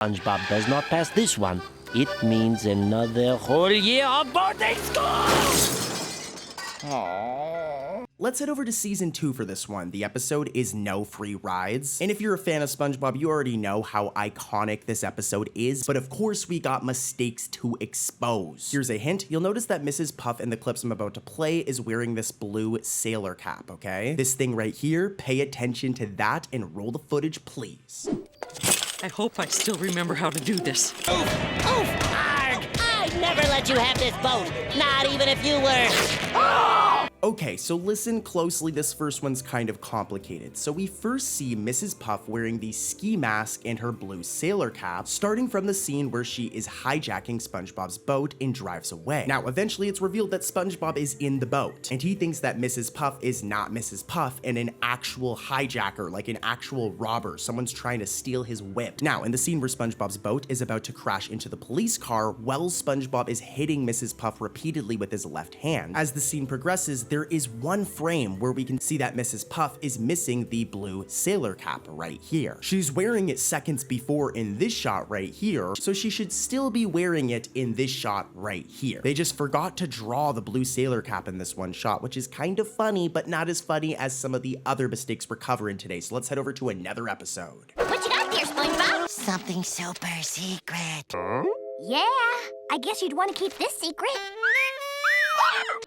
SpongeBob does not pass this one, it means another whole year of boarding school! Let's head over to season 2 for this one. The episode is No Free Rides. And if you're a fan of SpongeBob, you already know how iconic this episode is, but of course we got mistakes to expose. Here's a hint. You'll notice that Mrs. Puff in the clips I'm about to play is wearing this blue sailor cap, okay? This thing right here, pay attention to that and roll the footage, please. I hope I still remember how to do this. Oof! Oof! Arg! I'd never let you have this boat, not even if you were... Okay, so listen closely, this first one's kind of complicated. So we first see Mrs. Puff wearing the ski mask and her blue sailor cap, starting from the scene where she is hijacking SpongeBob's boat and drives away. Now, eventually it's revealed that SpongeBob is in the boat, and he thinks that Mrs. Puff is not Mrs. Puff and an actual hijacker, like an actual robber. Someone's trying to steal his whip. Now, in the scene where SpongeBob's boat is about to crash into the police car, while SpongeBob is hitting Mrs. Puff repeatedly with his left hand. As the scene progresses, there is one frame where we can see that Mrs. Puff is missing the blue sailor cap right here. She's wearing it seconds before in this shot right here, so she should still be wearing it in this shot right here. They just forgot to draw the blue sailor cap in this one shot, which is kind of funny, but not as funny as some of the other mistakes we're covering today. So let's head over to another episode. What you got there, SpongeBob? Something super secret. Yeah, I guess you'd want to keep this secret.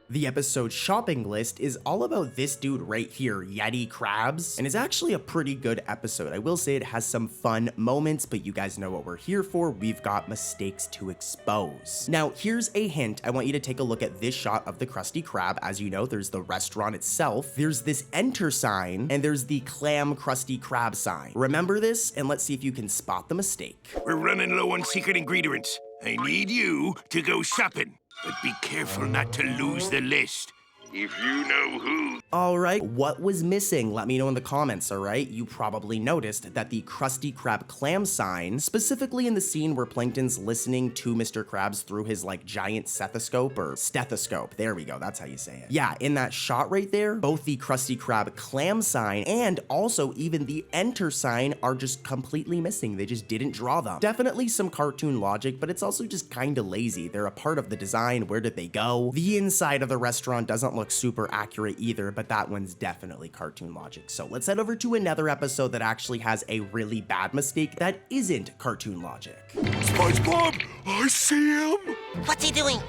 The episode shopping list is all about this dude right here, Yeti Krabs, and is actually a pretty good episode. I will say it has some fun moments, but you guys know what we're here for. We've got mistakes to expose. Now, here's a hint. I want you to take a look at this shot of the Krusty Krab. As you know, there's the restaurant itself, there's this enter sign, and there's the clam Krusty Krab sign. Remember this, and let's see if you can spot the mistake. We're running low on secret ingredients. I need you to go shopping. But be careful not to lose the list. If you know who. All right, what was missing? Let me know in the comments, all right? You probably noticed that the Krusty Krab clam sign, specifically in the scene where Plankton's listening to Mr. Krabs through his like giant stethoscope. There we go, that's how you say it. Yeah, in that shot right there, both the Krusty Krab clam sign and also even the enter sign are just completely missing. They just didn't draw them. Definitely some cartoon logic, but it's also just kind of lazy. They're a part of the design. Where did they go? The inside of the restaurant doesn't look super accurate either, but that one's definitely cartoon logic. So let's head over to another episode that actually has a really bad mistake that isn't cartoon logic. SpongeBob, I see him. What's he doing?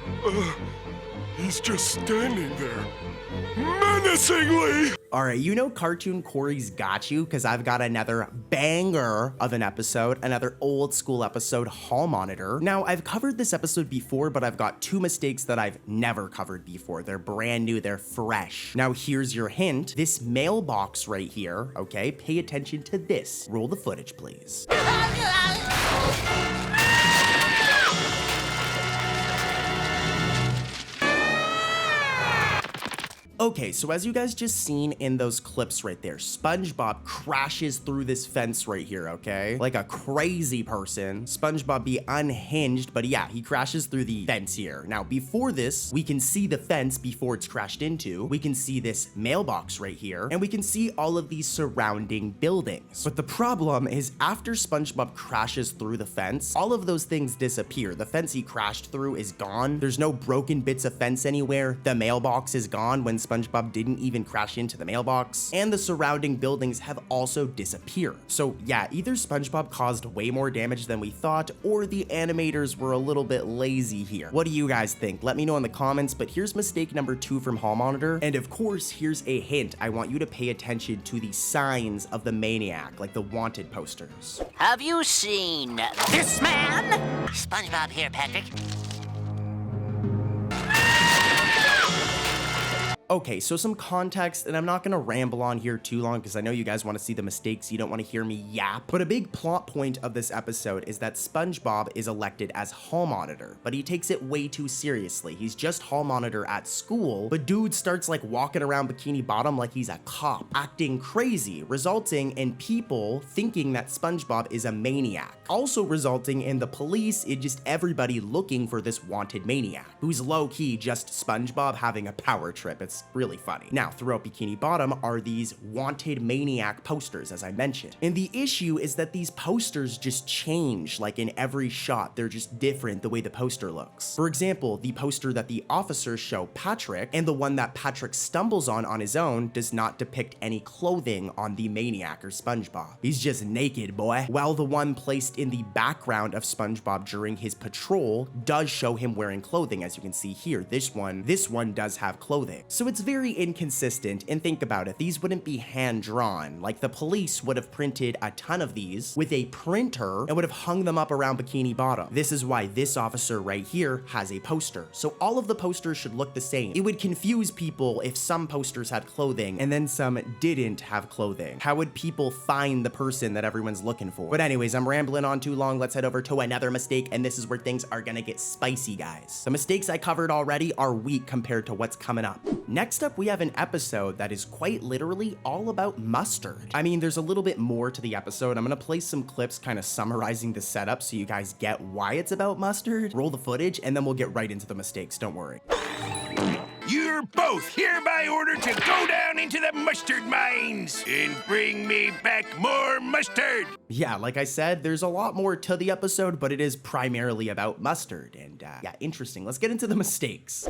He's just standing there, menacingly. All right, you know Cartoon Corey's got you because I've got another banger of an episode, another old school episode, Hall Monitor. Now, I've covered this episode before, but I've got two mistakes that I've never covered before. They're brand new, they're fresh. Now, here's your hint. This mailbox right here, okay, pay attention to this. Roll the footage, please. Okay, so as you guys just seen in those clips right there, SpongeBob crashes through this fence right here, okay? Like a crazy person. SpongeBob be unhinged, but yeah, he crashes through the fence here. Now, before this, we can see the fence before it's crashed into. We can see this mailbox right here, and we can see all of these surrounding buildings. But the problem is after SpongeBob crashes through the fence, all of those things disappear. The fence he crashed through is gone. There's no broken bits of fence anywhere. The mailbox is gone when SpongeBob didn't even crash into the mailbox, and the surrounding buildings have also disappeared. So yeah, either SpongeBob caused way more damage than we thought, or the animators were a little bit lazy here. What do you guys think? Let me know in the comments, but here's mistake number 2 from Hall Monitor, and of course, here's a hint. I want you to pay attention to the signs of the maniac, like the wanted posters. Have you seen this man? SpongeBob here, Patrick. Okay, so some context, and I'm not gonna ramble on here too long because I know you guys want to see the mistakes, you don't want to hear me yap. But a big plot point of this episode is that SpongeBob is elected as Hall Monitor, but he takes it way too seriously. He's just Hall Monitor at school, but dude starts like walking around Bikini Bottom like he's a cop, acting crazy, resulting in people thinking that SpongeBob is a maniac. Also resulting in the police and just everybody looking for this wanted maniac, who's low-key just SpongeBob having a power trip. It's It's really funny. Now, throughout Bikini Bottom are these wanted maniac posters, as I mentioned. And the issue is that these posters just change, like in every shot. They're just different the way the poster looks. For example, the poster that the officers show Patrick and the one that Patrick stumbles on his own does not depict any clothing on the maniac or SpongeBob. He's just naked, boy. While the one placed in the background of SpongeBob during his patrol does show him wearing clothing, as you can see here. This one does have clothing. So it's very inconsistent, and think about it, these wouldn't be hand-drawn. Like, the police would have printed a ton of these with a printer and would have hung them up around Bikini Bottom. This is why this officer right here has a poster. So all of the posters should look the same. It would confuse people if some posters had clothing and then some didn't have clothing. How would people find the person that everyone's looking for? But anyways, I'm rambling on too long. Let's head over to another mistake, and this is where things are gonna get spicy, guys. The mistakes I covered already are weak compared to what's coming up. Next up, we have an episode that is quite literally all about mustard. I mean, there's a little bit more to the episode. I'm gonna play some clips kind of summarizing the setup so you guys get why it's about mustard. Roll the footage, and then we'll get right into the mistakes, don't worry. You're both hereby ordered to go down into the mustard mines and bring me back more mustard. Yeah, like I said, there's a lot more to the episode, but it is primarily about mustard. And yeah, interesting. Let's get into the mistakes.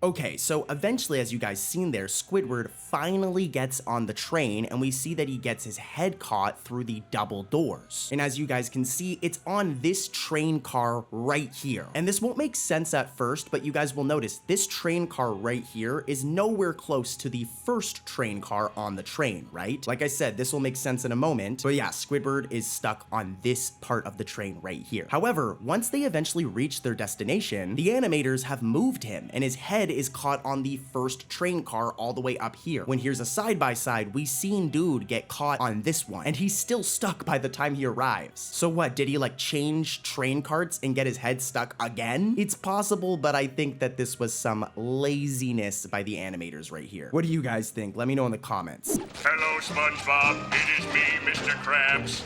Okay, so eventually, as you guys seen there, Squidward finally gets on the train, and we see that he gets his head caught through the double doors. And as you guys can see, it's on this train car right here. And this won't make sense at first, but you guys will notice this train car right here is nowhere close to the first train car on the train, right? Like I said, this will make sense in a moment, but yeah, Squidward is stuck on this part of the train right here. However, once they eventually reach their destination, the animators have moved him, and his head is caught on the first train car all the way up here. When here's a side-by-side, we seen dude get caught on this one, and he's still stuck by the time he arrives. So what, did he like change train carts and get his head stuck again? It's possible, but I think that this was some laziness by the animators right here. What do you guys think? Let me know in the comments. Hello, SpongeBob. It is me, Mr. Krabs,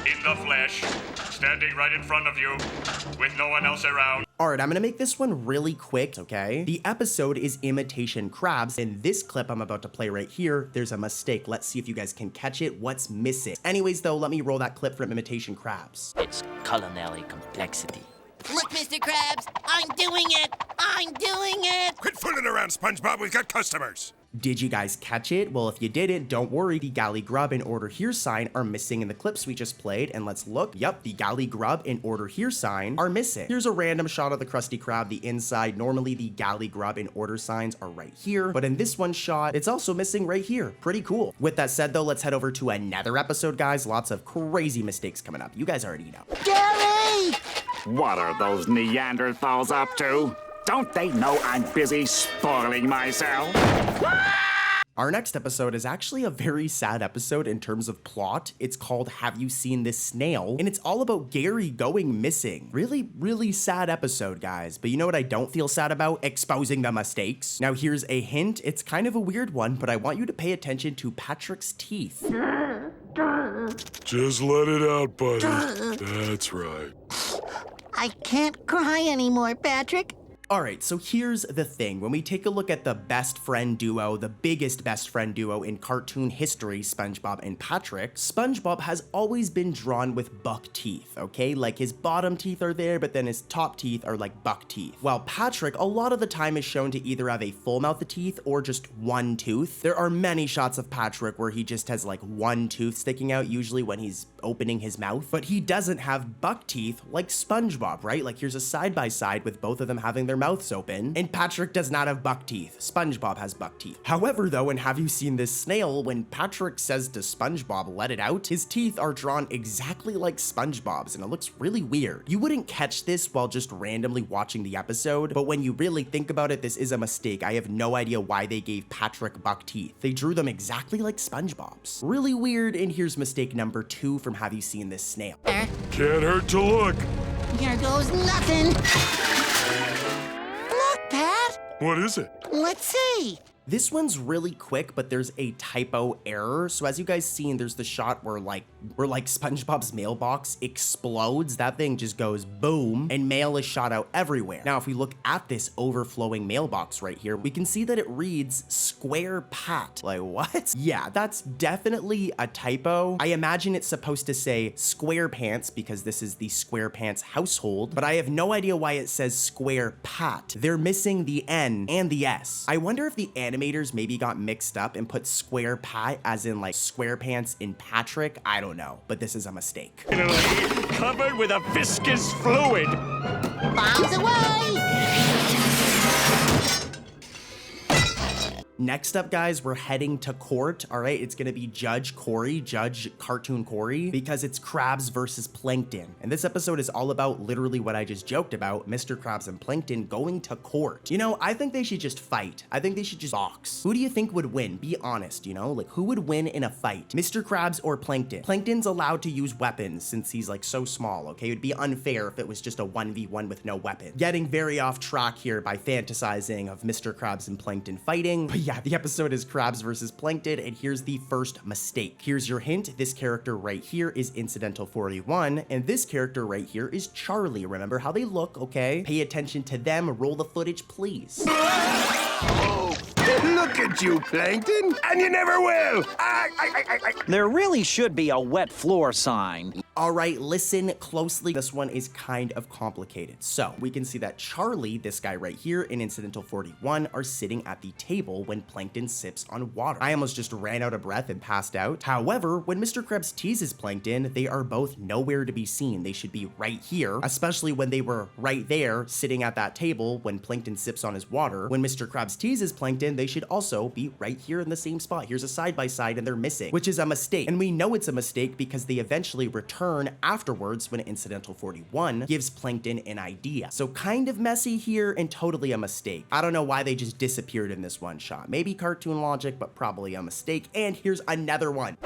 in the flesh, standing right in front of you, with no one else around. Alright, I'm gonna make this one really quick, okay? The episode is Imitation Crabs. In this clip I'm about to play right here, there's a mistake. Let's see if you guys can catch it. What's missing? Anyways, though, let me roll that clip from Imitation Crabs. It's culinary complexity. Look, Mr. Krabs, I'm doing it! I'm doing it! Quit fooling around, SpongeBob. We've got customers. Did you guys catch it? Well, if you didn't, don't worry. The galley grub and order here sign are missing in the clips we just played. And let's look. Yep, the galley grub and order here sign are missing. Here's a random shot of the Krusty Krab, the inside. Normally, the galley grub and order signs are right here. But in this one shot, it's also missing right here. Pretty cool. With that said, though, let's head over to another episode, guys. Lots of crazy mistakes coming up. You guys already know. Gary! What are those Neanderthals up to? Don't they know I'm busy spoiling myself? Our next episode is actually a very sad episode in terms of plot. It's called Have You Seen This Snail? And it's all about Gary going missing. Really, really sad episode, guys. But you know what I don't feel sad about? Exposing the mistakes. Now here's a hint. It's kind of a weird one, but I want you to pay attention to Patrick's teeth. Just let it out, buddy. That's right. I can't cry anymore, Patrick. Alright, so here's the thing. When we take a look at the best friend duo, the biggest best friend duo in cartoon history, SpongeBob and Patrick, SpongeBob has always been drawn with buck teeth, okay? Like his bottom teeth are there, but then his top teeth are like buck teeth. While Patrick, a lot of the time is shown to either have a full mouth of teeth or just one tooth. There are many shots of Patrick where he just has like one tooth sticking out, usually when he's opening his mouth, but he doesn't have buck teeth like SpongeBob, right? Like here's a side-by-side with both of them having their mouths open, and Patrick does not have buck teeth. SpongeBob has buck teeth. However, though, in Have You Seen This Snail, when Patrick says to SpongeBob, let it out, his teeth are drawn exactly like SpongeBob's, and it looks really weird. You wouldn't catch this while just randomly watching the episode, but when you really think about it, this is a mistake. I have no idea why they gave Patrick buck teeth. They drew them exactly like SpongeBob's. Really weird, and here's mistake number 2 from Have You Seen This Snail? Can't hurt to look. Here goes nothing. Look, Pat. What is it? Let's see. This one's really quick, but there's a typo error. So as you guys seen, there's the shot where like SpongeBob's mailbox explodes. That thing just goes boom, and mail is shot out everywhere. Now, if we look at this overflowing mailbox right here, we can see that it reads Square Pat. Like, what? Yeah, that's definitely a typo. I imagine it's supposed to say SquarePants because this is the SquarePants household, but I have no idea why it says Square Pat. They're missing the N and the S. I wonder if the animators maybe got mixed up and put Square Pat as in like SquarePants in Patrick. I don't know, but this is a mistake. Covered with a viscous fluid. Bombs away! Next up, guys, we're heading to court. All right, it's gonna be Judge Cartoon Corey, because it's Krabs versus Plankton. And this episode is all about literally what I just joked about, Mr. Krabs and Plankton going to court. You know, I think they should just fight. I think they should just box. Who do you think would win? Be honest, you know? Like, who would win in a fight? Mr. Krabs or Plankton? Plankton's allowed to use weapons since he's like so small, okay? It'd be unfair if it was just a 1v1 with no weapon. Getting very off track here by fantasizing of Mr. Krabs and Plankton fighting. But yeah, the episode is Krabs versus Plankton, and here's the first mistake. Here's your hint. This character right here is Incidental 41, and this character right here is Charlie. Remember how they look, okay? Pay attention to them. Roll the footage, please. Look at you, Plankton, and you never will. There really should be a wet floor sign. All right, listen closely. This one is kind of complicated. So we can see that Charlie, this guy right here, and Incidental 41 are sitting at the table when Plankton sips on water. I almost just ran out of breath and passed out. However, when Mr. Krabs teases Plankton, they are both nowhere to be seen. They should be right here, especially when they were right there sitting at that table when Plankton sips on his water. When Mr. Krabs teases Plankton, they should also be right here in the same spot. Here's a side-by-side and they're missing, which is a mistake. And we know it's a mistake because they eventually return afterwards when Incidental 41 gives Plankton an idea. So kind of messy here and totally a mistake. I don't know why they just disappeared in this one shot. Maybe cartoon logic, but probably a mistake. And here's another one.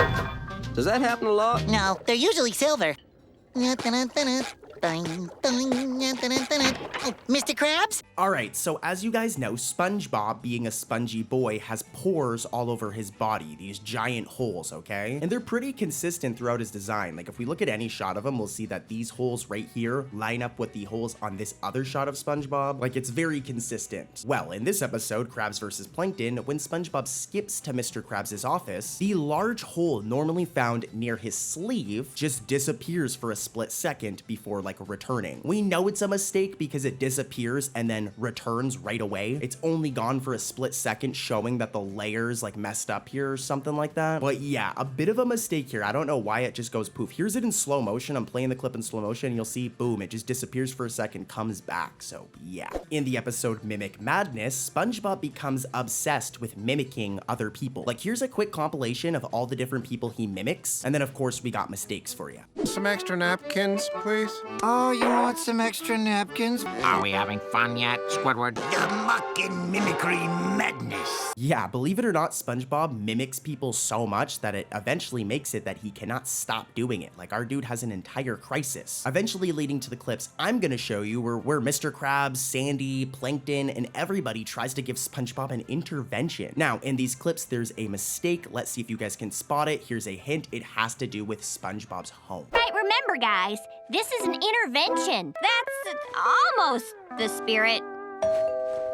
Does that happen a lot? No, they're usually silver. Mr. Krabs? All right, so as you guys know, SpongeBob, being a spongy boy, has pores all over his body, these giant holes, okay? And they're pretty consistent throughout his design. Like, if we look at any shot of him, we'll see that these holes right here line up with the holes on this other shot of SpongeBob. Like, it's very consistent. Well, in this episode, Krabs versus Plankton, when SpongeBob skips to Mr. Krabs' office, the large hole normally found near his sleeve just disappears for a split second before, like, returning. We know it's a mistake because it disappears and then returns right away. It's only gone for a split second, showing that the layers like messed up here or something like that. But yeah, a bit of a mistake here. I don't know why it just goes poof. Here's it in slow motion. I'm playing the clip in slow motion and you'll see, boom, it just disappears for a second, comes back. So yeah. In the episode Mimic Madness, SpongeBob becomes obsessed with mimicking other people. Like, here's a quick compilation of all the different people he mimics. And then of course we got mistakes for you. Some extra napkins, please. Oh, you want some extra napkins? Are we having fun yet, Squidward? The mucking mimicry madness. Yeah, believe it or not, SpongeBob mimics people so much that it eventually makes it that he cannot stop doing it. Like, our dude has an entire crisis. Eventually leading to the clips I'm gonna show you where Mr. Krabs, Sandy, Plankton, and everybody tries to give SpongeBob an intervention. Now, in these clips, there's a mistake. Let's see if you guys can spot it. Here's a hint. It has to do with SpongeBob's home. Right, remember, guys, this is an intervention. That's almost the spirit.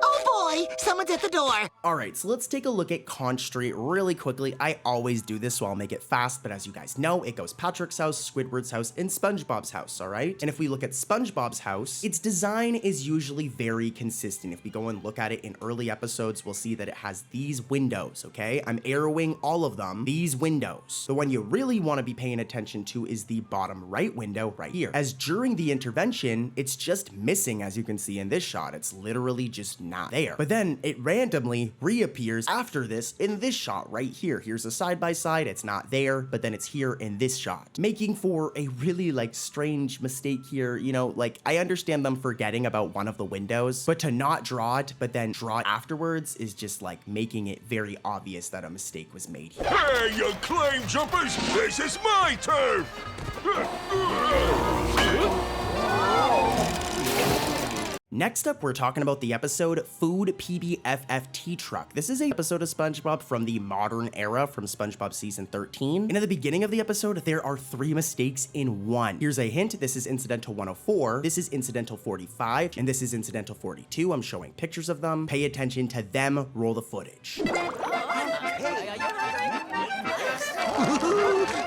Oh boy, someone's at the door. All right, so let's take a look at Conch Street really quickly. I always do this, so I'll make it fast, but as you guys know, it goes Patrick's house, Squidward's house, and SpongeBob's house, all right? And if we look at SpongeBob's house, its design is usually very consistent. If we go and look at it in early episodes, we'll see that it has these windows, okay? I'm arrowing all of them, these windows. The one you really want to be paying attention to is the bottom right window right here. As during the intervention, it's just missing, as you can see in this shot. It's literally just not there. But then it randomly reappears after this in this shot right here. Here's a side-by-side, it's not there, but then it's here in this shot, making for a really like strange mistake here. You know, like, I understand them forgetting about one of the windows, but to not draw it, but then draw it afterwards is just like making it very obvious that a mistake was made here. Hey, you claim jumpers! This is my turn! Next up, we're talking about the episode Food PBFFT Truck. This is an episode of SpongeBob from the modern era from SpongeBob season 13. And at the beginning of the episode, there are 3 mistakes in one. Here's a hint. This is incidental 104. This is incidental 45. And this is incidental 42. I'm showing pictures of them. Pay attention to them. Roll the footage.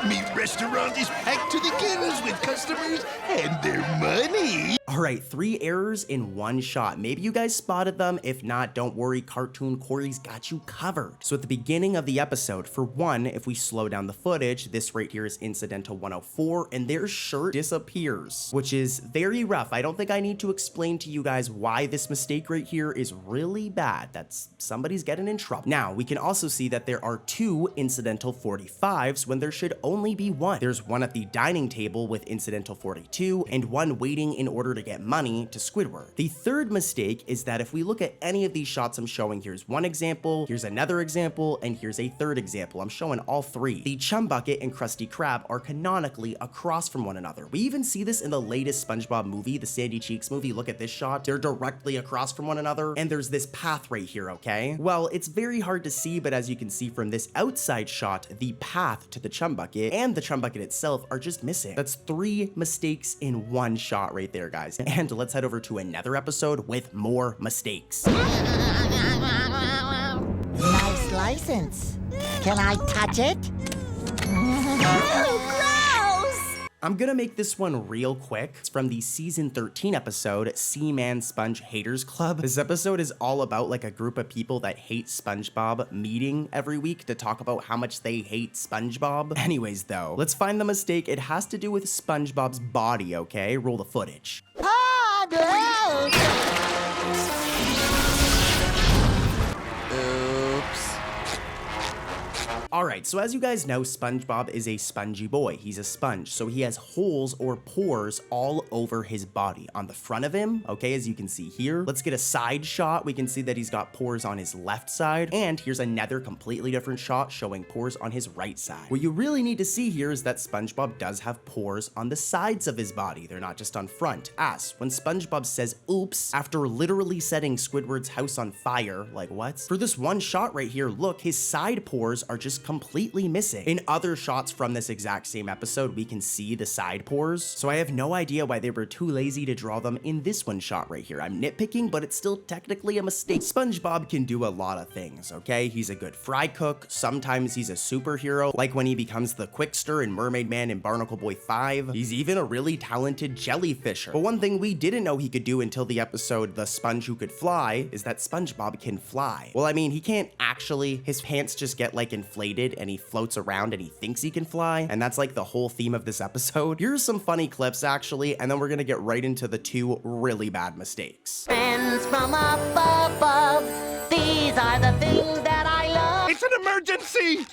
Me restaurant is packed to the gills with customers and their money. All right, 3 errors in one shot. Maybe you guys spotted them. If not, don't worry, Cartoon Corey's got you covered. So at the beginning of the episode, for one, if we slow down the footage, this right here is incidental 104, and their shirt disappears, which is very rough. I don't think I need to explain to you guys why this mistake right here is really bad. That's somebody's getting in trouble. Now, we can also see that there are 2 incidental 45s when there should only be 1. There's one at the dining table with incidental 42 and one waiting in order to get money to Squidward. The third mistake is that if we look at any of these shots I'm showing, here's one example, here's another example, and here's a third example. I'm showing all 3. The Chum Bucket and Krusty Krab are canonically across from one another. We even see this in the latest SpongeBob movie, the Sandy Cheeks movie. Look at this shot. They're directly across from one another, and there's this path right here, okay? Well, it's very hard to see, but as you can see from this outside shot, the path to the Chum Bucket and the Chum Bucket itself are just missing. That's 3 mistakes in one shot right there, guys. And let's head over to another episode with more mistakes. Nice license. Can I touch it? I'm gonna make this one real quick. It's from the season 13 episode, Seaman Sponge Haters Club. This episode is all about like a group of people that hate SpongeBob meeting every week to talk about how much they hate SpongeBob. Anyways though, let's find the mistake. It has to do with SpongeBob's body, okay? Roll the footage. Alright, so as you guys know, SpongeBob is a spongy boy. He's a sponge, so he has holes or pores all over his body. On the front of him, okay, as you can see here. Let's get a side shot. We can see that he's got pores on his left side. And here's another completely different shot showing pores on his right side. What you really need to see here is that SpongeBob does have pores on the sides of his body. They're not just on front. As when SpongeBob says, oops, after literally setting Squidward's house on fire, like what? For this one shot right here, look, his side pores are just completely missing. In other shots from this exact same episode, we can see the side pores. So I have no idea why they were too lazy to draw them in this one shot right here. I'm nitpicking, but it's still technically a mistake. SpongeBob can do a lot of things, okay? He's a good fry cook. Sometimes he's a superhero, like when he becomes the Quickster in Mermaid Man and Barnacle Boy 5. He's even a really talented jellyfisher. But one thing we didn't know he could do until the episode The Sponge Who Could Fly is that SpongeBob can fly. Well, I mean, he can't actually. His pants just get like inflated and he floats around and he thinks he can fly, and that's like the whole theme of this episode. Here's some funny clips actually, and then we're gonna get right into the 2 really bad mistakes. Friends from up above, these are the things that I love. It's an emergency!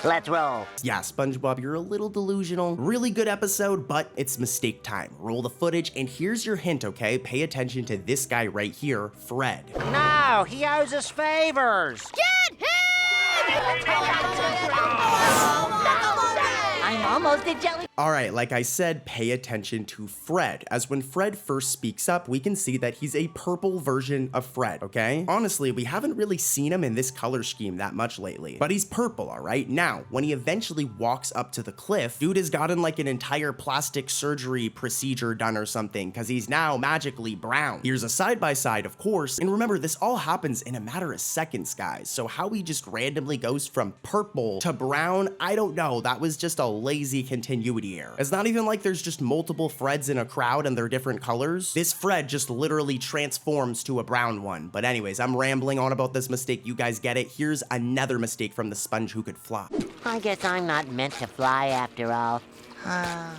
Let's roll. Yeah, SpongeBob, you're a little delusional. Really good episode, but it's mistake time. Roll the footage, and here's your hint, okay? Pay attention to this guy right here, Fred. No, he owes us favors. Get him! I'm almost a jelly. All right, like I said, pay attention to Fred, as when Fred first speaks up, we can see that he's a purple version of Fred, okay? Honestly, we haven't really seen him in this color scheme that much lately, but he's purple, all right? Now, when he eventually walks up to the cliff, dude has gotten like an entire plastic surgery procedure done or something, because he's now magically brown. Here's a side-by-side, of course, and remember, this all happens in a matter of seconds, guys, so how he just randomly goes from purple to brown, I don't know. That was just a lazy continuity error. It's not even like there's just multiple Freds in a crowd and they're different colors. This Fred just literally transforms to a brown one. But anyways, I'm rambling on about this mistake. You guys get it. Here's another mistake from the Sponge Who Could Fly. I guess I'm not meant to fly after all. Huh?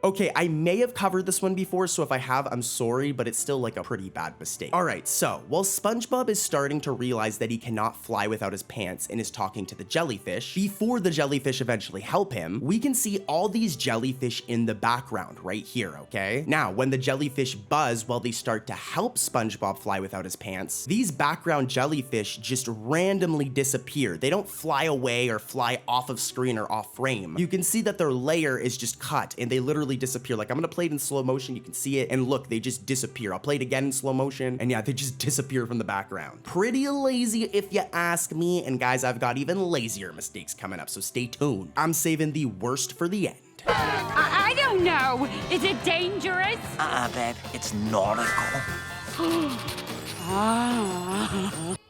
Okay, I may have covered this one before, so if I have, I'm sorry, but it's still like a pretty bad mistake. All right, so while SpongeBob is starting to realize that he cannot fly without his pants and is talking to the jellyfish, before the jellyfish eventually help him, we can see all these jellyfish in the background right here, okay? Now, when the jellyfish buzz while they start to help SpongeBob fly without his pants, these background jellyfish just randomly disappear. They don't fly away or fly off of screen or off frame. You can see that their layer is just cut and they literally disappear. Like, I'm gonna play it in slow motion, you can see it, and look, they just disappear. I'll play it again in slow motion, and yeah, they just disappear from the background. Pretty lazy if you ask me, and guys, I've got even lazier mistakes coming up, so stay tuned. I'm saving the worst for the end. I don't know. Is it dangerous? Babe, it's nautical.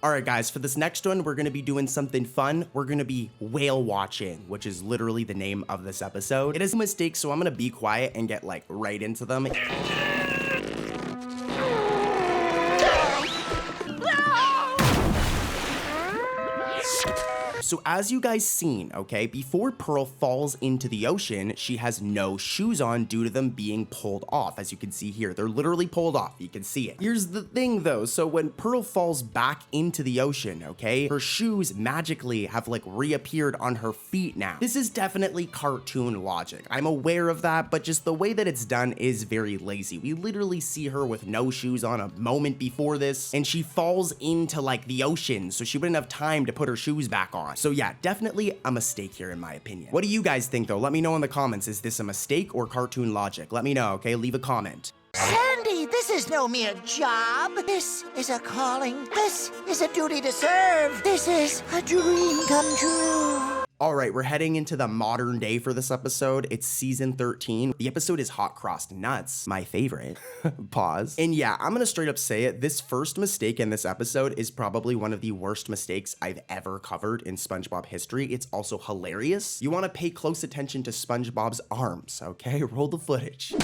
All right, guys, for this next one, we're gonna be doing something fun. We're gonna be whale watching, which is literally the name of this episode. It is a mistake, so I'm gonna be quiet and get like right into them. So as you guys seen, okay, before Pearl falls into the ocean, she has no shoes on due to them being pulled off. As you can see here, they're literally pulled off. You can see it. Here's the thing though. So when Pearl falls back into the ocean, okay, her shoes magically have like reappeared on her feet now. This is definitely cartoon logic. I'm aware of that, but just the way that it's done is very lazy. We literally see her with no shoes on a moment before this, and she falls into like the ocean, so she wouldn't have time to put her shoes back on. So yeah, definitely a mistake here in my opinion. What do you guys think though? Let me know in the comments. Is this a mistake or cartoon logic? Let me know, okay? Leave a comment. Sandy, this is no mere job. This is a calling. This is a duty to serve. This is a dream come true. All right, we're heading into the modern day for this episode. It's season 13. The episode is Hot Crossed Nuts, my favorite. Pause. And yeah, I'm gonna straight up say it. This first mistake in this episode is probably one of the worst mistakes I've ever covered in SpongeBob history. It's also hilarious. You wanna pay close attention to SpongeBob's arms, okay? Roll the footage.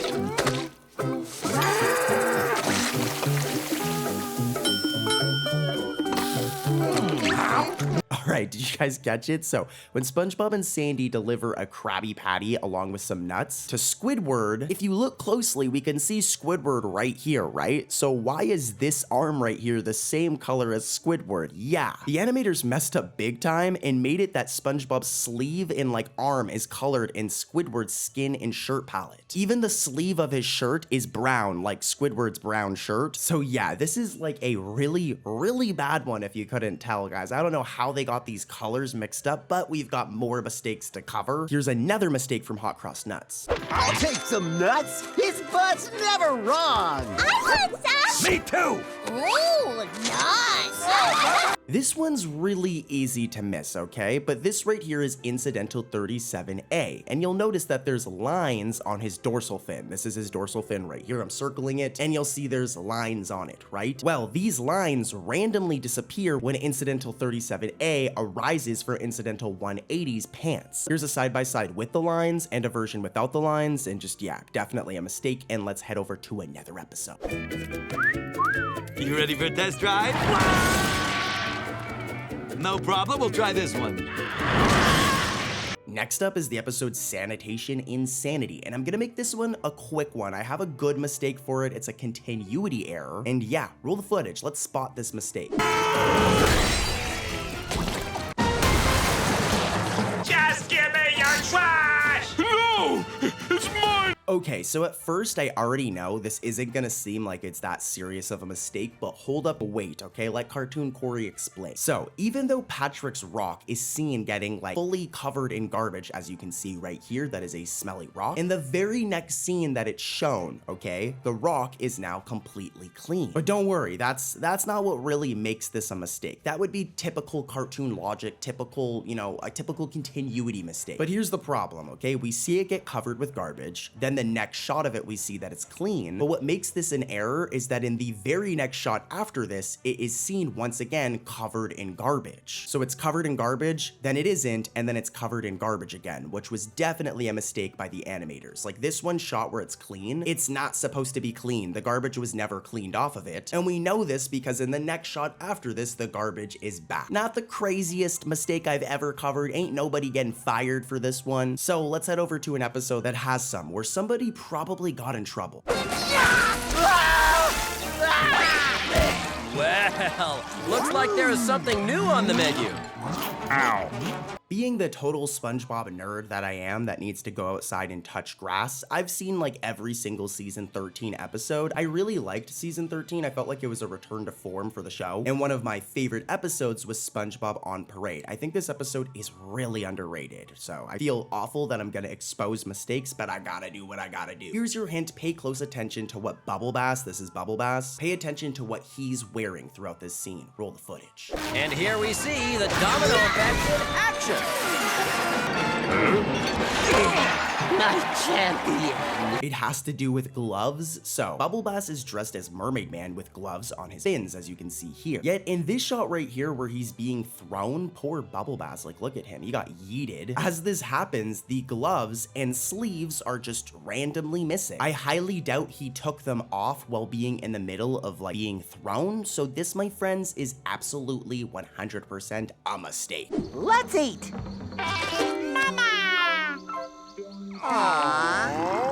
All right, did you guys catch it? So when SpongeBob and Sandy deliver a Krabby Patty along with some nuts to Squidward, if you look closely, we can see Squidward right here, right? So why is this arm right here the same color as Squidward? Yeah, the animators messed up big time and made it that SpongeBob's sleeve and like arm is colored in Squidward's skin and shirt palette. Even the sleeve of his shirt is brown, like Squidward's brown shirt. So yeah, this is like a really, really bad one if you couldn't tell, guys. I don't know how they got these colors mixed up, but we've got more mistakes to cover. Here's another mistake from Hot Cross Nuts. I'll take some nuts. His butt's never wrong. I want some! Me too! Ooh, nuts! This one's really easy to miss, okay? But this right here is incidental 37A, and you'll notice that there's lines on his dorsal fin. This is his dorsal fin right here. I'm circling it, and you'll see there's lines on it, right? Well, these lines randomly disappear when incidental 37A arises for incidental 180's pants. Here's a side-by-side with the lines and a version without the lines, and just, yeah, definitely a mistake, and let's head over to another episode. You ready for a test drive? No problem, we'll try this one. Next up is the episode Sanitation Insanity, and I'm gonna make this one a quick one. I have a good mistake for it. It's a continuity error, and yeah, roll the footage. Let's spot this mistake. Just give me your trash! No! It's mine! Okay, so at first I already know this isn't gonna seem like it's that serious of a mistake, but hold up, wait, okay? Let Cartoon Corey explain. So, even though Patrick's rock is seen getting like fully covered in garbage, as you can see right here, that is a smelly rock, in the very next scene that it's shown, okay, the rock is now completely clean. But don't worry, that's not what really makes this a mistake. That would be typical cartoon logic, typical, you know, a typical continuity mistake. But here's the problem, okay? We see it get covered with garbage, then the next shot of it we see that it's clean, but what makes this an error is that in the very next shot after this, it is seen once again covered in garbage. So it's covered in garbage, then it isn't, and then it's covered in garbage again, which was definitely a mistake by the animators. Like this one shot where it's clean, it's not supposed to be clean. The garbage was never cleaned off of it, and we know this because in the next shot after this, the garbage is back. Not the craziest mistake I've ever covered, ain't nobody getting fired for this one. So let's head over to an episode that has some, where some somebody probably got in trouble. Well, looks like there is something new on the menu. Ow. Being the total SpongeBob nerd that I am that needs to go outside and touch grass, I've seen like every single season 13 episode. I really liked season 13. I felt like it was a return to form for the show. And one of my favorite episodes was SpongeBob on Parade. I think this episode is really underrated. So I feel awful that I'm gonna expose mistakes, but I gotta do what I gotta do. Here's your hint. Pay close attention to what Bubble Bass, this is Bubble Bass, pay attention to what he's wearing throughout this scene. Roll the footage. And here we see the domino effect in action. My champion. It has to do with gloves. So Bubble Bass is dressed as Mermaid Man with gloves on his fins, as you can see here. Yet in this shot right here where he's being thrown, poor Bubble Bass, like look at him, he got yeeted. As this happens, the gloves and sleeves are just randomly missing. I highly doubt he took them off while being in the middle of like being thrown. So this, my friends, is absolutely 100% a mistake. Let's eat. Mama. Aww.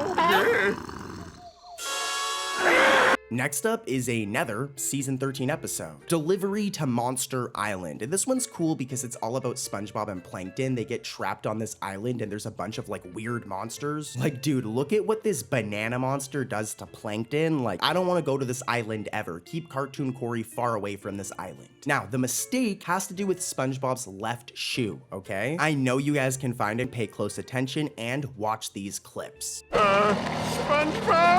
Next up is another season 13 episode, Delivery to Monster Island. And this one's cool because it's all about SpongeBob and Plankton. They get trapped on this island and there's a bunch of like weird monsters. Like, dude, look at what this banana monster does to Plankton. Like, I don't want to go to this island ever. Keep Cartoon Corey far away from this island. Now, the mistake has to do with SpongeBob's left shoe, okay? I know you guys can find it, pay close attention, and watch these clips. SpongeBob!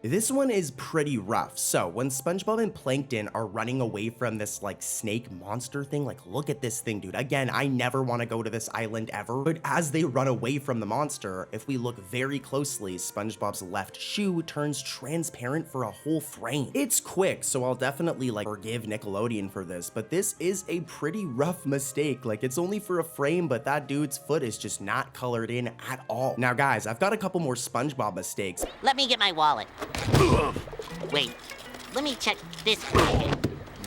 This one is pretty rough. So when SpongeBob and Plankton are running away from this like snake monster thing, like look at this thing, dude. Again, I never want to go to this island ever, but as they run away from the monster, if we look very closely, SpongeBob's left shoe turns transparent for a whole frame. It's quick, so I'll definitely like forgive Nickelodeon for this, but this is a pretty rough mistake. Like it's only for a frame, but that dude's foot is just not colored in at all. Now guys, I've got a couple more SpongeBob mistakes. Let me get my wallet. Wait, let me check this pocket.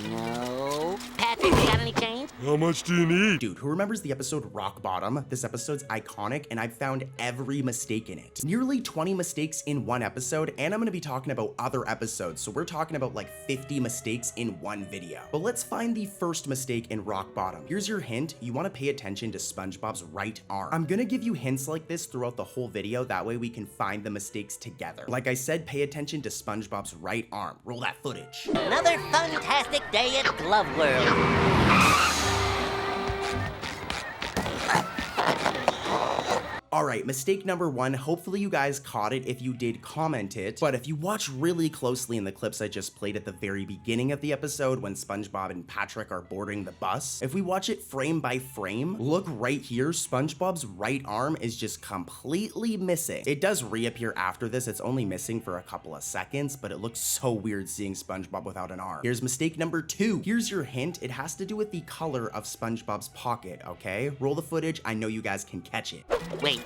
No. Patrick, you got any change? How much do you need? Dude, who remembers the episode Rock Bottom? This episode's iconic, and I've found every mistake in it. Nearly 20 mistakes in one episode, and I'm gonna be talking about other episodes, so we're talking about like 50 mistakes in one video. But let's find the first mistake in Rock Bottom. Here's your hint. You wanna pay attention to SpongeBob's right arm. I'm gonna give you hints like this throughout the whole video, that way we can find the mistakes together. Like I said, pay attention to SpongeBob's right arm. Roll that footage. Another fantastic day at Glove World. All right, mistake number one. Hopefully you guys caught it. If you did, comment it. But if you watch really closely in the clips I just played at the very beginning of the episode when SpongeBob and Patrick are boarding the bus, if we watch it frame by frame, look right here, SpongeBob's right arm is just completely missing. It does reappear after this. It's only missing for a couple of seconds, but it looks so weird seeing SpongeBob without an arm. Here's mistake number two. Here's your hint. It has to do with the color of SpongeBob's pocket, okay? Roll the footage. I know you guys can catch it. Wait,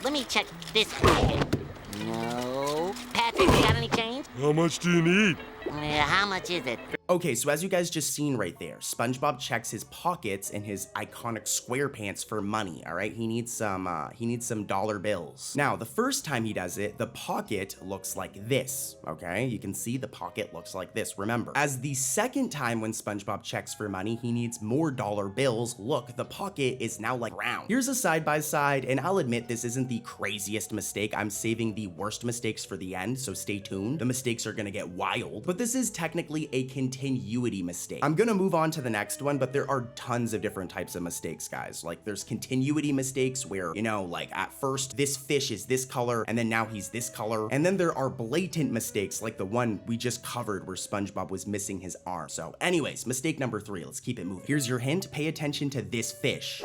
let me check this pocket. No. Patrick, you got any change? How much do you need? How much is it? Okay, so as you guys just seen right there, SpongeBob checks his pockets in his iconic SquarePants for money, all right? He needs some dollar bills. Now, the first time he does it, the pocket looks like this, okay? You can see the pocket looks like this, remember. As the second time when SpongeBob checks for money, he needs more dollar bills. Look, the pocket is now like round. Here's a side-by-side, and I'll admit this isn't the craziest mistake. I'm saving the worst mistakes for the end, so stay tuned. The mistakes are gonna get wild, but this is technically a continuity mistake. I'm gonna move on to the next one, but there are tons of different types of mistakes, guys. Like there's continuity mistakes where, you know, like at first this fish is this color and then now he's this color. And then there are blatant mistakes like the one we just covered where SpongeBob was missing his arm. So anyways, mistake number three, let's keep it moving. Here's your hint, pay attention to this fish.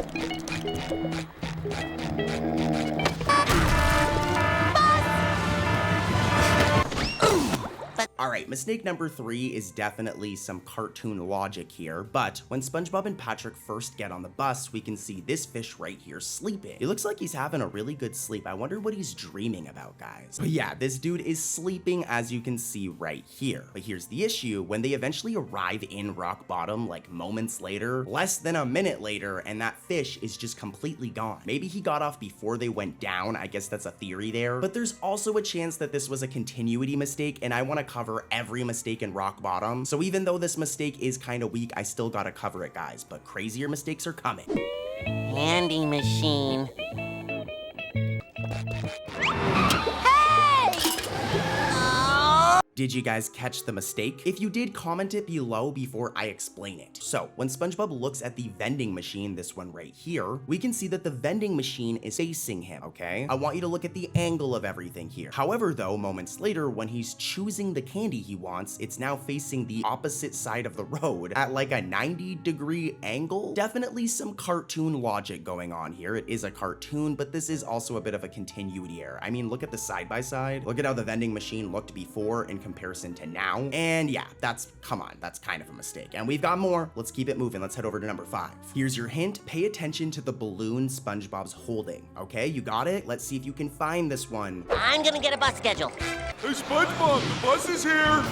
All right, mistake number 3 is definitely some cartoon logic here, but when SpongeBob and Patrick first get on the bus, we can see this fish right here sleeping. It looks like he's having a really good sleep. I wonder what he's dreaming about, guys. But yeah, this dude is sleeping, as you can see right here. But here's the issue. When they eventually arrive in rock bottom, like moments later, less than a minute later, and that fish is just completely gone. Maybe he got off before they went down. I guess that's a theory there. But there's also a chance that this was a continuity mistake, and I want to cover every mistake in rock bottom. So even though this mistake is kind of weak, I still gotta cover it, guys. But crazier mistakes are coming. Candy machine. Did you guys catch the mistake? If you did, comment it below before I explain it. So, when SpongeBob looks at the vending machine, this one right here, we can see that the vending machine is facing him, okay? I want you to look at the angle of everything here. However, though, moments later, when he's choosing the candy he wants, it's now facing the opposite side of the road at like a 90-degree angle. Definitely some cartoon logic going on here. It is a cartoon, but this is also a bit of a continuity error. I mean, look at the side-by-side. Look at how the vending machine looked before in comparison to now. And yeah, come on, that's kind of a mistake. And we've got more. Let's keep it moving. Let's head over to number 5. Here's your hint. Pay attention to the balloon SpongeBob's holding. Okay, you got it? Let's see if you can find this one. I'm gonna get a bus schedule. Hey, SpongeBob, the bus is here!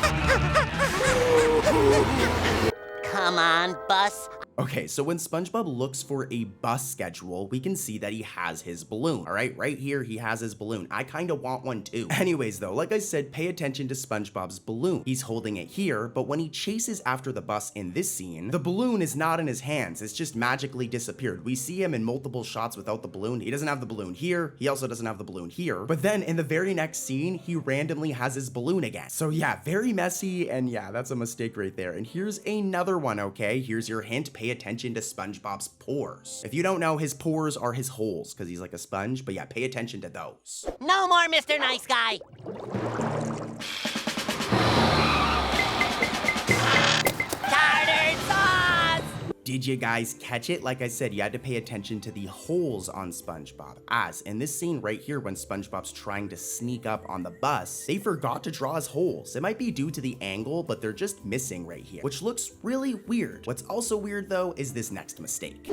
Come on, bus. Okay, so when SpongeBob looks for a bus schedule, we can see that he has his balloon. All right, right here, he has his balloon. I kind of want one too. Anyways, though, like I said, pay attention to SpongeBob's balloon. He's holding it here, but when he chases after the bus in this scene, the balloon is not in his hands. It's just magically disappeared. We see him in multiple shots without the balloon. He doesn't have the balloon here. He also doesn't have the balloon here. But then in the very next scene, he randomly has his balloon again. So yeah, very messy, and yeah, that's a mistake right there. And here's another one, okay? Here's your hint. Pay attention to SpongeBob's pores. If you don't know, his pores are his holes because he's like a sponge, but yeah, pay attention to those. No more Mr. Nice Guy. Tartar sauce! Did you guys catch it? Like I said, you had to pay attention to the holes on SpongeBob. As in this scene right here, when SpongeBob's trying to sneak up on the bus, they forgot to draw his holes. It might be due to the angle, but they're just missing right here, which looks really weird. What's also weird though is this next mistake.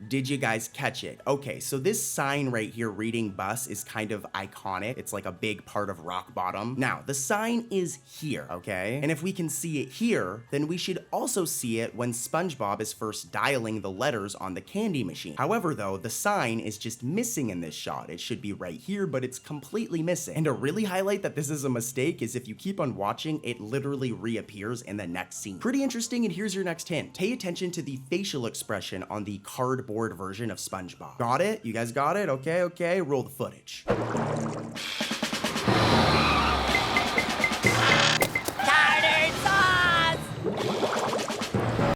Did you guys catch it? Okay, so this sign right here reading bus is kind of iconic. It's like a big part of rock bottom. Now, the sign is here, okay? And if we can see it here, then we should also see it when SpongeBob is first dialing the letters on the candy machine. However, though, the sign is just missing in this shot. It should be right here, but it's completely missing. And to really highlight that this is a mistake is if you keep on watching, it literally reappears in the next scene. Pretty interesting, and here's your next hint. Pay attention to the facial expression on the cardboard version of SpongeBob. Got it? You guys got it? Okay, okay, roll the footage. Tartar sauce!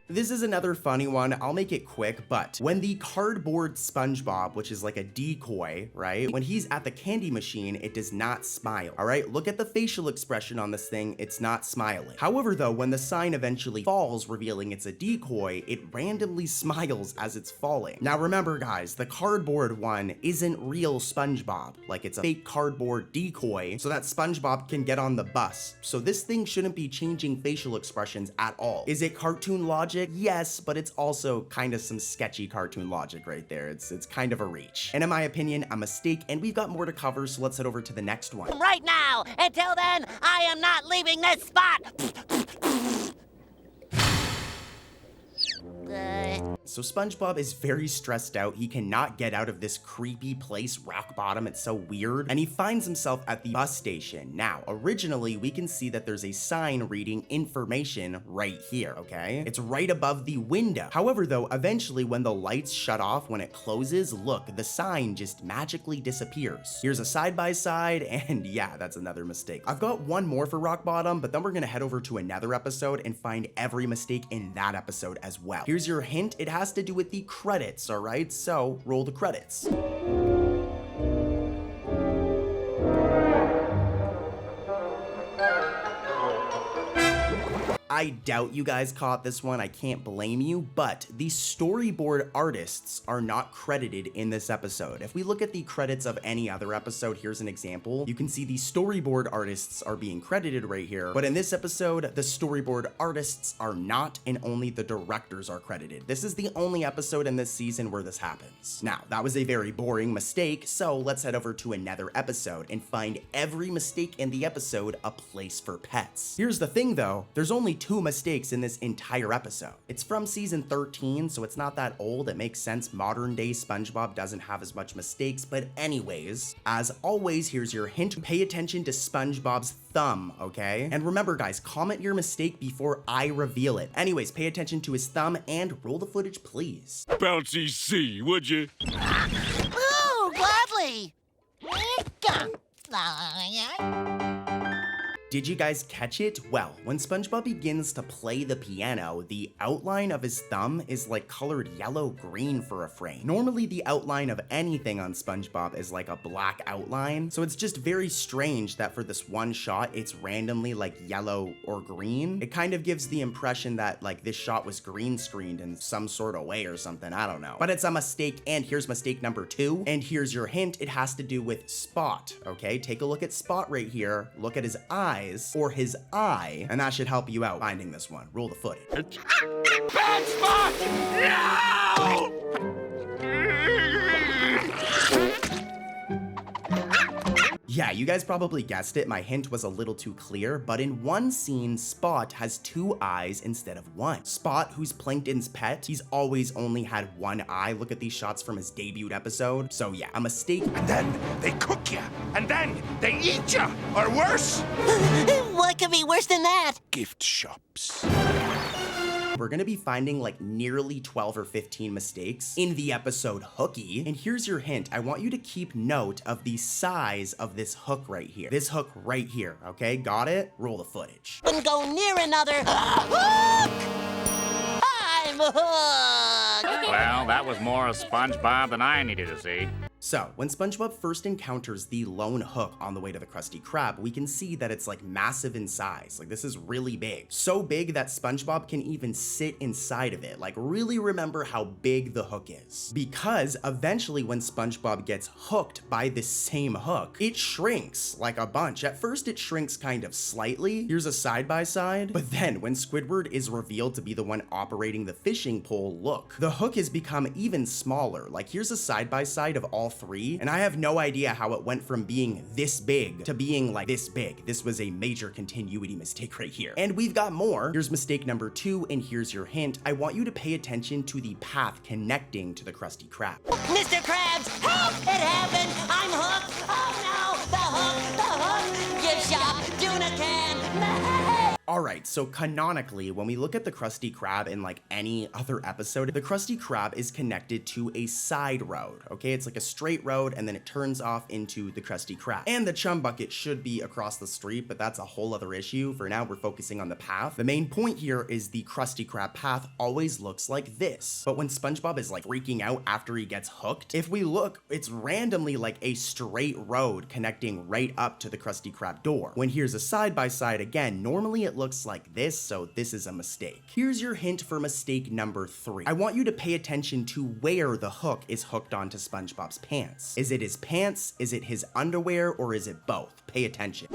This is another funny one. I'll make it quick, but when the cardboard SpongeBob, which is like a decoy, right? When he's at the candy machine, it does not smile, all right? Look at the facial expression on this thing. It's not smiling. However, though, when the sign eventually falls, revealing it's a decoy, it randomly smiles as it's falling. Now, remember, guys, the cardboard one isn't real SpongeBob. Like, it's a fake cardboard decoy so that SpongeBob can get on the bus. So this thing shouldn't be changing facial expressions at all. Is it cartoon logic? Yes, but it's also kind of some sketchy cartoon logic right there. It's kind of a reach. And in my opinion, a mistake, and we've got more to cover, so let's head over to the next one. Right now! Until then, I am not leaving this spot! So SpongeBob is very stressed out. He cannot get out of this creepy place, rock bottom. It's so weird. And he finds himself at the bus station. Now, originally, we can see that there's a sign reading information right here, okay? It's right above the window. However, though, eventually when the lights shut off, when it closes, look, the sign just magically disappears. Here's a side-by-side, and yeah, that's another mistake. I've got one more for rock bottom, but then we're gonna head over to another episode and find every mistake in that episode as well. Here's your hint. It has to do with the credits, all right? So roll the credits. I doubt you guys caught this one, I can't blame you, but the storyboard artists are not credited in this episode. If we look at the credits of any other episode, here's an example. You can see the storyboard artists are being credited right here, but in this episode, the storyboard artists are not, and only the directors are credited. This is the only episode in this season where this happens. Now, that was a very boring mistake, so let's head over to another episode and find every mistake in the episode a place for pets. Here's the thing though, there's only 2 mistakes in this entire episode. It's from season 13, so it's not that old. It makes sense modern day SpongeBob doesn't have as much mistakes, but anyways, as always, here's your hint. Pay attention to SpongeBob's thumb, okay? And remember guys, comment your mistake before I reveal it. Anyways, pay attention to his thumb and roll the footage, please. Bouncy C, would you? Ooh, gladly. Did you guys catch it? Well, when SpongeBob begins to play the piano, the outline of his thumb is like colored yellow-green for a frame. Normally, the outline of anything on SpongeBob is like a black outline, so it's just very strange that for this one shot, it's randomly like yellow or green. It kind of gives the impression that like this shot was green screened in some sort of way or something, I don't know. But it's a mistake, and here's mistake number 2, and here's your hint. It has to do with Spot, okay? Take a look at Spot right here. Look at his eyes, or his eye, and that should help you out finding this one. Roll the footage. Bad Spot! No! Yeah, you guys probably guessed it, my hint was a little too clear, but in one scene, Spot has 2 eyes instead of 1. Spot, who's Plankton's pet, he's always only had 1 eye. Look at these shots from his debut episode. So yeah, a mistake. And then they cook you, and then they eat you, or worse. What could be worse than that? Gift shops. We're gonna be finding like nearly 12 or 15 mistakes in the episode Hooky. And here's your hint. I want you to keep note of the size of this hook right here. This hook right here, okay? Got it? Roll the footage. Wouldn't go near another hook! I'm hooked! Well, that was more of SpongeBob than I needed to see. So, when SpongeBob first encounters the lone hook on the way to the Krusty Krab, we can see that it's like massive in size. Like this is really big. So big that SpongeBob can even sit inside of it. Like really remember how big the hook is. Because eventually when SpongeBob gets hooked by this same hook, it shrinks like a bunch. At first it shrinks kind of slightly. Here's a side-by-side. But then when Squidward is revealed to be the one operating the fishing pole, look, the hook has become even smaller. Like here's a side-by-side of all 3, and I have no idea how it went from being this big to being like this big. This was a major continuity mistake right here. And we've got more. Here's mistake number 2, and here's your hint. I want you to pay attention to the path connecting to the Krusty Krab. Mr. Krabs, help! It happened! I'm hooked! Oh no! The hook! Gift shop! Tuna can! Alright, so canonically, when we look at the Krusty Krab in like any other episode, the Krusty Krab is connected to a side road, okay? It's like a straight road and then it turns off into the Krusty Krab. And the Chum Bucket should be across the street, but that's a whole other issue. For now, we're focusing on the path. The main point here is the Krusty Krab path always looks like this. But when SpongeBob is like freaking out after he gets hooked, if we look, it's randomly like a straight road connecting right up to the Krusty Krab door. When here's a side-by-side again, normally it looks like this, so this is a mistake. Here's your hint for mistake number 3. I want you to pay attention to where the hook is hooked onto SpongeBob's pants. Is it his pants, is it his underwear, or is it both? Pay attention.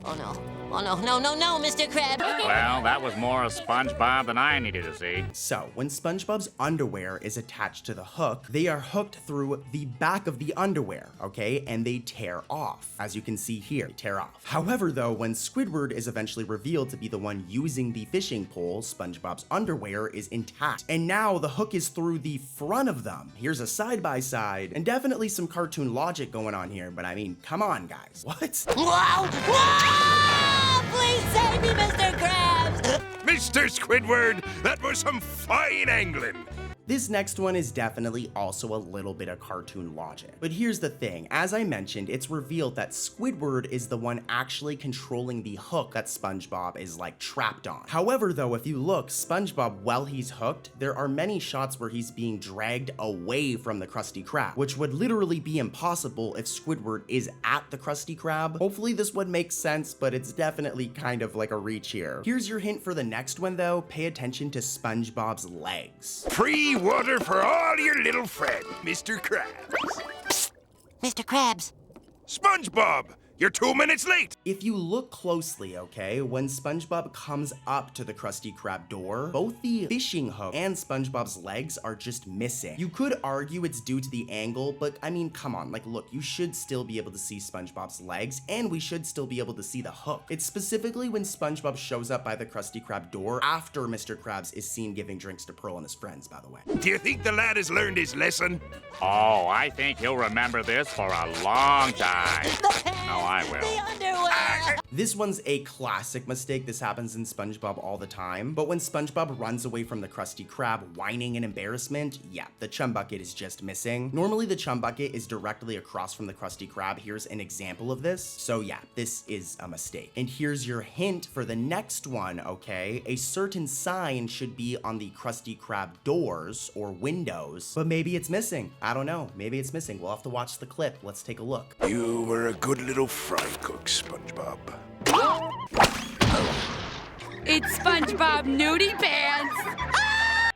Oh no. Oh no, no, Mr. Krab. Well, that was more of SpongeBob than I needed to see. So, when SpongeBob's underwear is attached to the hook, they are hooked through the back of the underwear, okay? And they tear off. As you can see here, they tear off. However, though, when Squidward is eventually revealed to be the one using the fishing pole, SpongeBob's underwear is intact. And now the hook is through the front of them. Here's a side-by-side, and definitely some cartoon logic going on here, but I mean, come on, guys. What? Whoa! Whoa! Please save me, Mr. Krabs! Mr. Squidward, that was some fine angling. This next one is definitely also a little bit of cartoon logic. But here's the thing, as I mentioned, it's revealed that Squidward is the one actually controlling the hook that SpongeBob is like trapped on. However though, if you look, SpongeBob, while he's hooked, there are many shots where he's being dragged away from the Krusty Krab, which would literally be impossible if Squidward is at the Krusty Krab. Hopefully this one makes sense, but it's definitely kind of like a reach here. Here's your hint for the next one though, pay attention to SpongeBob's legs. Free water for all your little friends, Mr. Krabs. Mr. Krabs. SpongeBob, you're 2 minutes late. If you look closely, okay, when SpongeBob comes up to the Krusty Krab door, both the fishing hook and SpongeBob's legs are just missing. You could argue it's due to the angle, but I mean, come on, like look, you should still be able to see SpongeBob's legs, and we should still be able to see the hook. It's specifically when SpongeBob shows up by the Krusty Krab door after Mr. Krabs is seen giving drinks to Pearl and his friends, by the way. Do you think the lad has learned his lesson? Oh, I think he'll remember this for a long time. No, I will. The underwear! This one's a classic mistake. This happens in SpongeBob all the time. But when SpongeBob runs away from the Krusty Krab, whining in embarrassment, yeah, the chum bucket is just missing. Normally, the chum bucket is directly across from the Krusty Krab. Here's an example of this. So yeah, this is a mistake. And here's your hint for the next one, okay? A certain sign should be on the Krusty Krab doors or windows, but maybe it's missing. I don't know. Maybe it's missing. We'll have to watch the clip. Let's take a look. You were a good little fry cook, SpongeBob. It's SpongeBob Nudie Pants!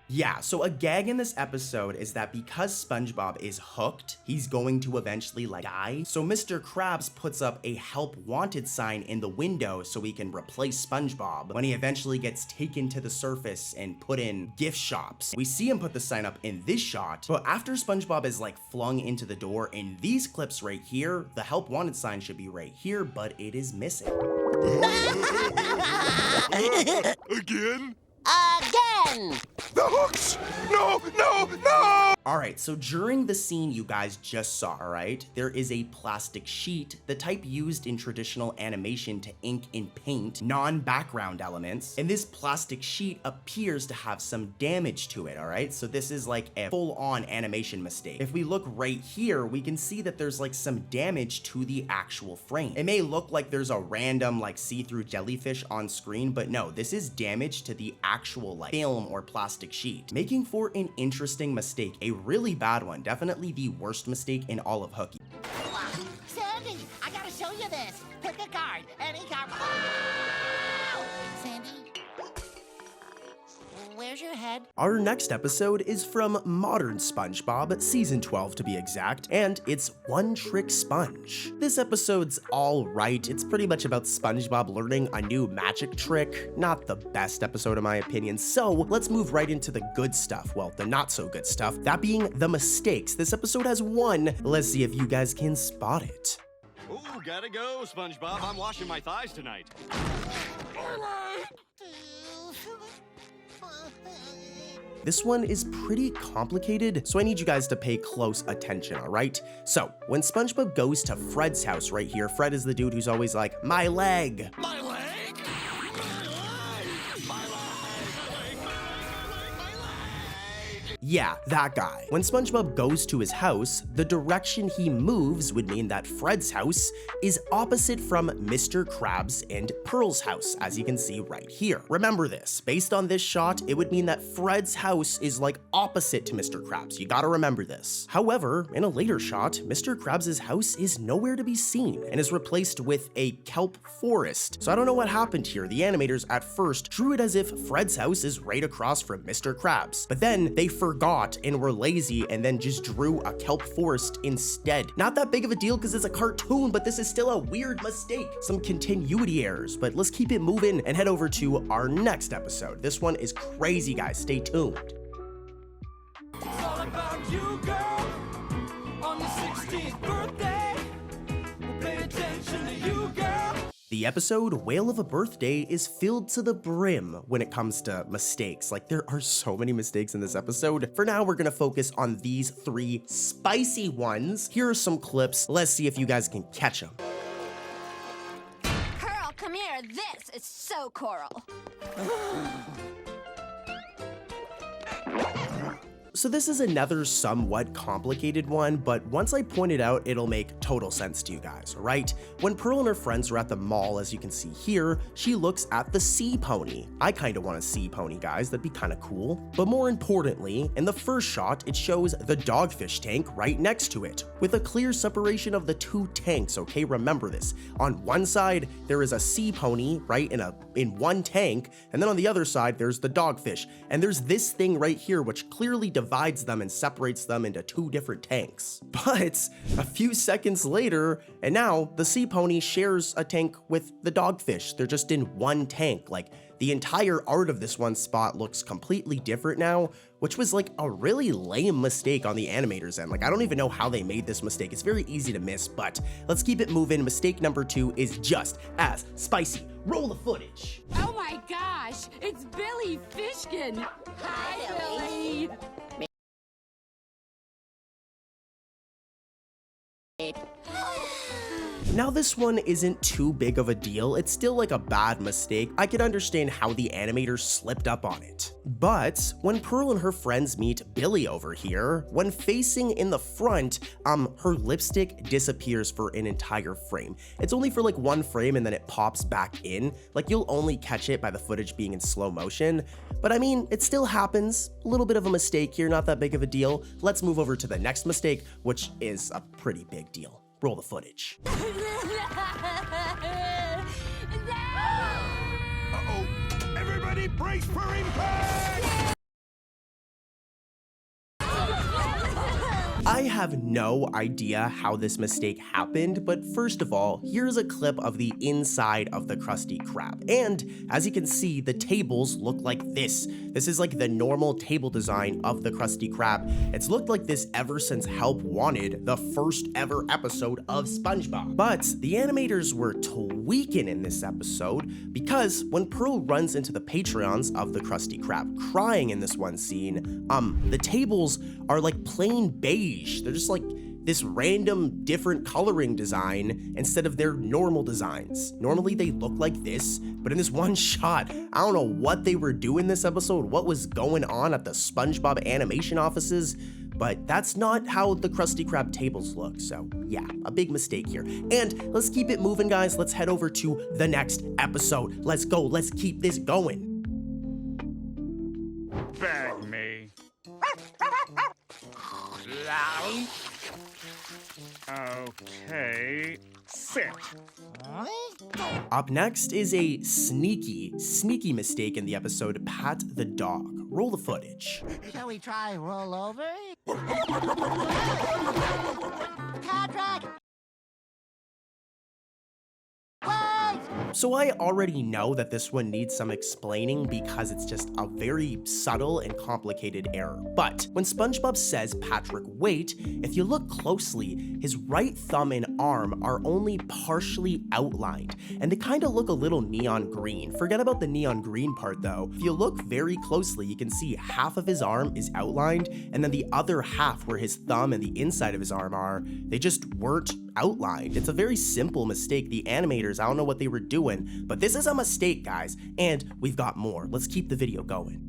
Yeah, so a gag in this episode is that because SpongeBob is hooked, he's going to eventually like die. So Mr. Krabs puts up a help wanted sign in the window so he can replace SpongeBob when he eventually gets taken to the surface and put in gift shops. We see him put the sign up in this shot, but after SpongeBob is like flung into the door in these clips right here, the help wanted sign should be right here, but it is missing. Again? Again! The hooks! No, no, no! Alright, so during the scene you guys just saw, alright, there is a plastic sheet, the type used in traditional animation to ink in paint, non-background elements, and this plastic sheet appears to have some damage to it, alright? So this is like a full-on animation mistake. If we look right here, we can see that there's like some damage to the actual frame. It may look like there's a random like see-through jellyfish on screen, but no, this is damage to the actual like film or plastic sheet, making for an interesting mistake, a really bad one, definitely the worst mistake in all of Hooky. Sandy, I gotta show you this. Pick a card, any card. Oh! Sandy, where's your head? Our next episode is from Modern SpongeBob, season 12 to be exact, and it's One Trick Sponge. This episode's all right. It's pretty much about SpongeBob learning a new magic trick. Not the best episode in my opinion, so let's move right into the good stuff. Well, the not so good stuff, that being the mistakes. This episode has one. Let's see if you guys can spot it. Ooh, gotta go, SpongeBob. I'm washing my thighs tonight. This one is pretty complicated, so I need you guys to pay close attention, alright? So, when SpongeBob goes to Fred's house right here, Fred is the dude who's always like, my leg! My leg? Yeah, that guy. When SpongeBob goes to his house, the direction he moves would mean that Fred's house is opposite from Mr. Krabs and Pearl's house, as you can see right here. Remember this, based on this shot, it would mean that Fred's house is like opposite to Mr. Krabs. You gotta remember this. However, in a later shot, Mr. Krabs' house is nowhere to be seen and is replaced with a kelp forest. So I don't know what happened here. The animators at first drew it as if Fred's house is right across from Mr. Krabs, but then they forgot and were lazy and then just drew a kelp forest instead. Not that big of a deal because it's a cartoon, but this is still a weird mistake. Some continuity errors, but let's keep it moving and head over to our next episode. This one is crazy, guys. Stay tuned. It's all about you, girl. On your 16th birthday, we'll pay attention to you, girl. The episode Whale of a Birthday is filled to the brim when it comes to mistakes. Like, there are so many mistakes in this episode. For now, we're gonna focus on these 3 spicy ones. Here are some clips. Let's see if you guys can catch them. Pearl, come here. This is so coral. So this is another somewhat complicated one, but once I point it out, it'll make total sense to you guys, right? When Pearl and her friends are at the mall, as you can see here, she looks at the sea pony. I kind of want a sea pony, guys. That'd be kind of cool. But more importantly, in the first shot, it shows the dogfish tank right next to it, with a clear separation of the two tanks, okay? Remember this. On one side, there is a sea pony, right, in one tank, and then on the other side, there's the dogfish. And there's this thing right here, which clearly divides them and separates them into two different tanks. But a few seconds later, and now the sea pony shares a tank with the dogfish. They're just in one tank. Like, the entire art of this one spot looks completely different now, which was like a really lame mistake on the animator's end. Like, I don't even know how they made this mistake. It's very easy to miss, but let's keep it moving. Mistake number 2 is just as spicy. Roll the footage. Oh my gosh, it's Billy Fishkin. Hi, Billy. Now this one isn't too big of a deal, it's still like a bad mistake. I can understand how the animator slipped up on it. But when Pearl and her friends meet Billy over here, when facing in the front, her lipstick disappears for an entire frame. It's only for like one frame and then it pops back in. Like, you'll only catch it by the footage being in slow motion. But I mean, it still happens. A little bit of a mistake here, not that big of a deal. Let's move over to the next mistake, which is a pretty big deal. Roll the footage. Uh-oh. Everybody brace for impact! I have no idea how this mistake happened, but first of all, here's a clip of the inside of the Krusty Krab. And as you can see, the tables look like this. This is like the normal table design of the Krusty Krab. It's looked like this ever since Help Wanted, the first ever episode of SpongeBob. But the animators were tweaking in this episode because when Pearl runs into the Patreons of the Krusty Krab crying in this one scene, the tables are like plain beige. They're just like this random different coloring design instead of their normal designs. Normally they look like this, but in this one shot, I don't know what they were doing this episode, what was going on at the SpongeBob animation offices, but that's not how the Krusty Krab tables look. So yeah, a big mistake here. And let's keep it moving, guys. Let's head over to the next episode. Let's go. Let's keep this going. Bag me. Okay, sit. Up next is a sneaky mistake in the episode Pat the Dog. Roll the footage. Shall we try roll over? Patrick! So I already know that this one needs some explaining because it's just a very subtle and complicated error. But when SpongeBob says Patrick, wait, if you look closely, his right thumb and arm are only partially outlined, and they kind of look a little neon green. Forget about the neon green part though. If you look very closely, you can see half of his arm is outlined, and then the other half where his thumb and the inside of his arm are, they just weren't outlined. It's a very simple mistake. The animators, I don't know what they were doing, but this is a mistake, guys, and we've got more. Let's keep the video going.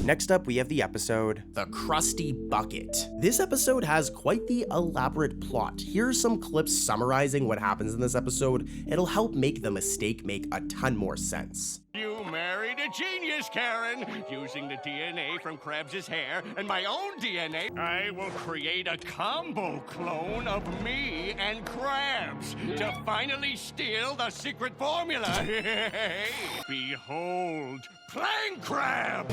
Next up, we have the episode, The Krusty Bucket. This episode has quite the elaborate plot. Here's some clips summarizing what happens in this episode. It'll help make the mistake make a ton more sense. You married a genius, Karen. Using the DNA from Krabs' hair and my own DNA, I will create a combo clone of me and Krabs to finally steal the secret formula. Behold, Plank Crab!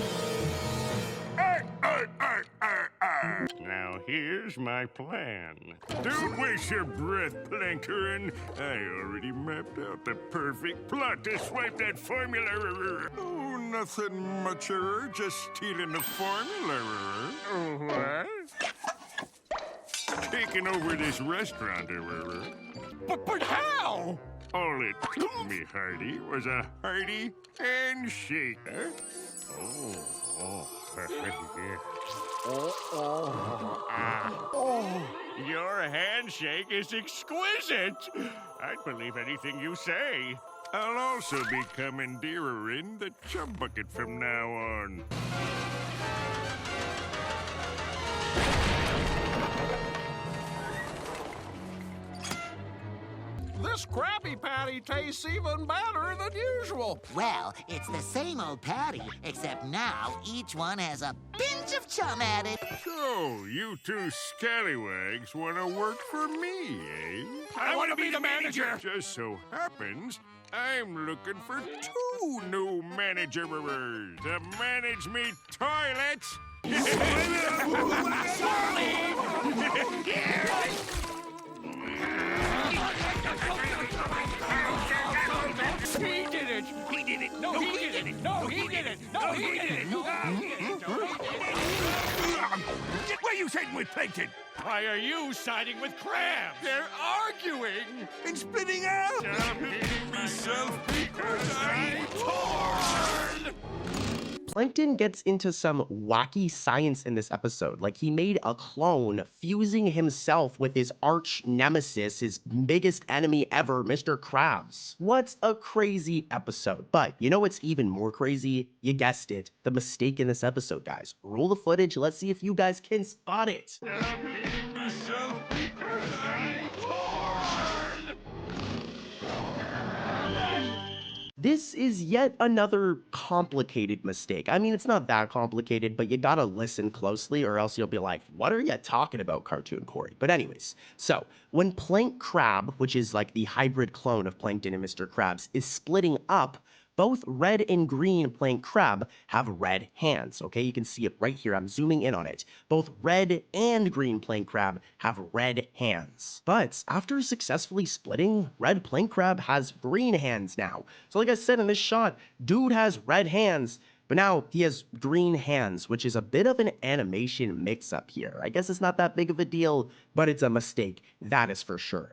Now here's my plan. Don't waste your breath, Plankarin. I already mapped out the perfect plot to swipe that formula. Oh, nothing much, just stealing the formula. What? Taking over this restaurant. But how? All it took me, Hardy, was a hearty handshake. Your handshake is exquisite. I'd believe anything you say. I'll also be commandeering the chum bucket from now on. This Krabby Patty tastes even better than usual. Well, it's the same old patty, except now each one has a pinch of chum added. So, you two scallywags want to work for me, eh? I want to be the manager. Just so happens I'm looking for 2 new managers to manage me toilets. He did it! He did it! No, he did it! No, he did it! No, he did it! Where are you sitting with Plankton? Why are you siding with Crabs? They're arguing and splitting out. I'm hating myself because I'm torn. Plankton gets into some wacky science in this episode. Like, he made a clone fusing himself with his arch nemesis, his biggest enemy ever, Mr. Krabs. What a crazy episode. But you know what's even more crazy? You guessed it, the mistake in this episode, guys. Roll the footage, let's see if you guys can spot it. I'm hating myself because I'm torn. This is yet another complicated mistake. I mean, it's not that complicated, but you gotta listen closely or else you'll be like, what are you talking about, Cartoon Corey? But anyways, so when Plank Crab, which is like the hybrid clone of Plankton and Mr. Krabs, is splitting up, both red and green Plank Crab have red hands, okay? You can see it right here. I'm zooming in on it. Both red and green Plank Crab have red hands. But after successfully splitting, red Plank Crab has green hands now. So like I said in this shot, dude has red hands, but now he has green hands, which is a bit of an animation mix-up here. I guess it's not that big of a deal, but it's a mistake, that is for sure.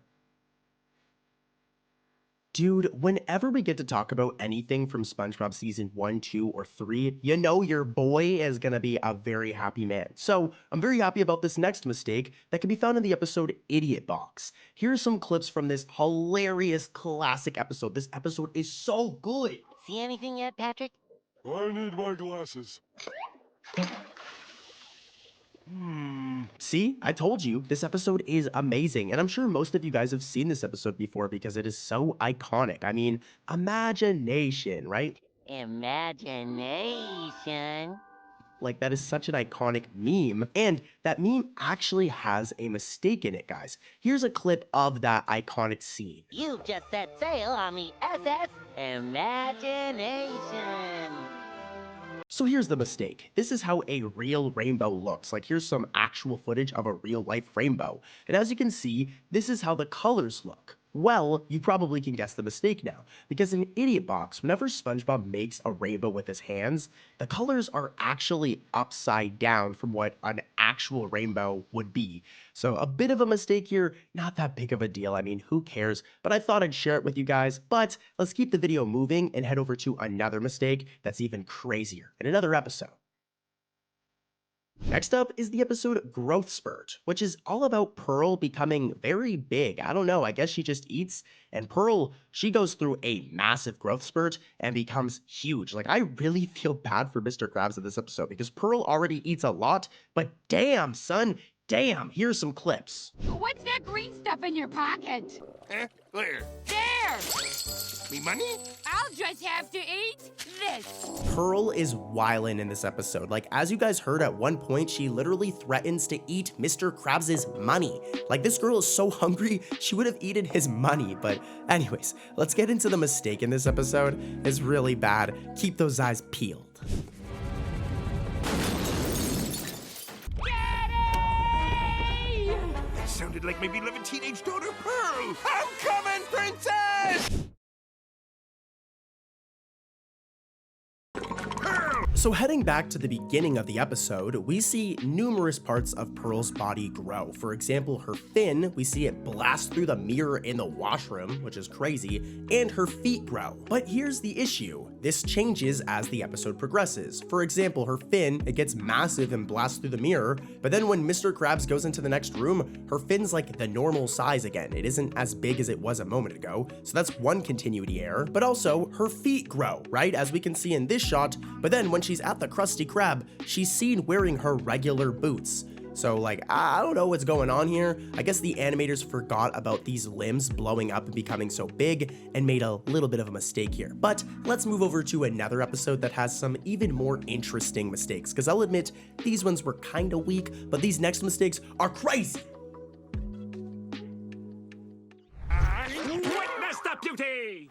Dude, whenever we get to talk about anything from SpongeBob season 1, 2, or 3, you know your boy is gonna be a very happy man. So, I'm very happy about this next mistake that can be found in the episode Idiot Box. Here are some clips from this hilarious classic episode. This episode is so good. See anything yet, Patrick? I need my glasses. See, I told you, this episode is amazing, and I'm sure most of you guys have seen this episode before because it is so iconic. I mean, imagination, right? Imagination. Like, that is such an iconic meme, and that meme actually has a mistake in it, guys. Here's a clip of that iconic scene. You just set sail on the SS Imagination. So here's the mistake. This is how a real rainbow looks. Like, here's some actual footage of a real life rainbow. And as you can see, this is how the colors look. Well, you probably can guess the mistake now, because in Idiot Box, whenever SpongeBob makes a rainbow with his hands, the colors are actually upside down from what an actual rainbow would be. So a bit of a mistake here, not that big of a deal. I mean, who cares? But I thought I'd share it with you guys. But let's keep the video moving and head over to another mistake that's even crazier in another episode. Next up is the episode Growth Spurt, which is all about Pearl becoming very big. I don't know, I guess she just eats, and Pearl, she goes through a massive growth spurt and becomes huge. Like, I really feel bad for Mr. Krabs in this episode because Pearl already eats a lot, but damn, son, damn, here's some clips. What's that green stuff in your pocket? Where? There! Me money? I'll just have to eat this. Pearl is wildin' in this episode. Like, as you guys heard, at one point, she literally threatens to eat Mr. Krabs' money. Like, this girl is so hungry, she would have eaten his money. But anyways, let's get into the mistake in this episode. It's really bad. Keep those eyes peeled. That sounded like my beloved teenage daughter, Pearl. I'm coming, princess! So heading back to the beginning of the episode, we see numerous parts of Pearl's body grow. For example, her fin, we see it blast through the mirror in the washroom, which is crazy, and her feet grow. But here's the issue. This changes as the episode progresses. For example, her fin, it gets massive and blasts through the mirror, but then when Mr. Krabs goes into the next room, her fin's like the normal size again. It isn't as big as it was a moment ago, so that's one continuity error. But also, her feet grow, right? As we can see in this shot, but then when she's at the Krusty Krab, she's seen wearing her regular boots. So like, I don't know what's going on here. I guess the animators forgot about these limbs blowing up and becoming so big and made a little bit of a mistake here. But let's move over to another episode that has some even more interesting mistakes, because I'll admit these ones were kind of weak, but these next mistakes are crazy. Witness the beauty!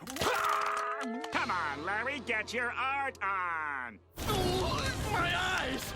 Come on, Larry, get your art on! My eyes!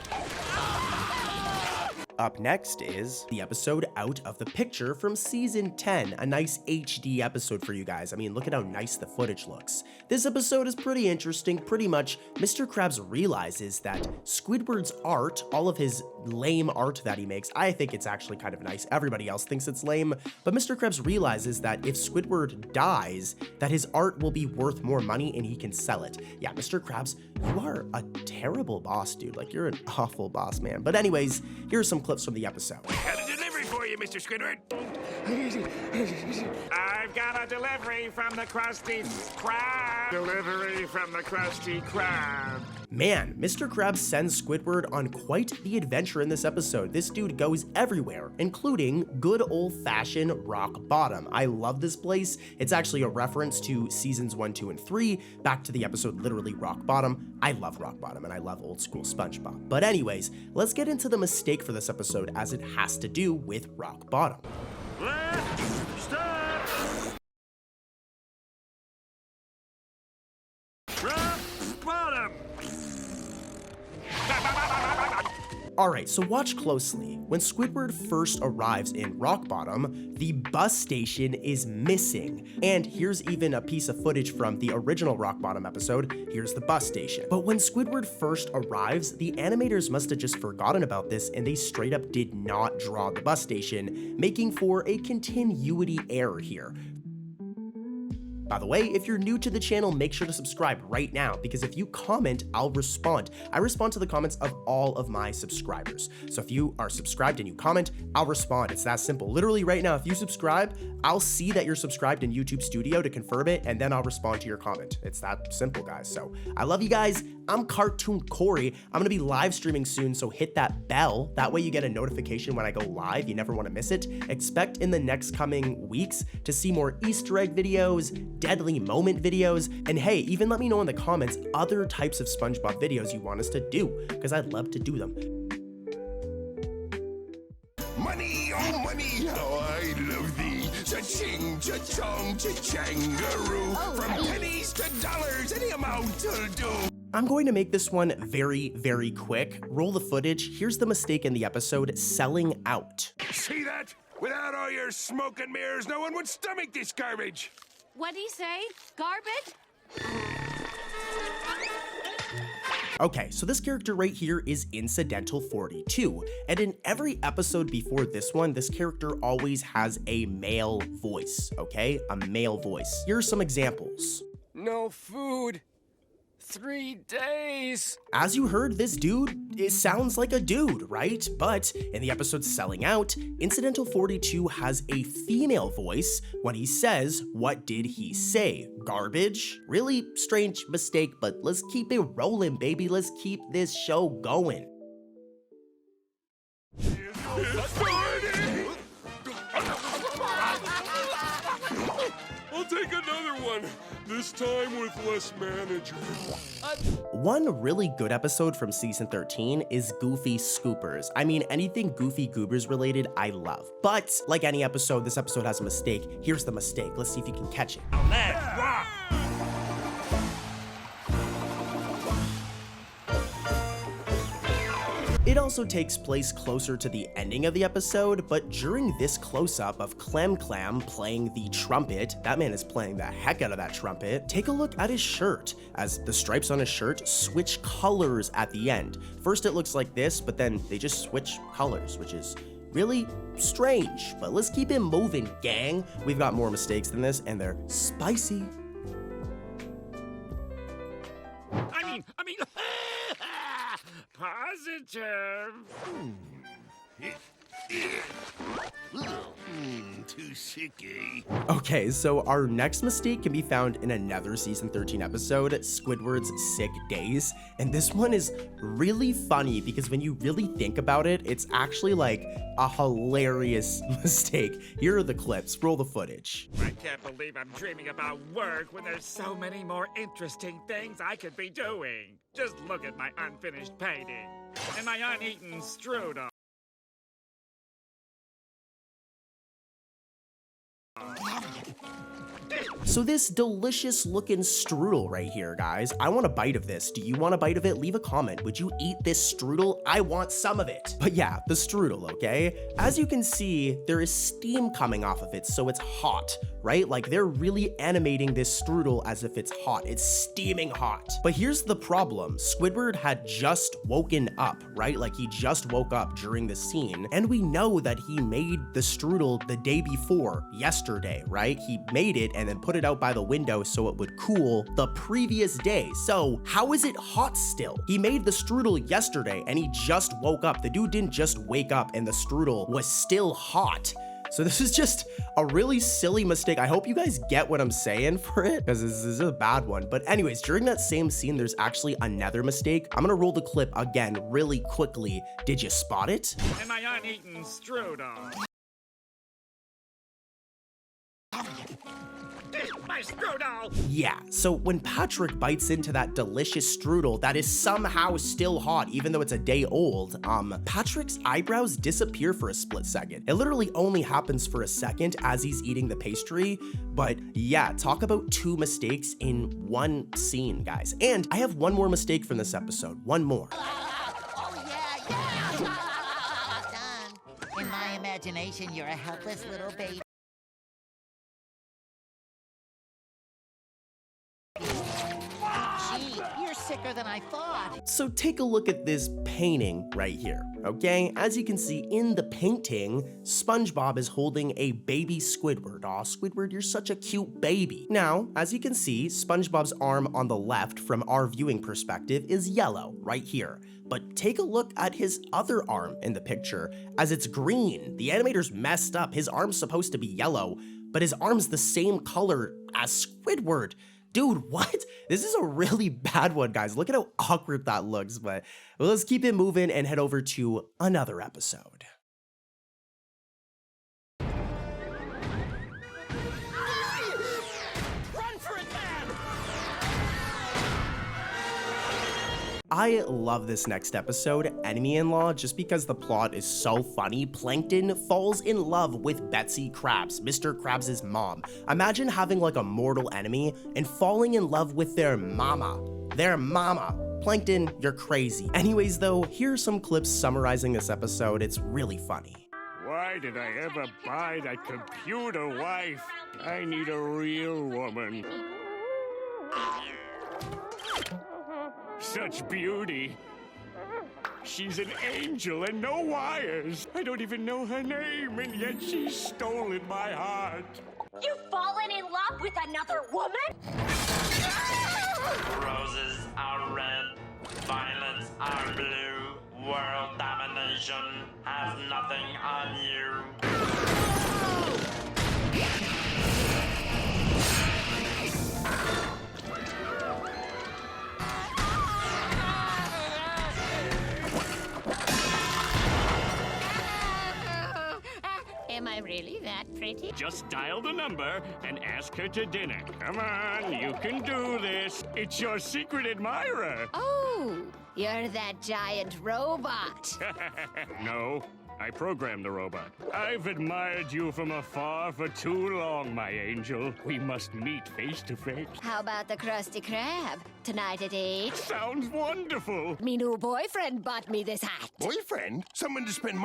Up next is the episode Out of the Picture from season 10, a nice HD episode for you guys. I mean, look at how nice the footage looks. This episode is pretty interesting. Pretty much, Mr. Krabs realizes that Squidward's art, all of his lame art that he makes, I think it's actually kind of nice. Everybody else thinks it's lame, but Mr. Krabs realizes that if Squidward dies, that his art will be worth more money and he can sell it. Yeah, Mr. Krabs, you are a terrible boss, dude. Like, you're an awful boss, man. But anyways, here are some clips from the episode. Got a delivery for you, Mr. Squidward. I've got a delivery from the Krusty Krab. Delivery from the Krusty Krab. Man, Mr. Krabs sends Squidward on quite the adventure in this episode. This dude goes everywhere, including good old-fashioned Rock Bottom. I love this place. It's actually a reference to seasons 1, 2, and 3, back to the episode literally Rock Bottom. I love Rock Bottom and I love old school SpongeBob. But anyways, let's get into the mistake for this episode, as it has to do with Rock Bottom. Stop! Rock Bottom! Alright, so watch closely. When Squidward first arrives in Rock Bottom, the bus station is missing. And here's even a piece of footage from the original Rock Bottom episode. Here's the bus station. But when Squidward first arrives, the animators must have just forgotten about this and they straight up did not draw the bus station, making for a continuity error here. By the way, if you're new to the channel, make sure to subscribe right now, because if you comment, I'll respond. I respond to the comments of all of my subscribers. So if you are subscribed and you comment, I'll respond. It's that simple. Literally right now, if you subscribe, I'll see that you're subscribed in YouTube Studio to confirm it, and then I'll respond to your comment. It's that simple, guys. So I love you guys. I'm Cartoon Corey. I'm gonna be live streaming soon, so hit that bell. That way you get a notification when I go live. You never wanna miss it. Expect in the next coming weeks to see more Easter egg videos, deadly moment videos, and hey, even let me know in the comments other types of SpongeBob videos you want us to do, because I'd love to do them. Money, oh money, how I love thee. Cha-ching, cha-chong, cha-changaroo. From pennies to dollars, any amount will do. I'm going to make this one very, very quick. Roll the footage. Here's the mistake in the episode, selling out. See that? Without all your smoke and mirrors, no one would stomach this garbage. What'd he say? Garbage? Okay, so this character right here is Incidental 42, and in every episode before this one, this character always has a male voice, okay? A male voice. Here are some examples. No food. 3 days. As you heard, this dude, it sounds like a dude, right? But in the episode Selling Out, Incidental 42 has a female voice when he says, what did he say? Garbage? Really strange mistake, but let's keep it rolling, baby. Let's keep this show going. I'll take another one, this time with less managers. One really good episode from season 13 is Goofy Scoopers. I mean, anything Goofy Goobers related, I love. But like any episode, this episode has a mistake. Here's the mistake. Let's see if you can catch it. Let's rock! It also takes place closer to the ending of the episode, but during this close-up of Clam Clam playing the trumpet, that man is playing the heck out of that trumpet, take a look at his shirt, as the stripes on his shirt switch colors at the end. First it looks like this, but then they just switch colors, which is really strange. But let's keep it moving, gang. We've got more mistakes than this, and they're spicy. I mean, positive. Too sicky. Okay, so our next mistake can be found in another season 13 episode, Squidward's Sick Days. And this one is really funny because when you really think about it, it's actually like a hilarious mistake. Here are the clips, roll the footage. I can't believe I'm dreaming about work when there's so many more interesting things I could be doing. Just look at my unfinished painting and my uneaten strudel. So this delicious looking strudel right here, guys, I want a bite of this. Do you want a bite of it? Leave a comment. Would you eat this strudel? I want some of it. But yeah, the strudel, okay? As you can see, there is steam coming off of it, so it's hot, right? Like they're really animating this strudel as if it's hot. It's steaming hot. But here's the problem. Squidward had just woken up, right? Like he just woke up during the scene, and we know that he made the strudel the day before, yesterday, right? He made it and then put it out by the window so it would cool the previous day. So how is it hot still? He made the strudel yesterday and he just woke up. The dude didn't just wake up and the strudel was still hot. So this is just a really silly mistake. I hope you guys get what I'm saying for it, because this is a bad one. But anyways, during that same scene, there's actually another mistake. I'm gonna roll the clip again really quickly. Did you spot it? And my uneaten strudel. My strudel! Yeah, so when Patrick bites into that delicious strudel that is somehow still hot, even though it's a day old, Patrick's eyebrows disappear for a split second. It literally only happens for a second as he's eating the pastry, but yeah, talk about two mistakes in one scene, guys. And I have one more mistake from this episode, one more. In my imagination, you're a helpless little baby. You're sicker than I thought. So take a look at this painting right here, okay? As you can see in the painting, SpongeBob is holding a baby Squidward. Aw, Squidward, you're such a cute baby. Now, as you can see, SpongeBob's arm on the left from our viewing perspective is yellow right here. But take a look at his other arm in the picture as it's green. The animator's messed up. His arm's supposed to be yellow, but his arm's the same color as Squidward. Dude, what? This is a really bad one, guys. Look at how awkward that looks, but let's keep it moving and head over to another episode. Run for it, man! I love this next episode, Enemy-in-Law, just because the plot is so funny. Plankton falls in love with Betsy Krabs, Mr. Krabs' mom. Imagine having like a mortal enemy and falling in love with their mama. Their mama. Plankton, you're crazy. Anyways though, here are some clips summarizing this episode. It's really funny. Why did I ever buy that computer wife? I need a real woman. Such beauty. She's an angel and no wires. I don't even know her name, and yet she's stolen my heart. You've fallen in love with another woman? Roses are red, violets are blue. World domination has nothing on you. Am I really that pretty? Just dial the number and ask her to dinner. Come on, you can do this. It's your secret admirer. Oh, you're that giant robot. No, I programmed the robot. I've admired you from afar for too long, my angel. We must meet face to face. How about the Krusty Krab? Tonight at 8? Sounds wonderful. Me new boyfriend bought me this hat. Boyfriend? Someone to spend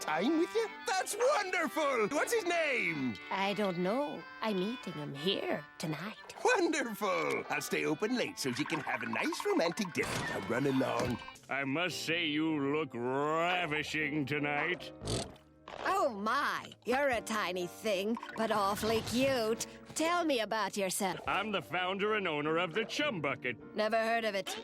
time with you? That's wonderful! What's his name? I don't know. I'm meeting him here tonight. Wonderful! I'll stay open late so you can have a nice romantic dinner. Now run along. I must say you look ravishing tonight. Oh my, you're a tiny thing, but awfully cute. Tell me about yourself. I'm the founder and owner of the Chum Bucket. Never heard of it.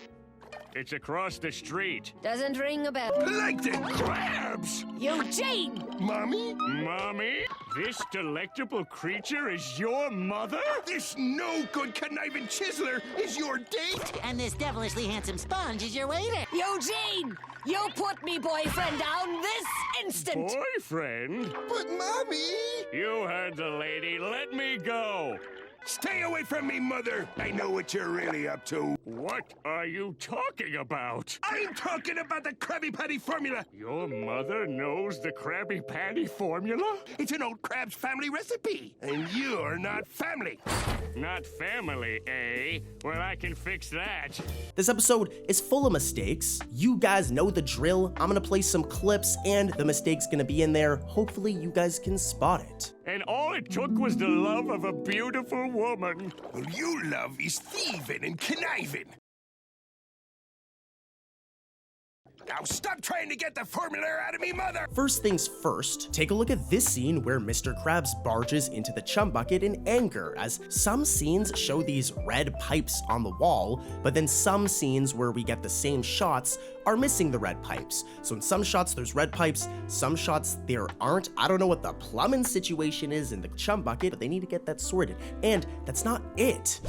It's across the street. Doesn't ring a bell. Like the crabs! Eugene! Mommy? Mommy? This delectable creature is your mother? This no-good conniving chiseler is your date? And this devilishly handsome sponge is your waiter. Eugene! You put me boyfriend down this instant! Boyfriend? But, Mommy! You heard the lady. Let me go. Stay away from me, Mother! I know what you're really up to. What are you talking about? I'm talking about the Krabby Patty formula! Your mother knows the Krabby Patty formula? It's an old Krabs family recipe, and you're not family. Not family, eh? Well, I can fix that. This episode is full of mistakes. You guys know the drill. I'm gonna play some clips, and the mistake's gonna be in there. Hopefully, you guys can spot it. And all it took was the love of a beautiful woman. Well, you love is thieving and conniving. Now stop trying to get the formula out of me, Mother! First things first, take a look at this scene where Mr. Krabs barges into the Chum Bucket in anger, as some scenes show these red pipes on the wall, but then some scenes where we get the same shots are missing the red pipes. So in some shots there's red pipes, some shots there aren't. I don't know what the plumbing situation is in the Chum Bucket, but they need to get that sorted. And that's not it.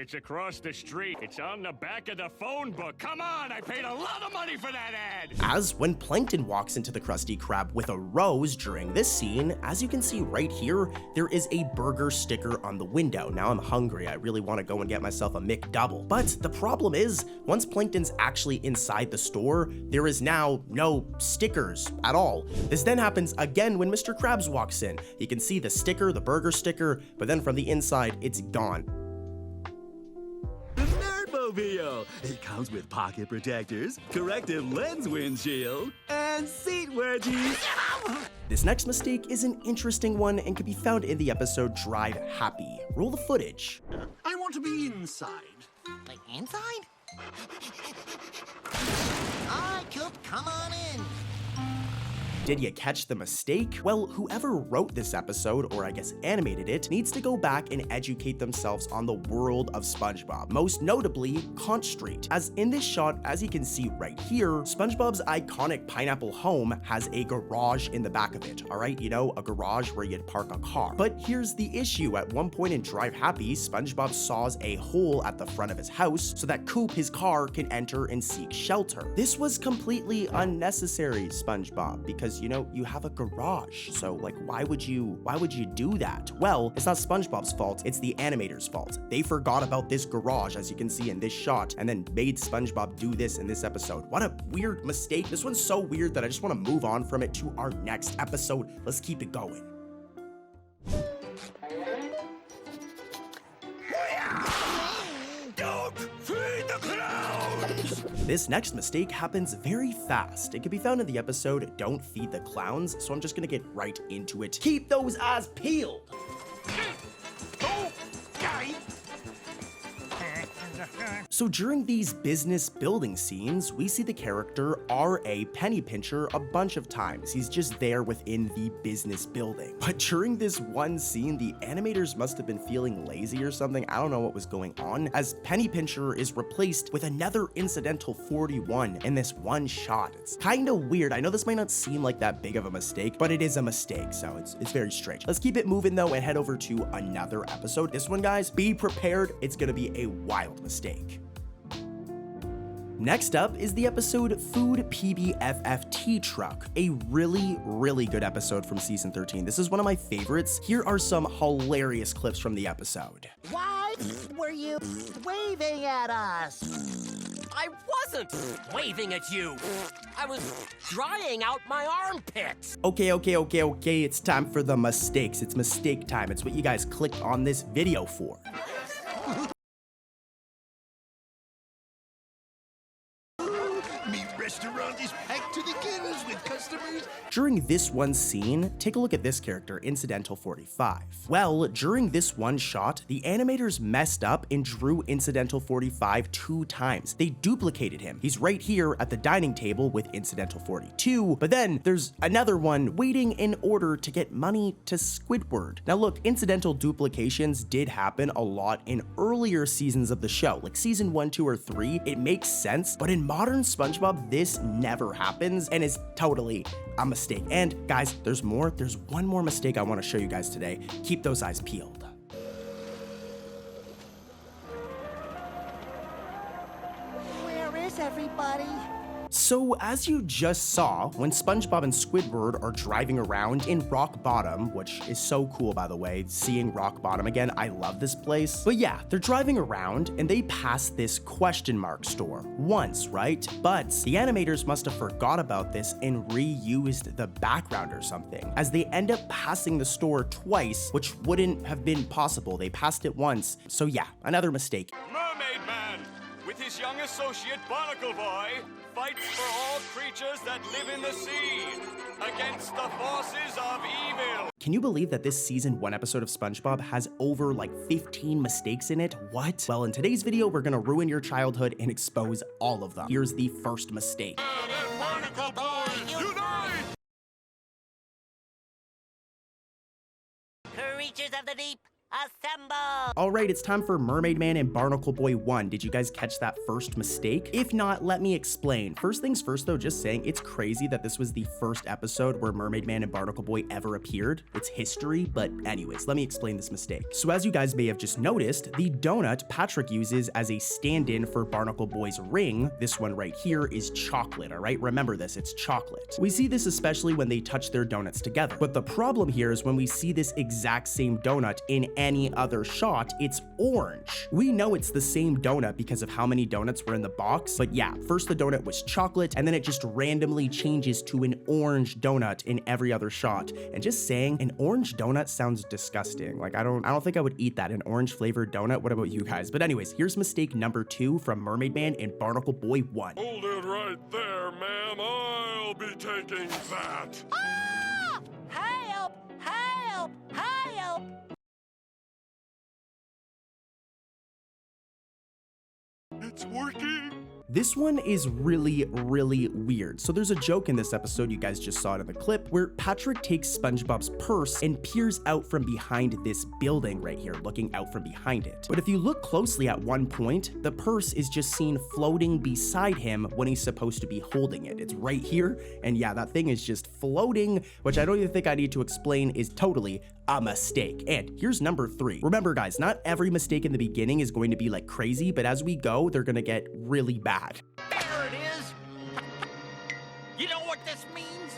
It's across the street. It's on the back of the phone book. Come on, I paid a lot of money for that ad. As when Plankton walks into the Krusty Krab with a rose during this scene, as you can see right here, there is a burger sticker on the window. Now I'm hungry. I really want to go and get myself a McDouble. But the problem is, once Plankton's actually inside the store, there is now no stickers at all. This then happens again when Mr. Krabs walks in. You can see the sticker, the burger sticker, but then from the inside, it's gone. Nerdmobile. It comes with pocket protectors, corrective lens windshield, and seat wedgies. This next mistake is an interesting one and can be found in the episode Drive Happy. Roll the footage. I want to be inside. Like inside? All right, Coop, come on in. Did you catch the mistake? Well, whoever wrote this episode, or I guess animated it, needs to go back and educate themselves on the world of SpongeBob, most notably Conch Street. As in this shot, as you can see right here, SpongeBob's iconic pineapple home has a garage in the back of it, alright? You know, a garage where you'd park a car. But here's the issue. At one point in Drive Happy, SpongeBob saws a hole at the front of his house so that Coop, his car, can enter and seek shelter. This was completely unnecessary, SpongeBob, because you know, you have a garage. So like, why would you do that? Well, it's not SpongeBob's fault, it's the animator's fault. They forgot about this garage, as you can see in this shot, and then made SpongeBob do this in this episode. What a weird mistake. This one's so weird that I just want to move on from it to our next episode. Let's keep it going. Don't feed the clowns! This next mistake happens very fast. It can be found in the episode Don't Feed the Clowns, so I'm just gonna get right into it. Keep those eyes peeled! So during these business building scenes, we see the character R.A. Pennypincher a bunch of times. He's just there within the business building. But during this one scene, the animators must have been feeling lazy or something. I don't know what was going on, as Pennypincher is replaced with another incidental 41 in this one shot. It's kind of weird. I know this might not seem like that big of a mistake, but it is a mistake, so it's very strange. Let's keep it moving though and head over to another episode. This one, guys, be prepared. It's gonna be a wild mistake. Next up is the episode Food PBFFT Truck, a really good episode from season 13. This is one of my favorites. Here are some hilarious clips from the episode. Why were you waving at us? I wasn't waving at you. I was drying out my armpits. Okay, it's time for the mistakes. It's mistake time. It's what you guys clicked on this video for. Me restaurant is packed to the gills with customers. During this one scene, take a look at this character, Incidental 45. Well, during this one shot, the animators messed up and drew Incidental 45 2 times. They duplicated him. He's right here at the dining table with Incidental 42, but then there's another one waiting in order to get money to Squidward. Now look, incidental duplications did happen a lot in earlier seasons of the show, like season 1, 2, or 3. It makes sense, but in modern SpongeBob, this never happens and is totally a mistake. And guys, there's more. There's one more mistake I want to show you guys today. Keep those eyes peeled. Where is everybody? So as you just saw, when SpongeBob and Squidward are driving around in Rock Bottom, which is so cool by the way, seeing Rock Bottom again, I love this place. But yeah, they're driving around and they pass this question mark store once, right? But the animators must have forgot about this and reused the background or something, as they end up passing the store twice, which wouldn't have been possible. They passed it once. So yeah, another mistake. Mermaid Man, with his young associate Barnacle Boy, fights for all creatures that live in the sea against the forces of evil. Can you believe that this season 1 episode of SpongeBob has over like 15 mistakes in it? What? Well, in today's video, we're gonna ruin your childhood and expose all of them. Here's the first mistake. Barnacle Boy, unite! Creatures of the deep, assemble! All right, it's time for Mermaid Man and Barnacle Boy 1. Did you guys catch that first mistake? If not, let me explain. First things first though, just saying, it's crazy that this was the first episode where Mermaid Man and Barnacle Boy ever appeared. It's history, but anyways, let me explain this mistake. So as you guys may have just noticed, the donut Patrick uses as a stand-in for Barnacle Boy's ring, this one right here, is chocolate, all right? Remember this, it's chocolate. We see this especially when they touch their donuts together. But the problem here is when we see this exact same donut in any other shot, it's orange. We know it's the same donut because of how many donuts were in the box, but yeah, first the donut was chocolate and then it just randomly changes to an orange donut in every other shot. And just saying, an orange donut sounds disgusting. Like I don't think I would eat that, an orange flavored donut. What about you guys? But anyways, here's mistake number 2 from Mermaid Man and Barnacle Boy 1. Hold it right there, ma'am. I'll be taking that. Ah! Help! Help! Help! It's working. This one is really weird. So there's a joke in this episode, you guys just saw it in the clip, where Patrick takes SpongeBob's purse and peers out from behind this building right here, looking out from behind it. But if you look closely at one point, the purse is just seen floating beside him when he's supposed to be holding it. It's right here, and yeah, that thing is just floating, which I don't even think I need to explain is totally a mistake. And here's number 3. Remember guys, not every mistake in the beginning is going to be like crazy, but as we go, they're gonna get really bad. There it is! You know what this means?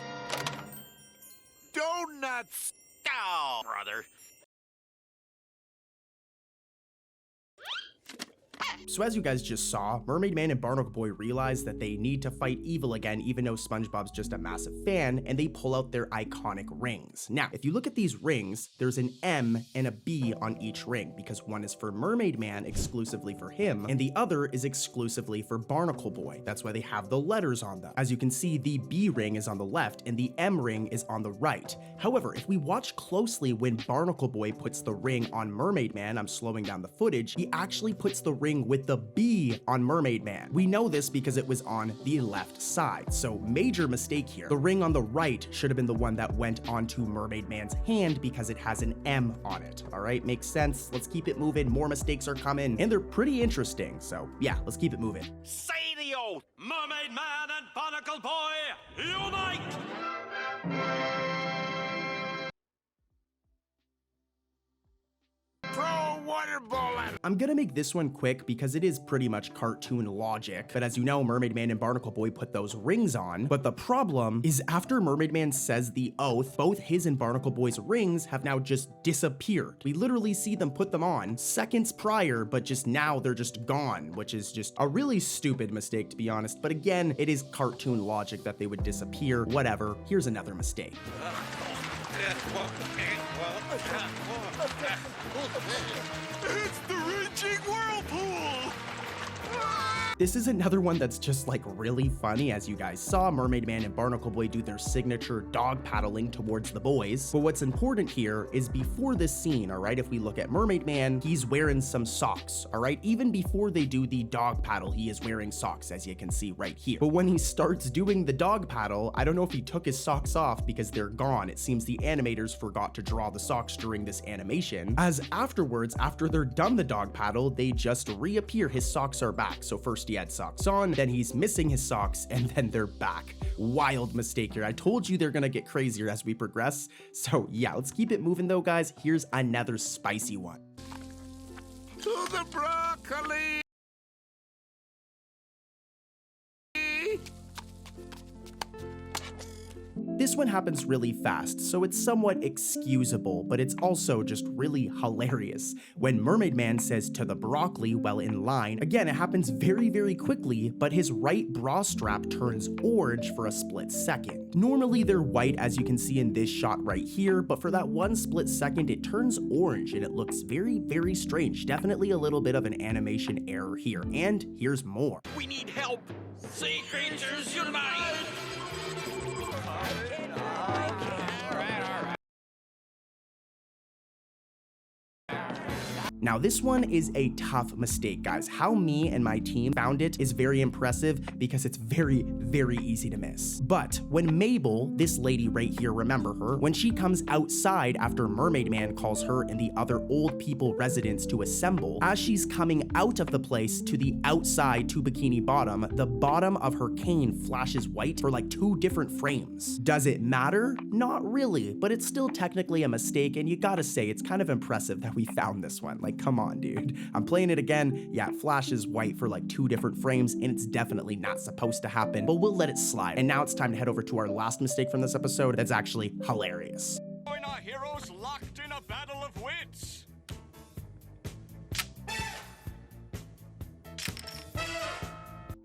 Donuts. Oh, brother. So as you guys just saw, Mermaid Man and Barnacle Boy realize that they need to fight evil again, even though SpongeBob's just a massive fan, and they pull out their iconic rings. Now, if you look at these rings, there's an M and a B on each ring, because one is for Mermaid Man exclusively for him, and the other is exclusively for Barnacle Boy. That's why they have the letters on them. As you can see, the B ring is on the left, and the M ring is on the right. However, if we watch closely when Barnacle Boy puts the ring on Mermaid Man, I'm slowing down the footage, he actually puts the ring with the B on Mermaid Man. We know this because it was on the left side, so major mistake here. The ring on the right should have been the one that went onto Mermaid Man's hand because it has an M on it. All right, makes sense. Let's keep it moving. More mistakes are coming, and they're pretty interesting, so yeah, let's keep it moving. Say the oath! Mermaid Man and Barnacle Boy, unite! throw a water ball at him. I'm gonna make this one quick because it is pretty much cartoon logic, but as you know, Mermaid Man and Barnacle Boy put those rings on, but the problem is after Mermaid Man says the oath, both his and Barnacle Boy's rings have now just disappeared. We literally see them put them on seconds prior, but just now they're just gone, which is just a really stupid mistake, to be honest, but again, it is cartoon logic that they would disappear. Whatever. Here's another mistake. It's the raging whirlpool! This is another one that's just like really funny. As you guys saw, Mermaid Man and Barnacle Boy do their signature dog paddling towards the boys. But what's important here is before this scene, all right, if we look at Mermaid Man, he's wearing some socks, all right? Even before they do the dog paddle, he is wearing socks, as you can see right here. But when he starts doing the dog paddle, I don't know if he took his socks off because they're gone. It seems the animators forgot to draw the socks during this animation, as afterwards, after they're done the dog paddle, they just reappear. His socks are back. So first he had socks on, then he's missing his socks, and then they're back. Wild mistake here. I told you they're gonna get crazier as we progress. So yeah, let's keep it moving though, guys. Here's another spicy one. To the broccoli! This one happens really fast, so it's somewhat excusable, but it's also just really hilarious. When Mermaid Man says to the broccoli while in line, again, it happens very, very quickly, but his right bra strap turns orange for a split second. Normally they're white, as you can see in this shot right here, but for that one split second, it turns orange and it looks very, very strange. Definitely a little bit of an animation error here, and here's more. We need help! Sea creatures unite! Now this one is a tough mistake, guys. How me and my team found it is very impressive because it's very, very easy to miss. But when Mabel, this lady right here, remember her, when she comes outside after Mermaid Man calls her and the other old people residents to assemble, as she's coming out of the place to the outside to Bikini Bottom, the bottom of her cane flashes white for like 2 different frames. Does it matter? Not really, but it's still technically a mistake, and you gotta say, it's kind of impressive that we found this one. Like, come on, dude. I'm playing it again. Yeah, it flashes white for like 2 different frames, and it's definitely not supposed to happen, but we'll let it slide. And now it's time to head over to our last mistake from this episode that's actually hilarious. Join our heroes locked in a battle of wits.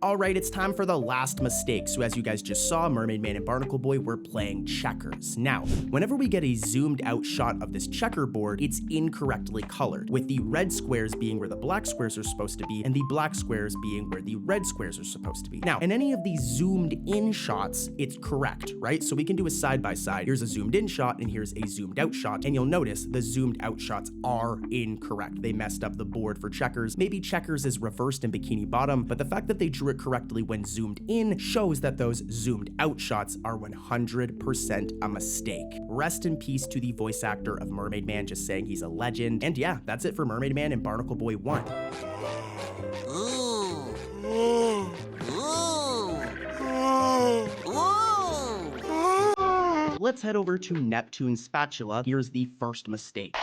All right, it's time for the last mistake. So as you guys just saw, Mermaid Man and Barnacle Boy were playing checkers. Now, whenever we get a zoomed out shot of this checkerboard, it's incorrectly colored, with the red squares being where the black squares are supposed to be, and the black squares being where the red squares are supposed to be. Now, in any of these zoomed in shots, it's correct, right? So we can do a side by side. Here's a zoomed in shot, and here's a zoomed out shot, and you'll notice the zoomed out shots are incorrect. They messed up the board for checkers. Maybe checkers is reversed in Bikini Bottom, but the fact that they drew it correctly when zoomed in shows that those zoomed out shots are 100% a mistake. Rest in peace to the voice actor of Mermaid Man, just saying he's a legend. And yeah, that's it for Mermaid Man and Barnacle Boy 1. Ooh. Ooh. Ooh. Let's head over to Neptune's spatula. Here's the first mistake.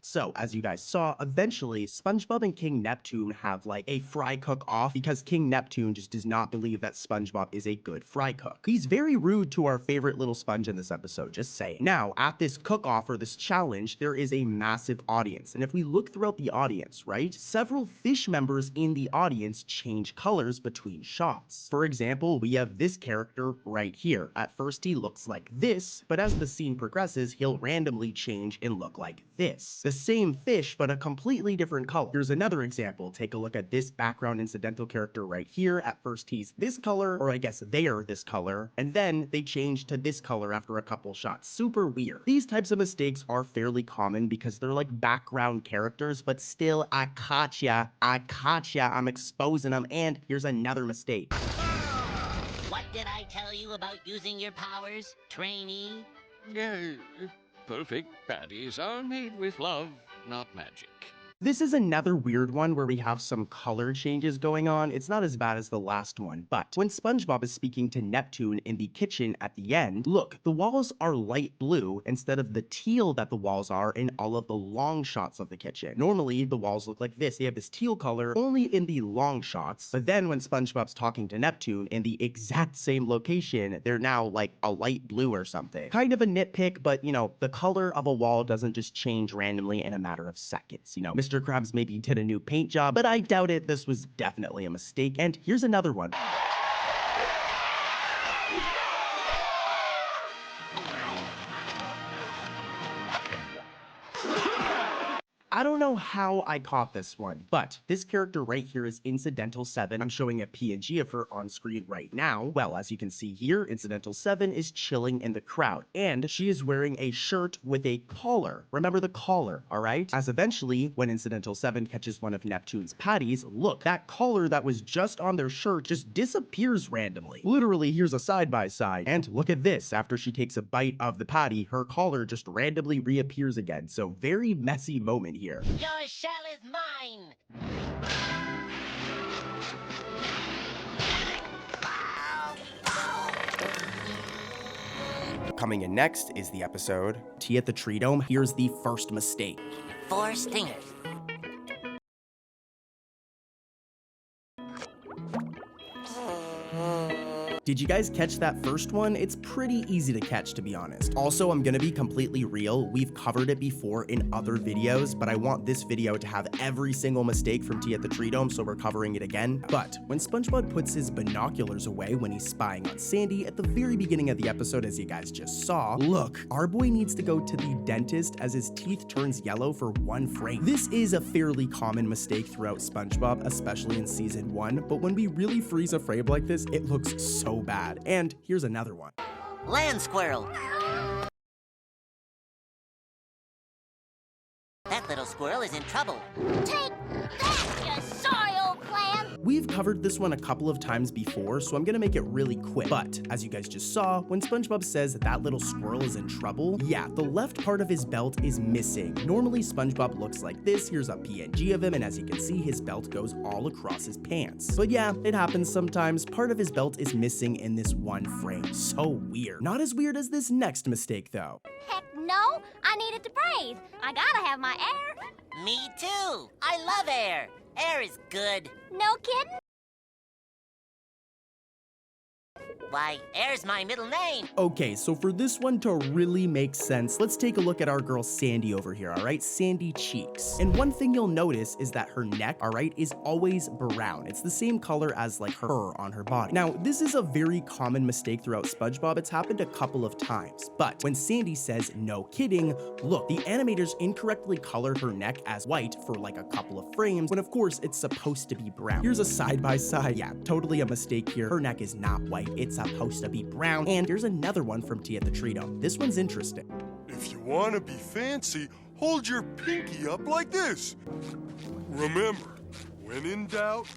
So, as you guys saw, eventually, SpongeBob and King Neptune have like a fry cook off because King Neptune just does not believe that SpongeBob is a good fry cook. He's very rude to our favorite little sponge in this episode, just saying. Now, at this cook off or this challenge, there is a massive audience. And if we look throughout the audience, right, several fish members in the audience change colors between shots. For example, we have this character right here. At first, he looks like this, but as the scene progresses, he'll randomly change and look like this. The same fish, but a completely different color. Here's another example. Take a look at this background incidental character right here. At first, he's this color, or I guess they are this color, and then they change to this color after a couple shots. Super weird. These types of mistakes are fairly common because they're like background characters, but still, I caught ya, I'm exposing them, and here's another mistake. What did I tell you about using your powers, trainee? Perfect patties are made with love, not magic. This is another weird one where we have some color changes going on. It's not as bad as the last one, but when SpongeBob is speaking to Neptune in the kitchen at the end, look, the walls are light blue instead of the teal that the walls are in all of the long shots of the kitchen. Normally, the walls look like this. They have this teal color only in the long shots, but then when SpongeBob's talking to Neptune in the exact same location, they're now like a light blue or something. Kind of a nitpick, but you know, the color of a wall doesn't just change randomly in a matter of seconds. You know, Mr. Krabs maybe did a new paint job, but I doubt it. This was definitely a mistake. And here's another one. I don't know how I caught this one, but this character right here is Incidental 7. I'm showing a PNG of her on screen right now. Well, as you can see here, Incidental 7 is chilling in the crowd, and she is wearing a shirt with a collar. Remember the collar, all right? As eventually, when Incidental 7 catches one of Neptune's patties, look, that collar that was just on their shirt just disappears randomly. Literally, here's a side-by-side, and look at this. After she takes a bite of the patty, her collar just randomly reappears again. So very messy moment here. Your shell is mine! Coming in next is the episode Tea at the Tree Dome. Here's the first mistake. 4 stingers. Did you guys catch that first one? It's pretty easy to catch, to be honest. Also, I'm gonna be completely real. We've covered it before in other videos, but I want this video to have every single mistake from Tea at the Tree Dome, so we're covering it again. But when SpongeBob puts his binoculars away when he's spying on Sandy at the very beginning of the episode, as you guys just saw, look, our boy needs to go to the dentist as his teeth turns yellow for 1 frame. This is a fairly common mistake throughout SpongeBob, especially in season 1, but when we really freeze a frame like this, it looks so bad. And here's another one. Land squirrel. That little squirrel is in trouble. Take that, you sorry old clam! We've covered this one a couple of times before, so I'm gonna make it really quick. But as you guys just saw, when SpongeBob says that little squirrel is in trouble, yeah, the left part of his belt is missing. Normally, SpongeBob looks like this. Here's a PNG of him, and as you can see, his belt goes all across his pants. But yeah, it happens sometimes. Part of his belt is missing in this 1 frame. So weird. Not as weird as this next mistake, though. Heck no, I needed to breathe. I gotta have my air. Me too. I love air. Air is good. No kidding? Why, air's my middle name. Okay, so for this one to really make sense, let's take a look at our girl Sandy over here, all right? Sandy Cheeks. And one thing you'll notice is that her neck, all right, is always brown. It's the same color as like her fur on her body. Now, this is a very common mistake throughout SpongeBob. It's happened a couple of times. But when Sandy says, no kidding, look, the animators incorrectly colored her neck as white for like a couple of frames, when of course it's supposed to be brown. Here's a side-by-side. Yeah, totally a mistake here. Her neck is not white. It's supposed to be brown. And here's another one from Tea at the Tree Dome. This one's interesting. If you want to be fancy, hold your pinky up like this. Remember, when in doubt,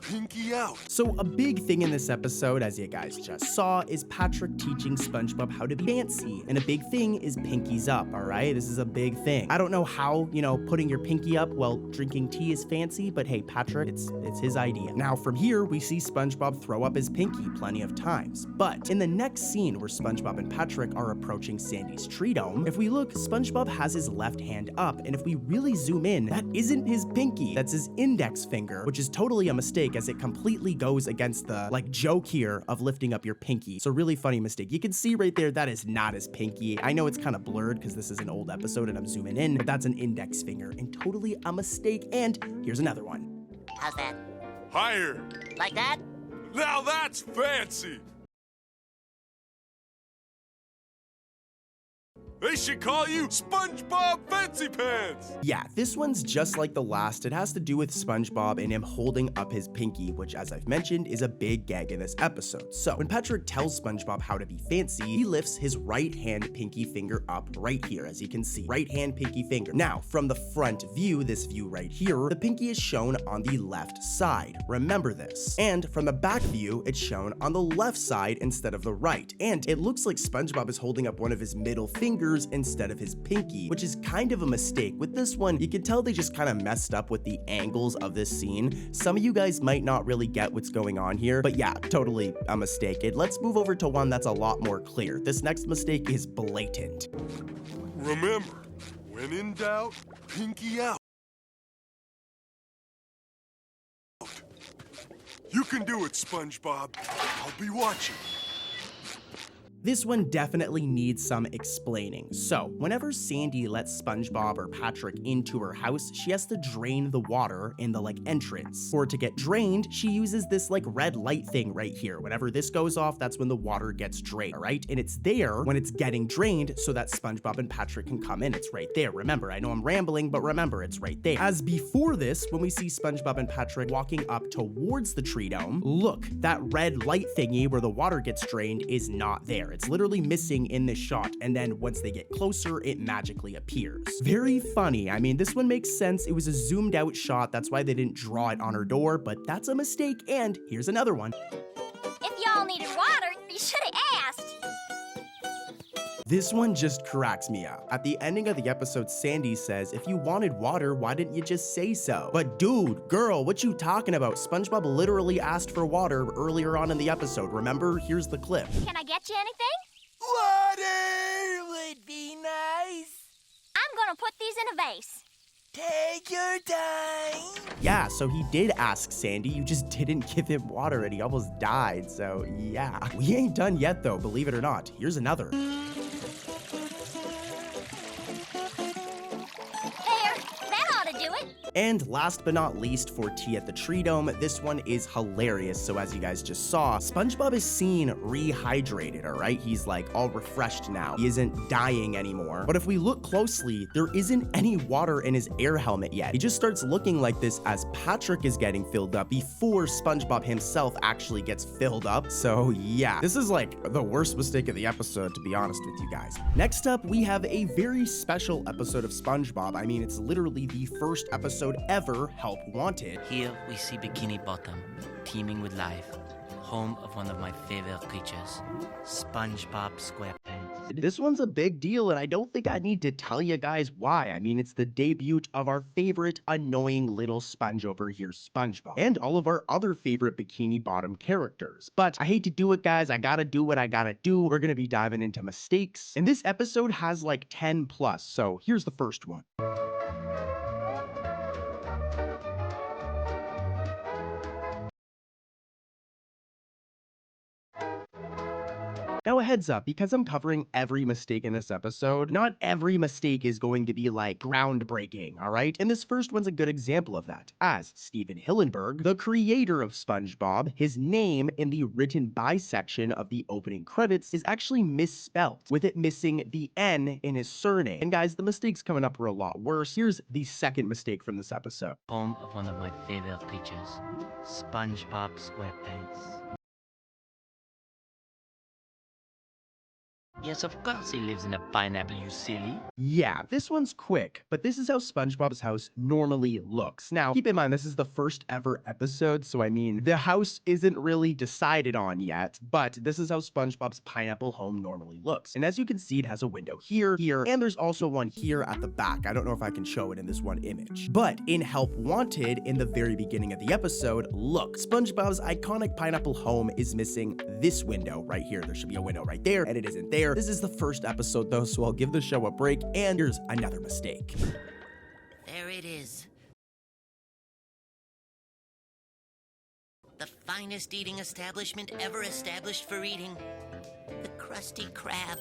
pinky out. So a big thing in this episode, as you guys just saw, is Patrick teaching SpongeBob how to be fancy. And a big thing is pinkies up, all right? This is a big thing. I don't know how, you know, putting your pinky up while drinking tea is fancy, but hey, Patrick, it's his idea. Now from here, we see SpongeBob throw up his pinky plenty of times. But in the next scene where SpongeBob and Patrick are approaching Sandy's tree dome, if we look, SpongeBob has his left hand up. And if we really zoom in, that isn't his pinky. That's his index finger, which is totally a mistake as it completely goes against the like joke here of lifting up your pinky. So really funny mistake. You can see right there that is not his pinky. I know it's kind of blurred because this is an old episode and I'm zooming in, but that's an index finger and totally a mistake. And here's another one. How's that? Higher. Like that? Now that's fancy. They should call you SpongeBob Fancy Pants! Yeah, this one's just like the last. It has to do with SpongeBob and him holding up his pinky, which as I've mentioned is a big gag in this episode. So when Patrick tells SpongeBob how to be fancy, he lifts his right hand pinky finger up right here, as you can see. Right hand pinky finger. Now, from the front view, this view right here, the pinky is shown on the left side. Remember this. And from the back view, it's shown on the left side instead of the right. And it looks like SpongeBob is holding up one of his middle fingers fingers instead of his pinky, which is kind of a mistake. With this one, you can tell they just kind of messed up with the angles of this scene. Some of you guys might not really get what's going on here, but yeah, totally a mistake. Let's move over to one that's a lot more clear. This next mistake is blatant. Remember, when in doubt, pinky out. You can do it, SpongeBob. I'll be watching. This one definitely needs some explaining. So, whenever Sandy lets SpongeBob or Patrick into her house, she has to drain the water in the entrance. For it to get drained, she uses this red light thing right here. Whenever this goes off, that's when the water gets drained, all right? And it's there when it's getting drained so that SpongeBob and Patrick can come in. It's right there. Remember, I know I'm rambling, but remember, it's right there. As before this, when we see SpongeBob and Patrick walking up towards the tree dome, look, that red light thingy where the water gets drained is not there. It's literally missing in this shot, and then once they get closer, it magically appears. Very funny. I mean, this one makes sense. It was a zoomed out shot. That's why they didn't draw it on her door, but that's a mistake. And here's another one. If y'all needed water, you should have asked. This one just cracks me up. At the ending of the episode, Sandy says, if you wanted water, why didn't you just say so? But dude, girl, what you talking about? SpongeBob literally asked for water earlier on in the episode. Remember? Here's the clip. Can I get you anything? Water would be nice. I'm gonna put these in a vase. Take your time. Yeah, so he did ask Sandy, you just didn't give him water and he almost died, so yeah. We ain't done yet though, believe it or not. Here's another. And last but not least, for Tea at the Tree Dome, this one is hilarious. So as you guys just saw, SpongeBob is seen rehydrated, all right? He's all refreshed now. He isn't dying anymore. But if we look closely, there isn't any water in his air helmet yet. He just starts looking like this as Patrick is getting filled up before SpongeBob himself actually gets filled up. So yeah, this is the worst mistake of the episode, to be honest with you guys. Next up, we have a very special episode of SpongeBob. I mean, it's literally the first episode ever Help Wanted. Here we see Bikini Bottom, teeming with life, home of one of my favorite creatures, SpongeBob SquarePants. This one's a big deal, and I don't think I need to tell you guys why. I mean, it's the debut of our favorite annoying little sponge over here, SpongeBob, and all of our other favorite Bikini Bottom characters. But I hate to do it, guys. I gotta do what I gotta do. We're gonna be diving into mistakes, and this episode has 10 plus, so here's the first one. Now a heads up, because I'm covering every mistake in this episode, not every mistake is going to be groundbreaking, alright? And this first one's a good example of that. As Steven Hillenburg, the creator of SpongeBob, his name in the written by section of the opening credits is actually misspelled, with it missing the N in his surname. And guys, the mistakes coming up are a lot worse. Here's the second mistake from this episode. Home of one of my favorite creatures, SpongeBob SquarePants. Yes, of course he lives in a pineapple, you silly. Yeah, this one's quick, but this is how SpongeBob's house normally looks. Now, keep in mind, this is the first ever episode, so I mean, the house isn't really decided on yet, but this is how SpongeBob's pineapple home normally looks. And as you can see, it has a window here, and there's also one here at the back. I don't know if I can show it in this one image. But in Help Wanted, in the very beginning of the episode, look, SpongeBob's iconic pineapple home is missing this window right here. There should be a window right there, and it isn't there. This is the first episode though, so I'll give the show a break, and here's another mistake. There it is. The finest eating establishment ever established for eating. The Krusty Krab.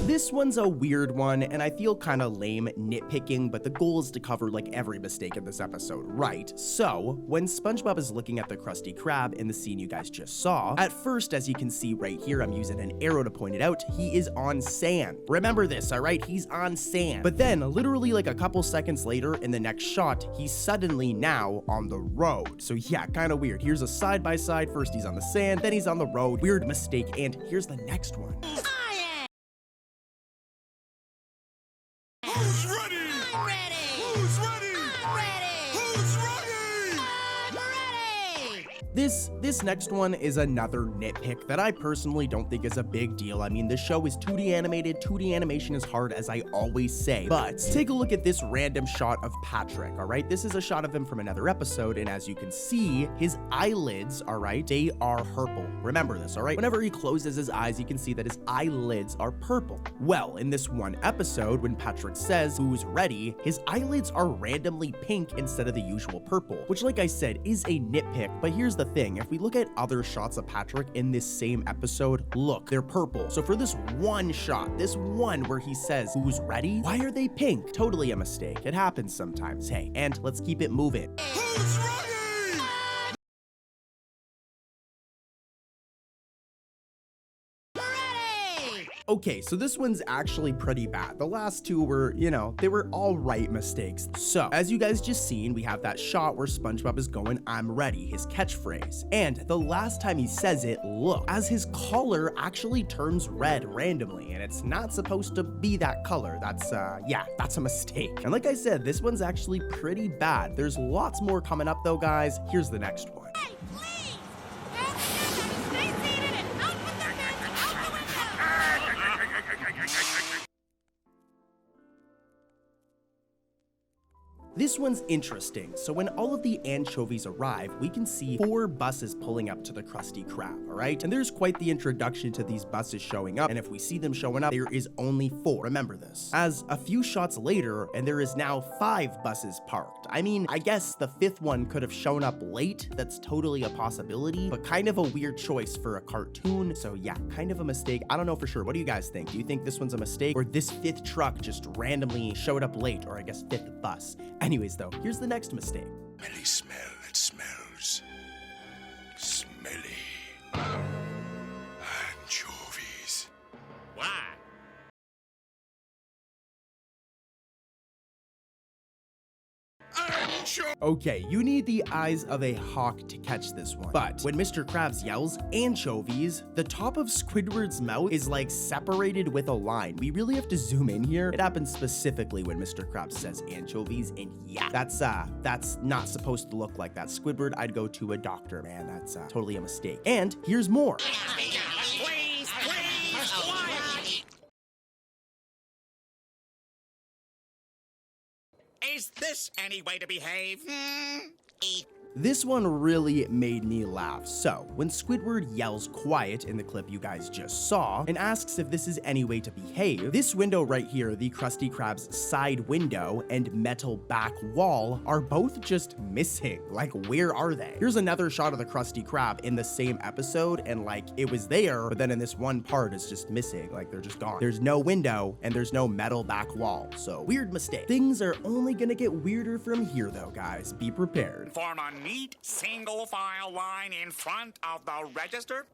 This one's a weird one, and I feel kind of lame nitpicking, but the goal is to cover every mistake in this episode, right? So, when SpongeBob is looking at the Krusty Krab in the scene you guys just saw, at first, as you can see right here, I'm using an arrow to point it out, he is on sand. Remember this, alright? He's on sand. But then, literally a couple seconds later, in the next shot, he's suddenly now on the road. So yeah, kind of weird. Here's a side-by-side. First he's on the sand, then he's on the road. Weird mistake, and here's the next one. Who's ready? I'm ready. Who's ready? I'm ready. Who's ready? I'm ready. This next one is another nitpick that I personally don't think is a big deal. I mean, this show is 2D animated. 2D animation is hard, as I always say, but take a look at this random shot of Patrick, all right? This is a shot of him from another episode, and as you can see, his eyelids, all right, they are purple. Remember this, all right? Whenever he closes his eyes, you can see that his eyelids are purple. Well, in this one episode, when Patrick says, "Who's ready?" his eyelids are randomly pink instead of the usual purple, which, like I said, is a nitpick, but here's the thing. If we look at other shots of Patrick in this same episode, look, they're purple. So for this one shot, this one where he says, "Who's ready?" why are they pink? Totally a mistake. It happens sometimes, hey, and let's keep it moving. Who's ready? Okay, so this one's actually pretty bad. The last two were, you know, they were all right mistakes. So, as you guys just seen, we have that shot where SpongeBob is going, "I'm ready," his catchphrase. And the last time he says it, look, as his collar actually turns red randomly, and it's not supposed to be that color. That's, yeah, that's a mistake. And like I said, this one's actually pretty bad. There's lots more coming up though, guys. Here's the next one. This one's interesting. So when all of the anchovies arrive, we can see 4 buses pulling up to the Krusty Krab, all right? And there's quite the introduction to these buses showing up, and if we see them showing up, there is only 4. Remember this. As a few shots later, and there is now 5 buses parked. I mean, I guess the 5th one could have shown up late. That's totally a possibility, but kind of a weird choice for a cartoon. So yeah, kind of a mistake. I don't know for sure. What do you guys think? Do you think this one's a mistake, or this 5th truck just randomly showed up late, or I guess 5th bus? Anyways though, here's the next mistake. Smelly smell, it smells smelly. Anchovies. Why? Okay, you need the eyes of a hawk to catch this one. But when Mr. Krabs yells anchovies, the top of Squidward's mouth is like separated with a line. We really have to zoom in here. It happens specifically when Mr. Krabs says anchovies, and yeah, that's not supposed to look like that. Squidward, I'd go to a doctor, man. That's totally a mistake. And here's more. Is this any way to behave? This one really made me laugh. So, when Squidward yells quiet in the clip you guys just saw and asks if this is any way to behave, this window right here, the Krusty Krab's side window and metal back wall, are both just missing. Like, where are they? Here's another shot of the Krusty Krab in the same episode, and like, it was there, but then in this one part, it's just missing. Like, they're just gone. There's no window, and there's no metal back wall. So, weird mistake. Things are only gonna get weirder from here though, guys. Be prepared. Form a neat single file line in front of the register.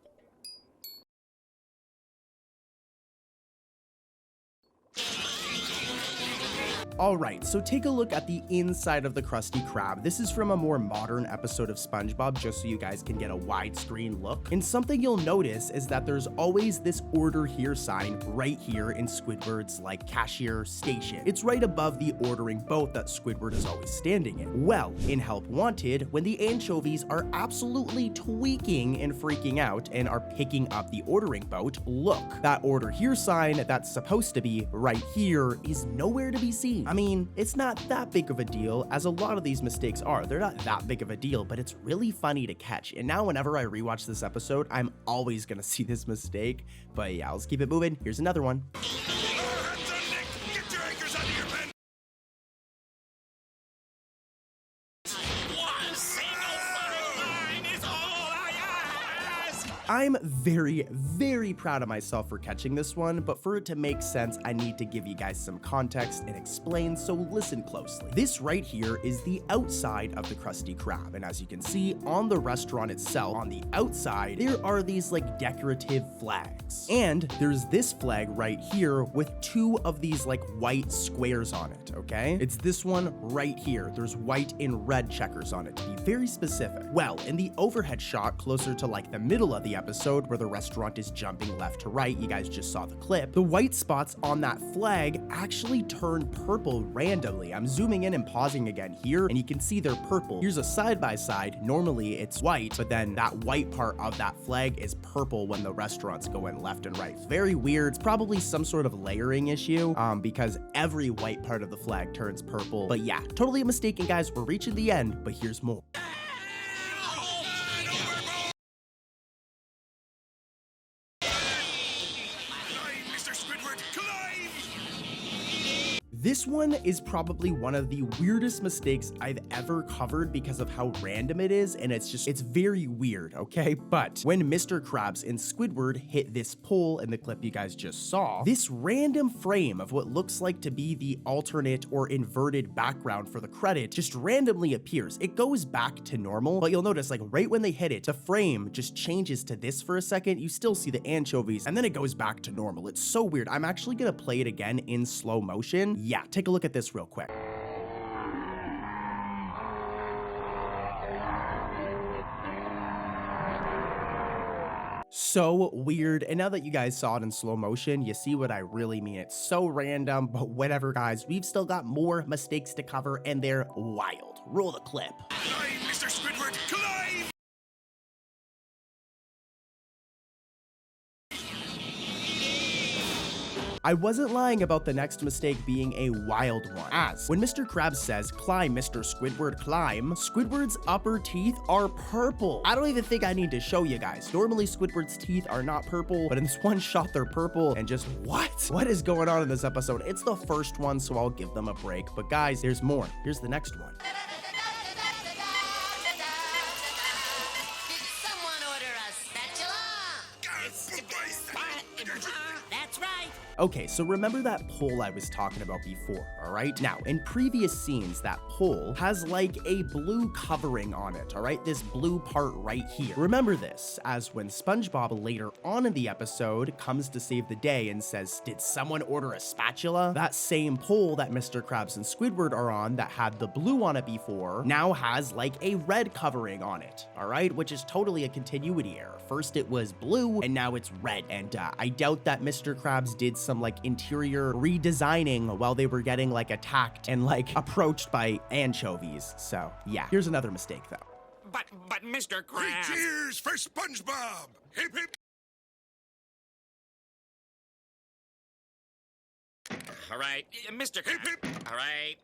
Alright, so take a look at the inside of the Krusty Krab. This is from a more modern episode of SpongeBob, just so you guys can get a widescreen look. And something you'll notice is that there's always this order here sign right here in Squidward's like cashier station. It's right above the ordering boat that Squidward is always standing in. Well, in Help Wanted, when the anchovies are absolutely tweaking and freaking out and are picking up the ordering boat, look, that order here sign that's supposed to be right here is nowhere to be seen. I mean, it's not that big of a deal, as a lot of these mistakes are. They're not that big of a deal, but it's really funny to catch. And now whenever I rewatch this episode, I'm always gonna see this mistake. But yeah, let's keep it moving. Here's another one. I'm very, very proud of myself for catching this one, but for it to make sense, I need to give you guys some context and explain, so listen closely. This right here is the outside of the Krusty Krab, and as you can see, on the restaurant itself, on the outside, there are these like decorative flags. And there's this flag right here with 2 of these like white squares on it, okay? It's this one right here. There's white and red checkers on it, to be very specific. Well, in the overhead shot closer to like the middle of the episode, episode where the restaurant is jumping left to right, you guys just saw the clip, the white spots on that flag actually turn purple randomly. I'm zooming in and pausing again here, and you can see they're purple. Here's a side-by-side. Normally it's white, but then that white part of that flag is purple when the restaurant's going left and right. Very weird. It's probably some sort of layering issue, because every white part of the flag turns purple. But yeah, totally a mistake, and guys, we're reaching the end, but here's more. This one is probably one of the weirdest mistakes I've ever covered because of how random it is, and it's very weird, okay? But when Mr. Krabs and Squidward hit this pole in the clip you guys just saw, this random frame of what looks like to be the alternate or inverted background for the credit just randomly appears. It goes back to normal, but you'll notice like right when they hit it, the frame just changes to this for a second. You still see the anchovies, and then it goes back to normal. It's so weird. I'm actually gonna play it again in slow motion. Yeah, take a look at this real quick. So weird, and now that you guys saw it in slow motion, you see what I really mean. It's so random, but whatever, guys. We've still got more mistakes to cover, and they're wild. Roll the clip. Climb, Mr. Squidward, climb! I wasn't lying about the next mistake being a wild one, as when Mr. Krabs says, "Climb, Mr. Squidward, climb," Squidward's upper teeth are purple. I don't even think I need to show you guys. Normally, Squidward's teeth are not purple, but in this one shot, they're purple, and just what? What is going on in this episode? It's the first one, so I'll give them a break. But guys, there's more. Here's the next one. Okay, so remember that pole I was talking about before, all right? Now, in previous scenes, that pole has like a blue covering on it, all right? This blue part right here. Remember this, as when SpongeBob later on in the episode comes to save the day and says, "Did someone order a spatula?" That same pole that Mr. Krabs and Squidward are on that had the blue on it before now has like a red covering on it, all right? Which is totally a continuity error. First it was blue, and now it's red. And I doubt that Mr. Krabs did some like interior redesigning while they were getting like attacked and like approached by anchovies. So yeah, here's another mistake though. But Mr. Krabs. Three cheers for SpongeBob! Hip hip! All right, Mr. Krabs. All right.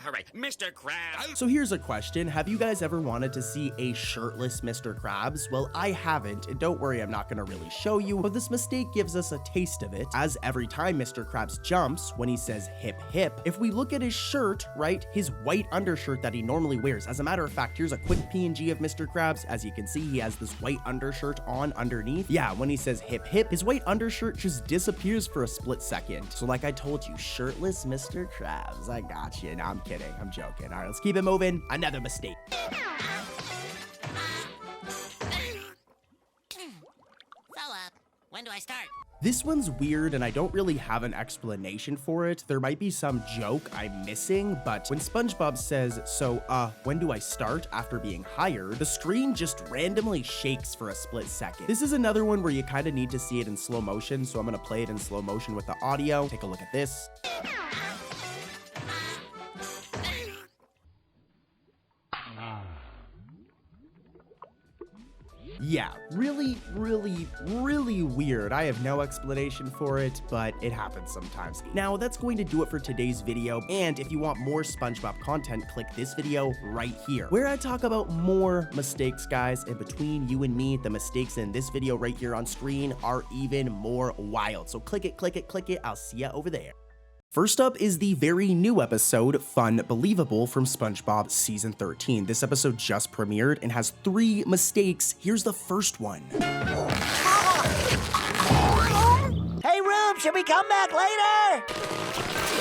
All right, Mr. Krabs. So here's a question. Have you guys ever wanted to see a shirtless Mr. Krabs? Well, I haven't, and don't worry, I'm not gonna really show you, but this mistake gives us a taste of it, as every time Mr. Krabs jumps, when he says hip hip, if we look at his shirt, right, his white undershirt that he normally wears, as a matter of fact, here's a quick PNG of Mr. Krabs. As you can see, he has this white undershirt on underneath. Yeah, when he says hip hip, his white undershirt just disappears for a split second. So like I told you, shirtless Mr. Krabs, I got you. No, I'm kidding. I'm joking. All right, let's keep it moving. Another mistake. Fella, when do I start? This one's weird, and I don't really have an explanation for it. There might be some joke I'm missing, but when SpongeBob says, "So, when do I start?" after being hired, the screen just randomly shakes for a split second. This is another one where you kind of need to see it in slow motion, so I'm gonna play it in slow motion with the audio. Take a look at this. Yeah, really weird. I have no explanation for it, but it happens sometimes. Now, that's going to do it for today's video, and if you want more SpongeBob content, click this video right here, where I talk about more mistakes, guys, and between you and me, the mistakes in this video right here on screen are even more wild. So click it, click it, click it. I'll see ya over there. First up is the very new episode, Fun Believable, from SpongeBob Season 13. This episode just premiered and has 3 mistakes. Here's the first one. Hey, Rube, should we come back later?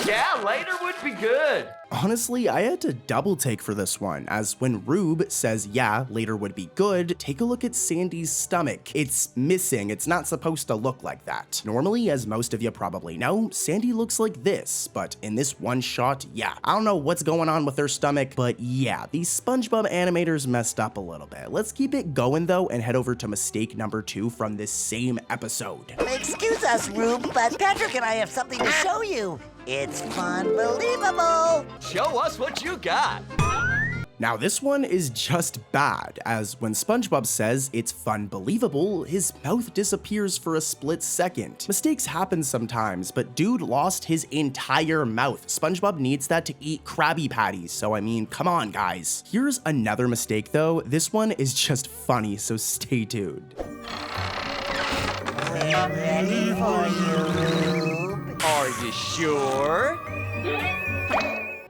Yeah, later would be good. Honestly, I had to double take for this one, as when Rube says yeah, later would be good, take a look at Sandy's stomach. It's missing. It's not supposed to look like that. Normally, as most of you probably know, Sandy looks like this, but in this one shot, yeah, I don't know what's going on with her stomach, but yeah, these SpongeBob animators messed up a little bit. Let's keep it going though and head over to mistake number 2 from this same episode. Excuse us, Rube, but Patrick and I have something to show you. It's fun-believable. Show us what you got. Now this one is just bad, as when SpongeBob says it's fun-believable, his mouth disappears for a split second. Mistakes happen sometimes, but dude lost his entire mouth. SpongeBob needs that to eat Krabby Patties, so I mean, come on guys. Here's another mistake though. This one is just funny, so stay tuned. We're ready for you. Are you sure?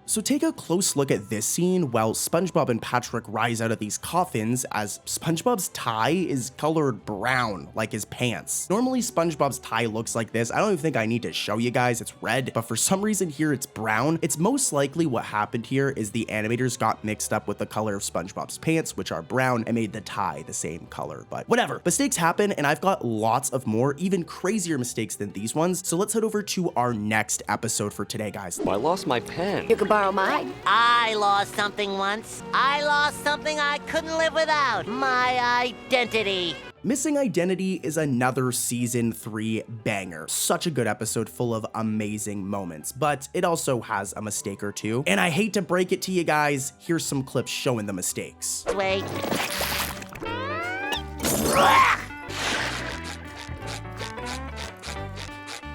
So take a close look at this scene while SpongeBob and Patrick rise out of these coffins, as SpongeBob's tie is colored brown like his pants. Normally SpongeBob's tie looks like this. I don't even think I need to show you guys, it's red, but for some reason here it's brown. It's most likely what happened here is the animators got mixed up with the color of SpongeBob's pants, which are brown, and made the tie the same color, but whatever. Mistakes happen, and I've got lots of more, even crazier mistakes than these ones, so let's head over to our next episode for today, guys. I lost my pen. You can borrow mine. I lost something once. I lost something I couldn't live without. My identity. Missing Identity is another season 3 banger. Such a good episode full of amazing moments, but it also has a mistake or two. And I hate to break it to you guys, here's some clips showing the mistakes. Wait.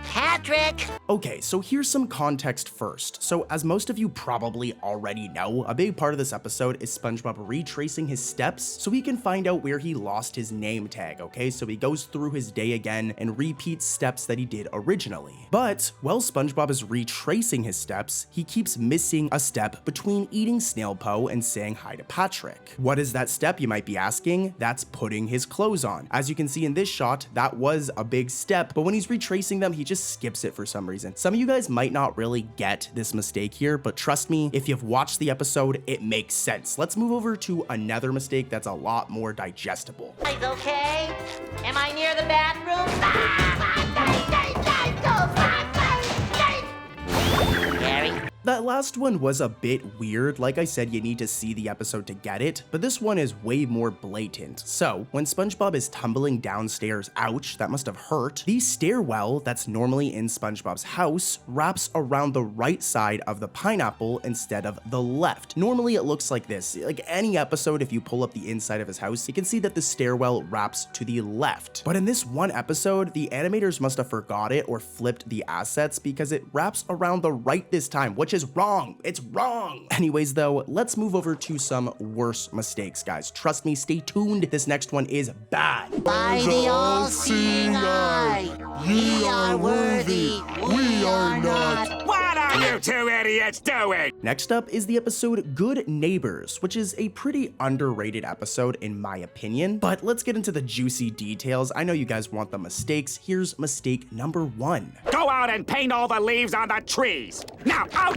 Patrick! Okay, so here's some context first. So as most of you probably already know, a big part of this episode is SpongeBob retracing his steps so he can find out where he lost his name tag, okay? So he goes through his day again and repeats steps that he did originally. But while SpongeBob is retracing his steps, he keeps missing a step between eating Snail Po and saying hi to Patrick. What is that step, you might be asking? That's putting his clothes on. As you can see in this shot, that was a big step, but when he's retracing them, he just skips it for some reason. Some of you guys might not really get this mistake here, but trust me, if you've watched the episode, it makes sense. Let's move over to another mistake that's a lot more digestible. Guys, okay? Am I near the bathroom? Gary? That last one was a bit weird. Like I said, you need to see the episode to get it, but this one is way more blatant. So when SpongeBob is tumbling downstairs, ouch, that must have hurt, the stairwell that's normally in SpongeBob's house wraps around the right side of the pineapple instead of the left. Normally it looks like this. Like any episode, if you pull up the inside of his house, you can see that the stairwell wraps to the left. But in this one episode, the animators must have forgot it or flipped the assets because it wraps around the right this time, which is wrong. It's wrong. Anyways, though, let's move over to some worse mistakes, guys. Trust me, stay tuned. This next one is bad. By the all-seeing eye, ye are worthy, we are not. What are you two idiots doing? Next up is the episode Good Neighbors, which is a pretty underrated episode in my opinion, but let's get into the juicy details. I know you guys want the mistakes. Here's mistake number 1. Go out and paint all the leaves on the trees. Now, out.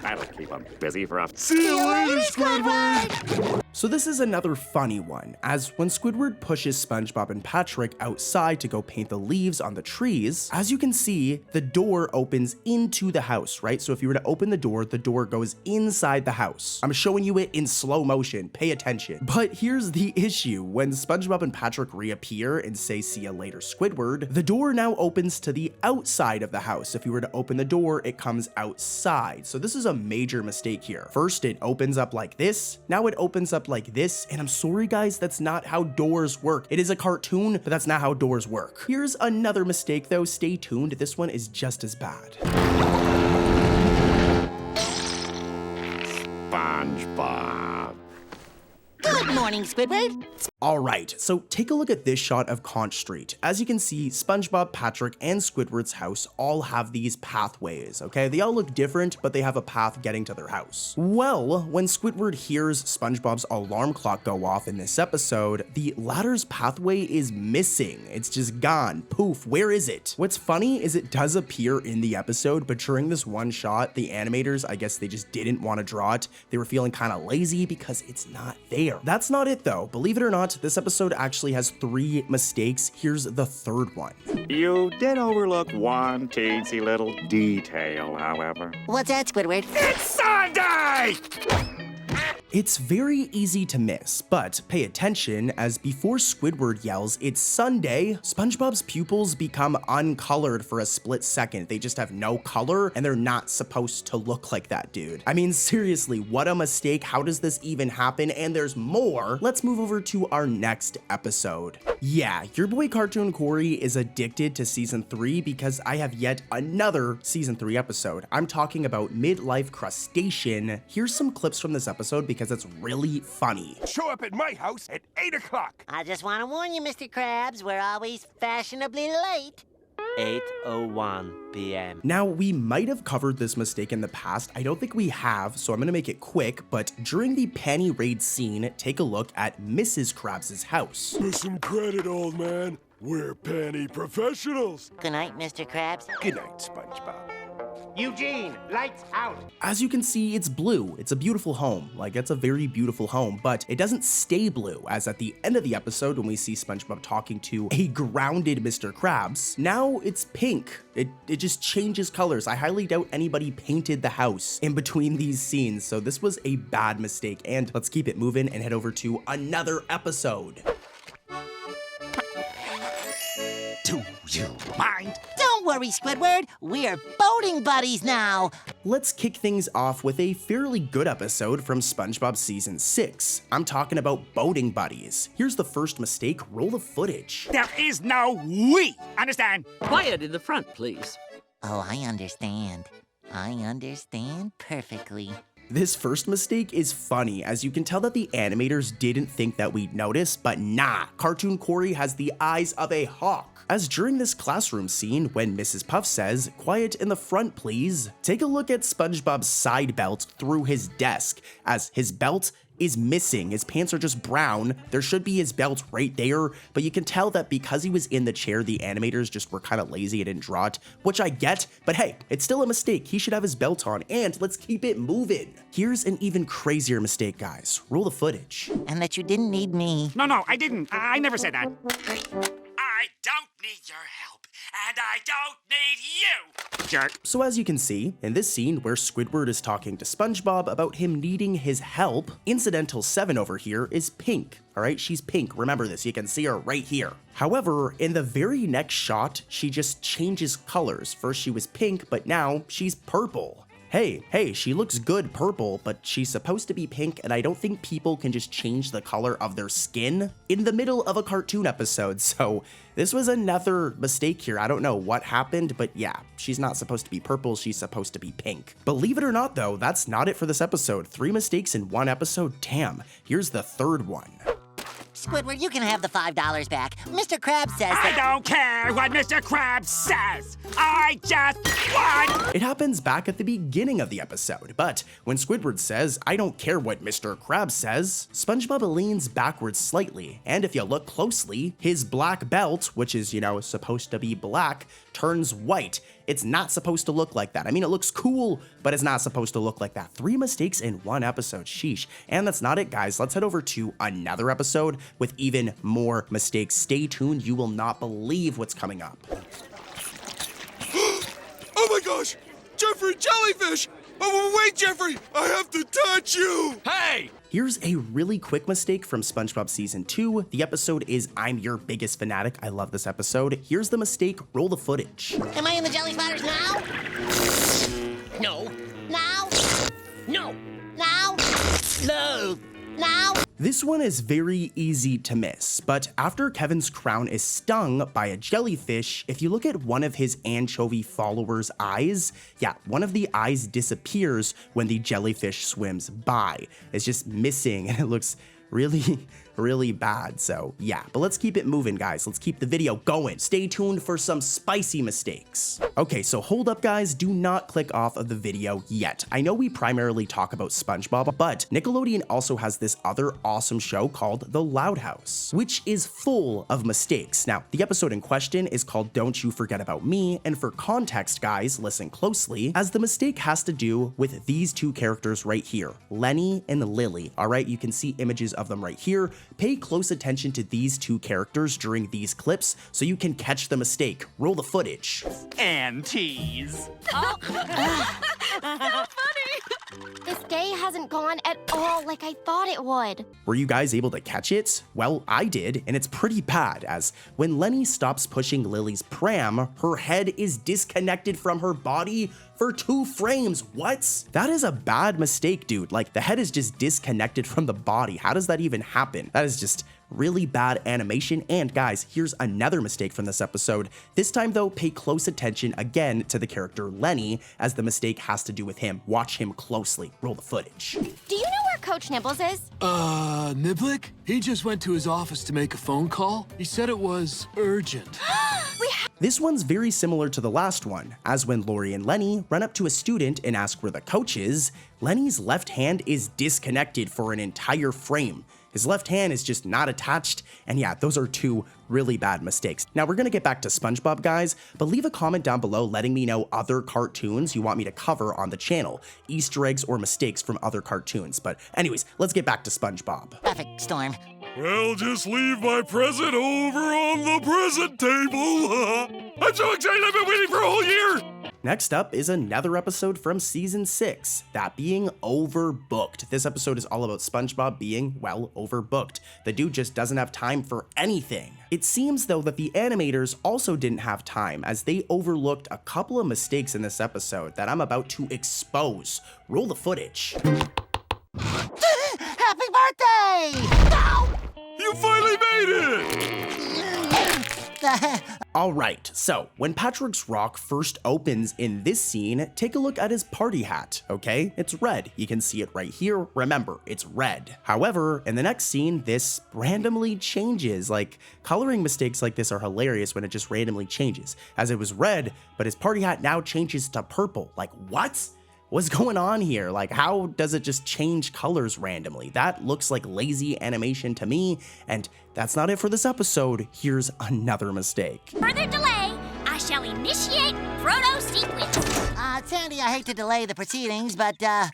That'll keep them busy for a... See you later, Squidward! So this is another funny one, as when Squidward pushes SpongeBob and Patrick outside to go paint the leaves on the trees, as you can see, the door opens into the house, right? So if you were to open the door goes inside the house. I'm showing you it in slow motion, pay attention. But here's the issue, when SpongeBob and Patrick reappear and say see ya later Squidward, the door now opens to the outside of the house. If you were to open the door, it comes outside. So this is a major mistake here. First, it opens up like this, now it opens up like this, and I'm sorry guys, that's not how doors work. It is a cartoon, but that's not how doors work. Here's another mistake though, stay tuned, this one is just as bad. SpongeBob. Good morning, Squidward. Alright, so take a look at this shot of Conch Street. As you can see, SpongeBob, Patrick, and Squidward's house all have these pathways, okay? They all look different, but they have a path getting to their house. Well, when Squidward hears SpongeBob's alarm clock go off in this episode, the ladder's pathway is missing. It's just gone. Poof, where is it? What's funny is it does appear in the episode, but during this one shot, the animators, I guess they just didn't want to draw it. They were feeling kind of lazy because it's not there. That's not it though. Believe it or not, this episode actually has 3 mistakes. Here's the third one. You did overlook one teensy little detail, however. What's that, Squidward? It's Sunday! It's very easy to miss, but pay attention as before Squidward yells, "It's Sunday," SpongeBob's pupils become uncolored for a split second. They just have no color, and they're not supposed to look like that, dude. I mean, seriously, what a mistake. How does this even happen? And there's more. Let's move over to our next episode. Yeah, your boy Cartoon Corey is addicted to season 3 because I have yet another season 3 episode. I'm talking about Midlife Crustacean. Here's some clips from this episode because it's really funny. Show up at my house at 8 o'clock. I just want to warn you, Mr. Krabs, we're always fashionably late. 8:01 p.m. Now, we might have covered this mistake in the past. I don't think we have, so I'm gonna make it quick, but during the panty raid scene, take a look at Mrs. Krabs' house. For some credit, old man. We're panty professionals. Good night, Mr. Krabs. Good night, SpongeBob. Eugene, lights out. As you can see, it's blue. It's a beautiful home. Like, it's a very beautiful home, but it doesn't stay blue, as at the end of the episode when we see SpongeBob talking to a grounded Mr. Krabs, now it's pink. It just changes colors. I highly doubt anybody painted the house in between these scenes, so this was a bad mistake, and let's keep it moving and head over to another episode. Do you mind? Don't worry, Squidward. We're boating buddies now. Let's kick things off with a fairly good episode from SpongeBob Season 6. I'm talking about boating buddies. Here's the first mistake. Roll the footage. There is no we. Understand? Quiet in the front, please. Oh, I understand. I understand perfectly. This first mistake is funny, as you can tell that the animators didn't think that we'd notice, but nah, Cartoon Corey has the eyes of a hawk. As during this classroom scene, when Mrs. Puff says, "Quiet in the front, please," take a look at SpongeBob's side belt through his desk, as his belt is missing. His pants are just brown. There should be his belt right there, but you can tell that because he was in the chair, the animators just were kind of lazy and didn't draw it, which I get, but hey, it's still a mistake. He should have his belt on, and let's keep it moving. Here's an even crazier mistake, guys. Roll the footage. And that you didn't need me. No, I didn't. I never said that. I don't need your help, and I don't need you! Jerk. So as you can see, in this scene where Squidward is talking to SpongeBob about him needing his help, Incidental 7 over here is pink. Alright, she's pink. Remember this, you can see her right here. However, in the very next shot, she just changes colors. First she was pink, but now she's purple. Hey, she looks good purple, but she's supposed to be pink, and I don't think people can just change the color of their skin in the middle of a cartoon episode, so this was another mistake here. I don't know what happened, but yeah, she's not supposed to be purple, she's supposed to be pink. Believe it or not though, that's not it for this episode. 3 mistakes in 1 episode, damn. Here's the third one. Squidward, you can have the $5 back. Mr. Krabs says I that— don't care what Mr. Krabs says. I just want— It happens back at the beginning of the episode, but when Squidward says, "I don't care what Mr. Krabs says," SpongeBob leans backwards slightly, and if you look closely, his black belt, which is, supposed to be black, turns white. It's not supposed to look like that. I mean, it looks cool, but it's not supposed to look like that. 3 mistakes in 1 episode, sheesh. And that's not it, guys. Let's head over to another episode with even more mistakes. Stay tuned, you will not believe what's coming up. Oh my gosh! Jeffrey Jellyfish! Oh, wait, Jeffrey! I have to touch you! Hey! Here's a really quick mistake from SpongeBob Season 2. The episode is I'm Your Biggest Fanatic. I love this episode. Here's the mistake. Roll the footage. Am I in the jelly spotters now? No. Now? No. Now? No. Now? This one is very easy to miss, but after Kevin's crown is stung by a jellyfish, if you look at one of his anchovy followers' eyes, yeah, one of the eyes disappears when the jellyfish swims by. It's just missing, and it looks really really bad. So yeah, but let's keep it moving, guys. Let's keep the video going. Stay tuned for some spicy mistakes. Okay, so hold up, guys. Do not click off of the video yet. I know we primarily talk about SpongeBob, but Nickelodeon also has this other awesome show called The Loud House, which is full of mistakes. Now, the episode in question is called Don't You Forget About Me, and for context, guys, listen closely, as the mistake has to do with these two characters right here, Lenny and Lily. All right, you can see images of them right here. Pay close attention to these two characters during these clips so you can catch the mistake. Roll the footage. And tease. This day hasn't gone at all like I thought it would. Were you guys able to catch it? Well, I did, and it's pretty bad, as when Lenny stops pushing Lily's pram, her head is disconnected from her body for 2 frames. What? That is a bad mistake, dude. Like, the head is just disconnected from the body. How does that even happen? That is just really bad animation. And guys, here's another mistake from this episode. This time though, pay close attention again to the character Lenny, as the mistake has to do with him. Watch him closely. Roll the footage. Do you know where Coach Nibbles is? Niblick? He just went to his office to make a phone call. He said it was urgent. This one's very similar to the last one, as when Lori and Lenny run up to a student and ask where the coach is, Lenny's left hand is disconnected for an entire frame. His left hand is just not attached, and yeah, those are 2 really bad mistakes. Now we're gonna get back to SpongeBob, guys, but leave a comment down below letting me know other cartoons you want me to cover on the channel, Easter eggs or mistakes from other cartoons. But anyways, let's get back to SpongeBob. Perfect storm. Well, just leave my present over on the present table. I'm so excited, I've been waiting for a whole year. Next up is another episode from season 6, that being Overbooked. This episode is all about SpongeBob being, well, overbooked. The dude just doesn't have time for anything. It seems though that the animators also didn't have time, as they overlooked a couple of mistakes in this episode that I'm about to expose. Roll the footage. Happy birthday! No! You finally made it! Alright, so when Patrick's Rock first opens in this scene, take a look at his party hat, okay? It's red. You can see it right here. Remember, it's red. However, in the next scene, this randomly changes. Like, coloring mistakes like this are hilarious when it just randomly changes. As it was red, but his party hat now changes to purple. Like, what? What's going on here? Like, how does it just change colors randomly? That looks like lazy animation to me, and that's not it for this episode. Here's another mistake. Further delay, I shall initiate proto sequence. Sandy, I hate to delay the proceedings, but I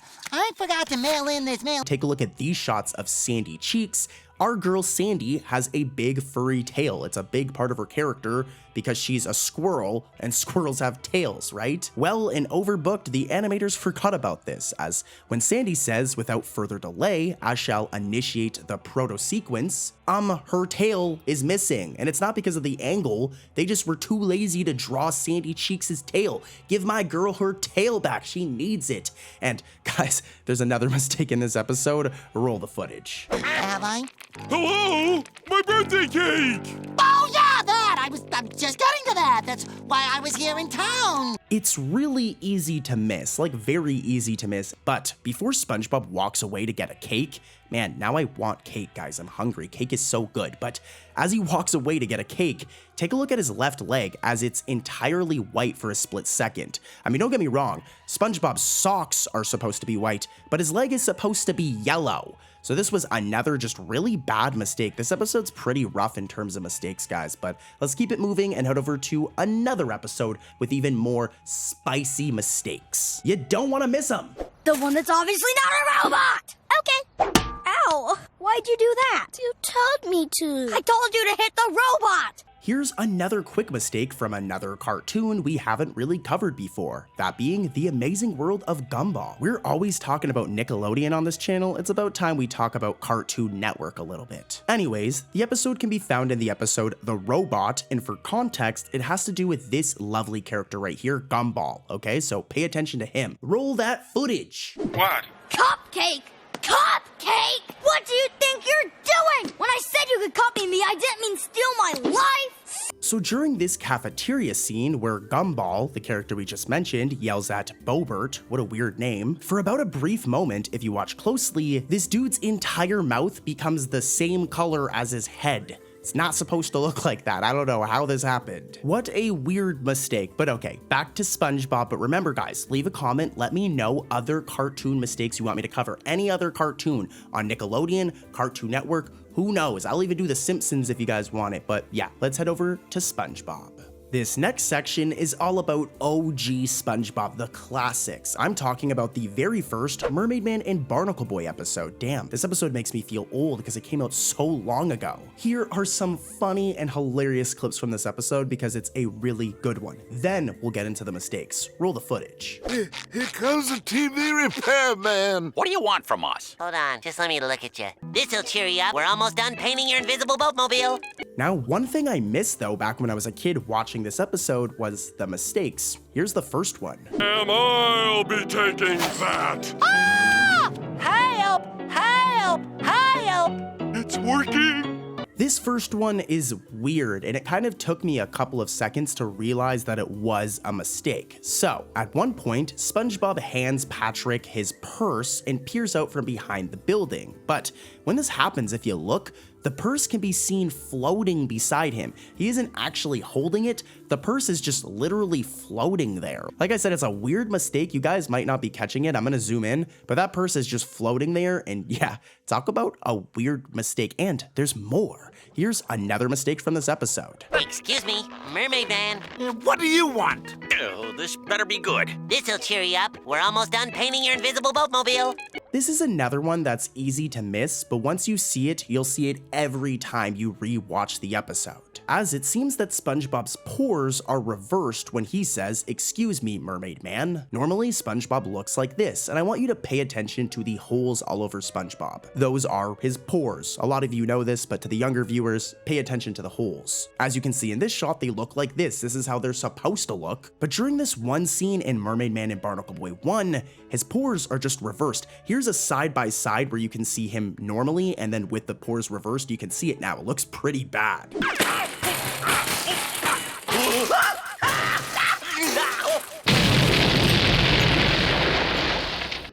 forgot to mail in this mail. Take a look at these shots of Sandy Cheeks. Our girl Sandy has a big furry tail. It's a big part of her character because she's a squirrel, and squirrels have tails, right? Well, in Overbooked, the animators forgot about this, as when Sandy says, without further delay, I shall initiate the proto sequence, her tail is missing. And it's not because of the angle, they just were too lazy to draw Sandy Cheeks' tail. Give my girl her tail back, she needs it. And guys, there's another mistake in this episode. Roll the footage. Have I? Hello? My birthday cake! Oh yeah, that! I'm just getting to that. That's why I was here in town. It's really easy to miss, like very easy to miss. But before SpongeBob walks away to get a cake, man, now I want cake, guys. I'm hungry. Cake is so good. But as he walks away to get a cake, take a look at his left leg, as it's entirely white for a split second. I mean, don't get me wrong, SpongeBob's socks are supposed to be white, but his leg is supposed to be yellow. So this was another just really bad mistake. This episode's pretty rough in terms of mistakes, guys, but let's keep it moving and head over to another episode with even more spicy mistakes. You don't want to miss them. The one that's obviously not a robot! Okay. Ow! Why'd you do that? You told me to. I told you to hit the robot! Here's another quick mistake from another cartoon we haven't really covered before, that being The Amazing World of Gumball. We're always talking about Nickelodeon on this channel. It's about time we talk about Cartoon Network a little bit. Anyways, the episode can be found in the episode The Robot, and for context, it has to do with this lovely character right here, Gumball, okay? So pay attention to him. Roll that footage. What? Cupcake! Cupcake! What do you think you're doing? When I said you could copy me, I didn't mean steal my life! So during this cafeteria scene where Gumball, the character we just mentioned, yells at Bobert, what a weird name, for about a brief moment, if you watch closely, this dude's entire mouth becomes the same color as his head. It's not supposed to look like that. I don't know how this happened. What a weird mistake, but okay, back to SpongeBob. But remember guys, leave a comment, let me know other cartoon mistakes you want me to cover. Any other cartoon on Nickelodeon, Cartoon Network, who knows? I'll even do The Simpsons if you guys want it, but yeah, let's head over to SpongeBob. This next section is all about OG SpongeBob, the classics. I'm talking about the very first Mermaid Man and Barnacle Boy episode. Damn, this episode makes me feel old because it came out so long ago. Here are some funny and hilarious clips from this episode because it's a really good one. Then we'll get into the mistakes. Roll the footage. Here comes the TV repairman. What do you want from us? Hold on, just let me look at you. This'll cheer you up. We're almost done painting your invisible boatmobile. Now, one thing I missed though back when I was a kid watching this episode was the mistakes. Here's the first one. And I'll be taking that. Ah! Help! Help! Help! It's working. This first one is weird, and it kind of took me a couple of seconds to realize that it was a mistake. So, at one point, SpongeBob hands Patrick his purse and peers out from behind the building. But when this happens, if you look, the purse can be seen floating beside him. He isn't actually holding it, the purse is just literally floating there. Like I said, it's a weird mistake, you guys might not be catching it, I'm gonna zoom in, but that purse is just floating there, and yeah, talk about a weird mistake, and there's more. Here's another mistake from this episode. Excuse me, Mermaid Man. What do you want? Oh, this better be good. This'll cheer you up. We're almost done painting your invisible boatmobile. This is another one that's easy to miss, but once you see it, you'll see it every time you re-watch the episode. As it seems that SpongeBob's pores are reversed when he says, "Excuse me, Mermaid Man." Normally, SpongeBob looks like this, and I want you to pay attention to the holes all over SpongeBob. Those are his pores. A lot of you know this, but to the younger viewers, pay attention to the holes. As you can see in this shot, they look like this. This is how they're supposed to look. But during this one scene in Mermaid Man and Barnacle Boy 1, his pores are just reversed. Here's a side-by-side where you can see him normally, and then with the pores reversed, you can see it now. It looks pretty bad.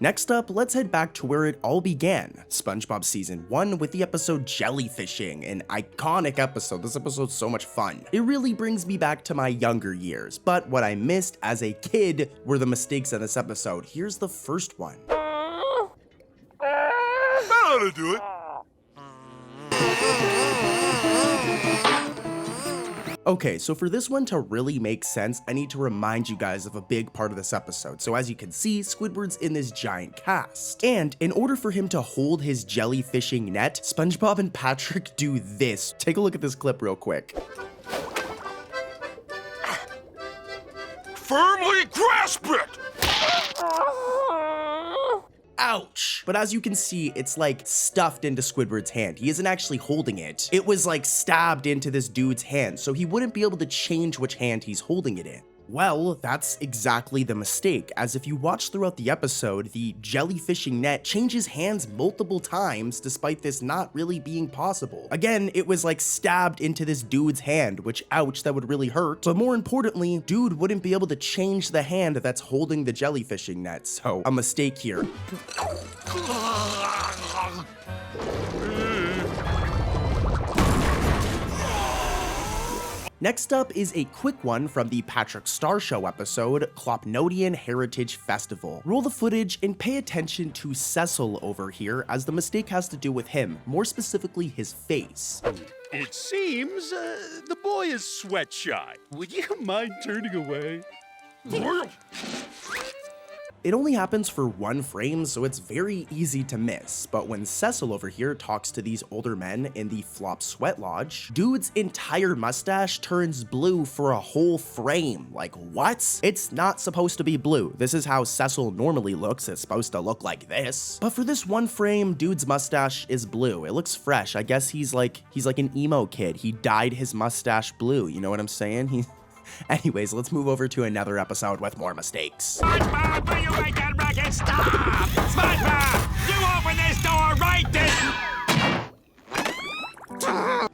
Next up, let's head back to where it all began, SpongeBob Season 1 with the episode Jellyfishing, an iconic episode. This episode's so much fun. It really brings me back to my younger years, but what I missed as a kid were the mistakes in this episode. Here's the first one. That ought to do it. Okay, so for this one to really make sense, I need to remind you guys of a big part of this episode. So as you can see, Squidward's in this giant cast. And in order for him to hold his jellyfishing net, SpongeBob and Patrick do this. Take a look at this clip real quick. Firmly grasp it! Ouch! But as you can see, it's like stuffed into Squidward's hand. He isn't actually holding it. It was like stabbed into this dude's hand, so he wouldn't be able to change which hand he's holding it in. Well, that's exactly the mistake, as if you watch throughout the episode, the jellyfishing net changes hands multiple times despite this not really being possible. Again, it was like stabbed into this dude's hand, which ouch, that would really hurt. But more importantly, dude wouldn't be able to change the hand that's holding the jellyfishing net, so a mistake here. Next up is a quick one from the Patrick Star Show episode, Clopnodian Heritage Festival. Roll the footage and pay attention to Cecil over here, as the mistake has to do with him, more specifically his face. It seems the boy is sweat shy. Would you mind turning away? It only happens for one frame, so it's very easy to miss, but when Cecil over here talks to these older men in the Flop Sweat Lodge, dude's entire mustache turns blue for a whole frame. Like, what? It's not supposed to be blue. This is how Cecil normally looks. It's supposed to look like this. But for this one frame, dude's mustache is blue. It looks fresh. I guess he's like an emo kid. He dyed his mustache blue, you know what I'm saying? Anyways, let's move over to another episode with more mistakes. SpongeBob, will you make that racket stop? SpongeBob, you open this door right this...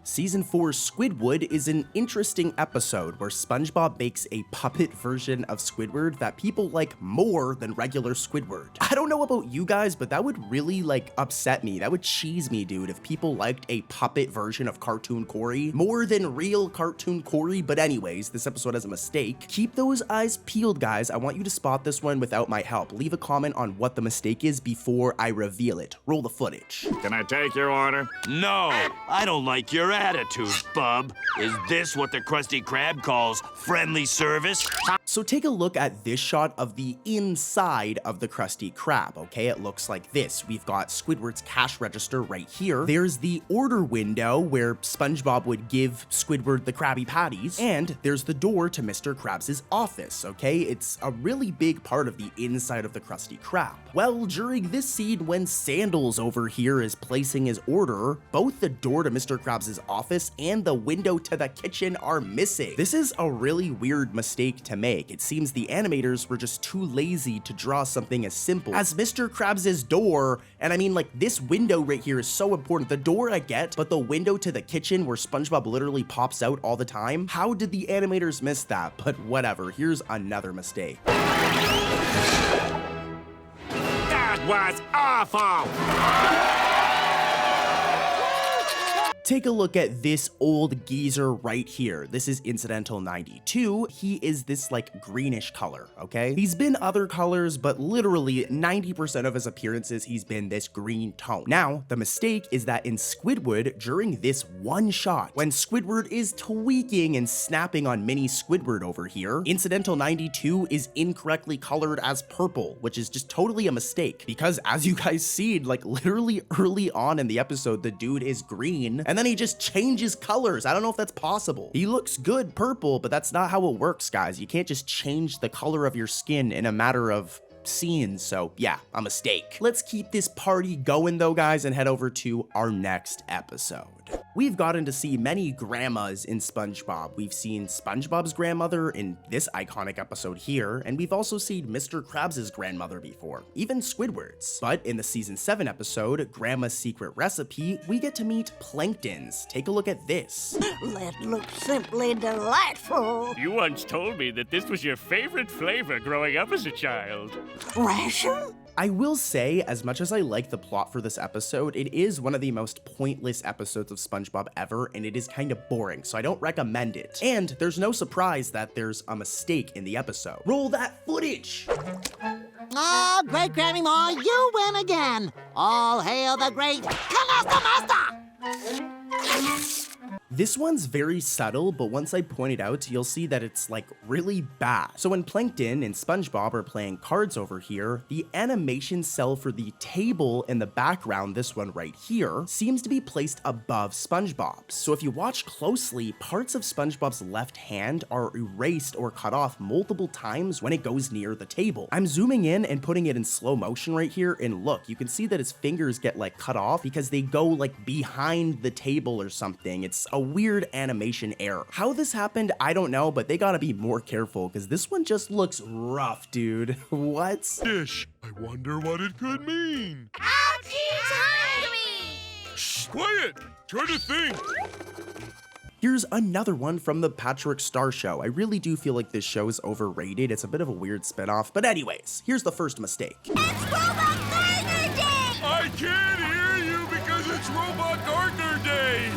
Season 4 Squidward is an interesting episode where SpongeBob makes a puppet version of Squidward that people like more than regular Squidward. I don't know about you guys, but that would really like upset me. That would cheese me, dude, if people liked a puppet version of Cartoon Corey more than real Cartoon Corey. But anyways, this episode has a mistake. Keep those eyes peeled, guys. I want you to spot this one without my help. Leave a comment on what the mistake is before I reveal it. Roll the footage. Can I take your order? No, I don't like your attitude, bub. Is this what the Krusty Krab calls friendly service? So take a look at this shot of the inside of the Krusty Krab, okay? It looks like this. We've got Squidward's cash register right here. There's the order window where SpongeBob would give Squidward the Krabby Patties, and there's the door to Mr. Krabs' office, okay? It's a really big part of the inside of the Krusty Krab. Well, during this scene when Sandals over here is placing his order, both the door to Mr. Krabs' office and the window to the kitchen are missing. This is a really weird mistake to make. It seems the animators were just too lazy to draw something as simple as Mr. Krabs' door, and I mean, like, this window right here is so important. The door I get, but the window to the kitchen where SpongeBob literally pops out all the time, how did the animators miss that? But whatever, here's another mistake. That was awful! Take a look at this old geezer right here. This is Incidental 92. He is this like greenish color, okay? He's been other colors, but literally 90% of his appearances, he's been this green tone. Now, the mistake is that in Squidward, during this one shot, when Squidward is tweaking and snapping on mini Squidward over here, Incidental 92 is incorrectly colored as purple, which is just totally a mistake. Because as you guys see, like literally early on in the episode, the dude is green, and then he just changes colors. I don't know if that's possible. He looks good purple, but that's not how it works, guys. You can't just change the color of your skin in a matter of scenes. So yeah, a mistake. Let's keep this party going though, guys, and head over to our next episode. We've gotten to see many grandmas in SpongeBob. We've seen SpongeBob's grandmother in this iconic episode here, and we've also seen Mr. Krabs' grandmother before, even Squidward's. But in the season 7 episode, Grandma's Secret Recipe, we get to meet Plankton's. Take a look at this. That looks simply delightful. You once told me that this was your favorite flavor growing up as a child. Ration? I will say, as much as I like the plot for this episode, it is one of the most pointless episodes of SpongeBob ever, and it is kind of boring, so I don't recommend it. And there's no surprise that there's a mistake in the episode. Roll that footage! Oh, great Grammy Ma, you win again! All hail the great Canasta Master! This one's very subtle, but once I point it out, you'll see that it's like really bad. So when Plankton and SpongeBob are playing cards over here, the animation cell for the table in the background, this one right here, seems to be placed above SpongeBob's. So if you watch closely, parts of SpongeBob's left hand are erased or cut off multiple times when it goes near the table. I'm zooming in and putting it in slow motion right here, and look, you can see that his fingers get like cut off because they go like behind the table or something. It's a weird animation error. How this happened, I don't know, but they gotta be more careful because this one just looks rough, dude. What? Dish. I wonder what it could mean. Ouchie's hungry! Shh, quiet. Try to think. Here's another one from the Patrick Star Show. I really do feel like this show is overrated. It's a bit of a weird spinoff, but anyways, here's the first mistake. It's Robot Gardener Day! I can't hear you because it's Robot Gardener Day.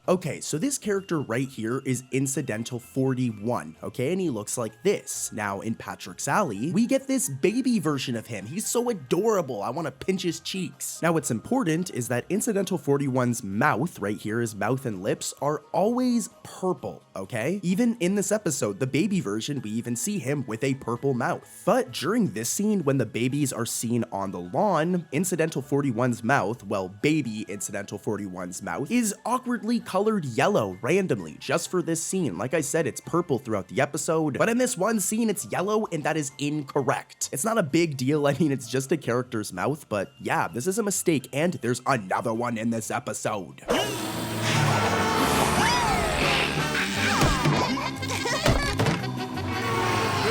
Okay, so this character right here is Incidental 41, okay, and he looks like this. Now, in Patrick's Alley, we get this baby version of him. He's so adorable, I want to pinch his cheeks. Now, what's important is that Incidental 41's mouth right here, his mouth and lips, are always purple, okay? Even in this episode, the baby version, we even see him with a purple mouth. But during this scene, when the babies are seen on the lawn, Incidental 41's mouth, well, baby Incidental 41's mouth, is awkwardly colored yellow randomly just for this scene. Like I said, it's purple throughout the episode, but in this one scene, it's yellow, and that is incorrect. It's not a big deal. I mean, it's just a character's mouth, but yeah, this is a mistake, and there's another one in this episode. There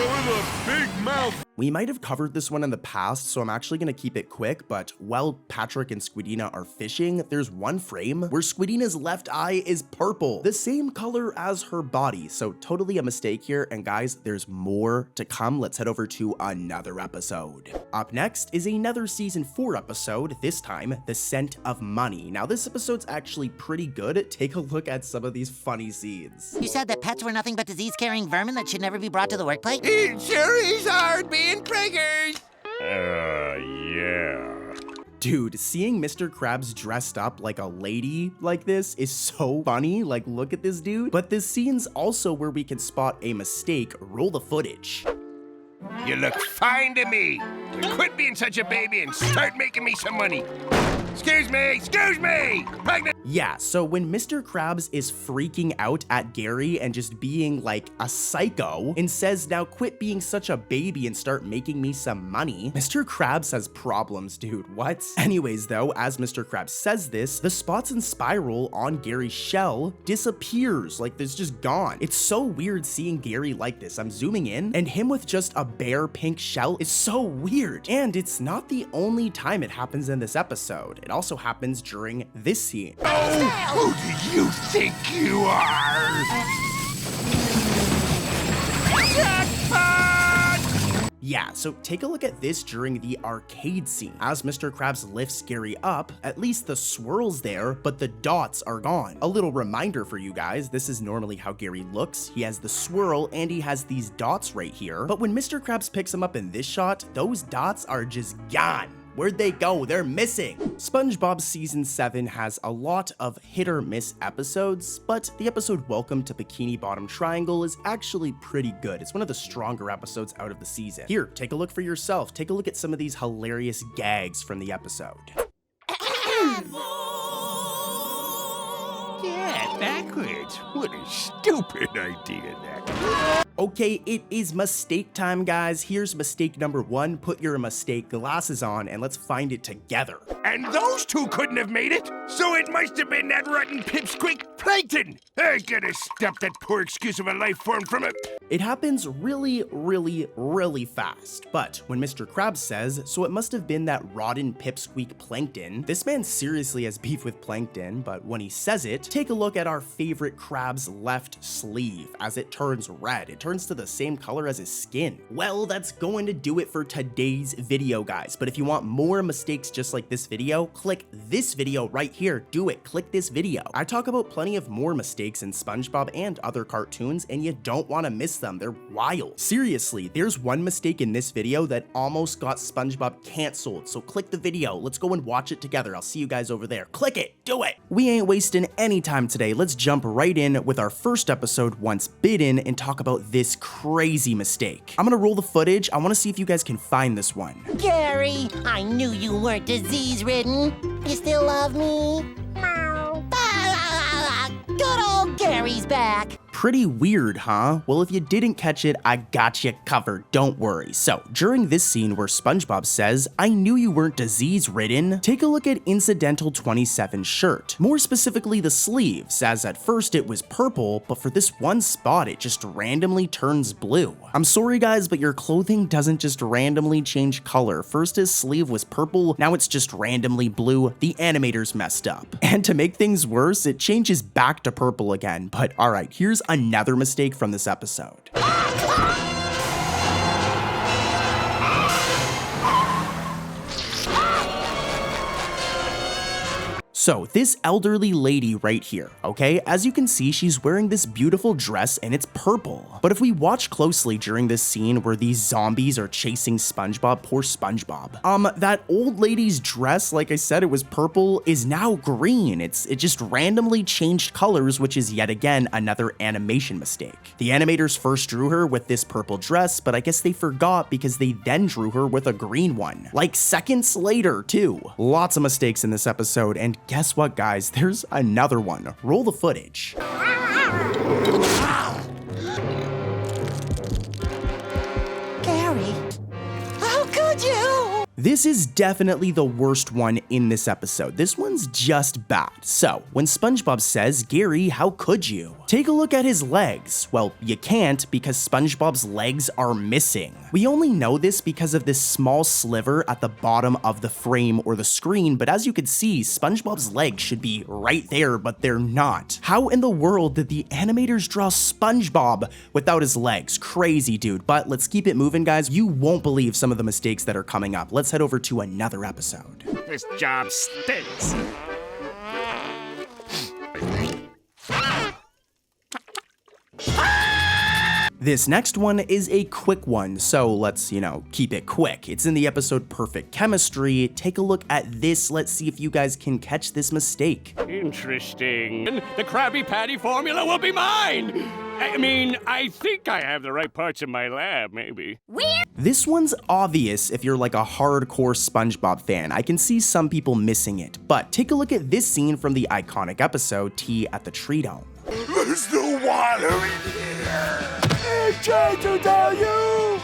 was a big mouth. We might have covered this one in the past, so I'm actually going to keep it quick, but while Patrick and Squidina are fishing, there's one frame where Squidina's left eye is purple, the same color as her body, so totally a mistake here, and guys, there's more to come. Let's head over to another episode. Up next is another season 4 episode, this time, The Scent of Money. Now this episode's actually pretty good. Take a look at some of these funny scenes. You said that pets were nothing but disease-carrying vermin that should never be brought to the workplace? It sure is hard being preggers. Yeah. Dude, seeing Mr. Krabs dressed up like a lady like this is so funny. Like, look at this dude. But this scene's also where we can spot a mistake. Roll the footage. You look fine to me. Quit being such a baby and start making me some money. Excuse me, pregnant. Yeah, so when Mr. Krabs is freaking out at Gary and just being like a psycho and says, now quit being such a baby and start making me some money, Mr. Krabs has problems, dude, what? Anyways though, as Mr. Krabs says this, the spots and spiral on Gary's shell disappears, like it's just gone. It's so weird seeing Gary like this. I'm zooming in and him with just a bare pink shell is so weird. And it's not the only time it happens in this episode. It also happens during this scene. Oh, who do you think you are? Jackpot! Yeah, so take a look at this during the arcade scene. As Mr. Krabs lifts Gary up, at least the swirl's there, but the dots are gone. A little reminder for you guys, this is normally how Gary looks. He has the swirl and he has these dots right here. But when Mr. Krabs picks him up in this shot, those dots are just gone. Where'd they go? They're missing. SpongeBob Season 7 has a lot of hit or miss episodes, but the episode Welcome to Bikini Bottom Triangle is actually pretty good. It's one of the stronger episodes out of the season. Here, take a look for yourself. Take a look at some of these hilarious gags from the episode. Yeah, backwards. What a stupid idea that. Okay, it is mistake time, guys. Here's mistake number 1. Put your mistake glasses on and let's find it together. And those two couldn't have made it, so it must have been that rotten pipsqueak Plankton. I gotta stop that poor excuse of a life form from it. It happens really, really, really fast. But when Mr. Krabs says, so it must have been that rotten pipsqueak Plankton, this man seriously has beef with Plankton, but when he says it, take a look at our favorite Krabs left sleeve as it turns red. It turns to the same color as his skin. Well, that's going to do it for today's video, guys. But if you want more mistakes just like this video, click this video right here. Do it. Click this video. I talk about plenty of more mistakes in SpongeBob and other cartoons, and you don't want to miss them. They're wild. Seriously, there's one mistake in this video that almost got SpongeBob canceled. So click the video. Let's go and watch it together. I'll see you guys over there. Click it. Do it. We ain't wasting any time today. Let's jump right in with our first episode, Once Bitten, and talk about this crazy mistake. I'm gonna roll the footage. I want to see if you guys can find this one. Gary, I knew you weren't disease-ridden. You still love me? Meow. Good old Gary's back. Pretty weird, huh? Well, if you didn't catch it, I got you covered, don't worry. So, during this scene where SpongeBob says, I knew you weren't disease-ridden, take a look at Incidental 27's shirt. More specifically, the sleeves, as at first it was purple, but for this one spot, it just randomly turns blue. I'm sorry guys, but your clothing doesn't just randomly change color. First his sleeve was purple, now it's just randomly blue. The animators messed up. And to make things worse, it changes back to purple again. But alright, here's another mistake from this episode. So this elderly lady right here, okay, as you can see, she's wearing this beautiful dress and it's purple. But if we watch closely during this scene where these zombies are chasing SpongeBob, poor SpongeBob, that old lady's dress, like I said, it was purple, is now green. It just randomly changed colors, which is yet again another animation mistake. The animators first drew her with this purple dress, but I guess they forgot because they then drew her with a green one, like seconds later too. Lots of mistakes in this episode, and guess what, guys? There's another one. Roll the footage. Gary, how could you? This is definitely the worst one in this episode. This one's just bad. So, when SpongeBob says, "Gary, how could you?" Take a look at his legs. Well, you can't because SpongeBob's legs are missing. We only know this because of this small sliver at the bottom of the frame or the screen, but as you can see, SpongeBob's legs should be right there, but they're not. How in the world did the animators draw SpongeBob without his legs? Crazy, dude. But let's keep it moving, guys. You won't believe some of the mistakes that are coming up. Let's head over to another episode. This job stinks. This next one is a quick one, so let's, keep it quick. It's in the episode Perfect Chemistry. Take a look at this. Let's see if you guys can catch this mistake. Interesting. The Krabby Patty formula will be mine! I mean, I think I have the right parts in my lab, maybe. Weird! This one's obvious if you're like a hardcore SpongeBob fan. I can see some people missing it, but take a look at this scene from the iconic episode Tea at the Tree Dome. There's no water in here. I'm trying to tell you.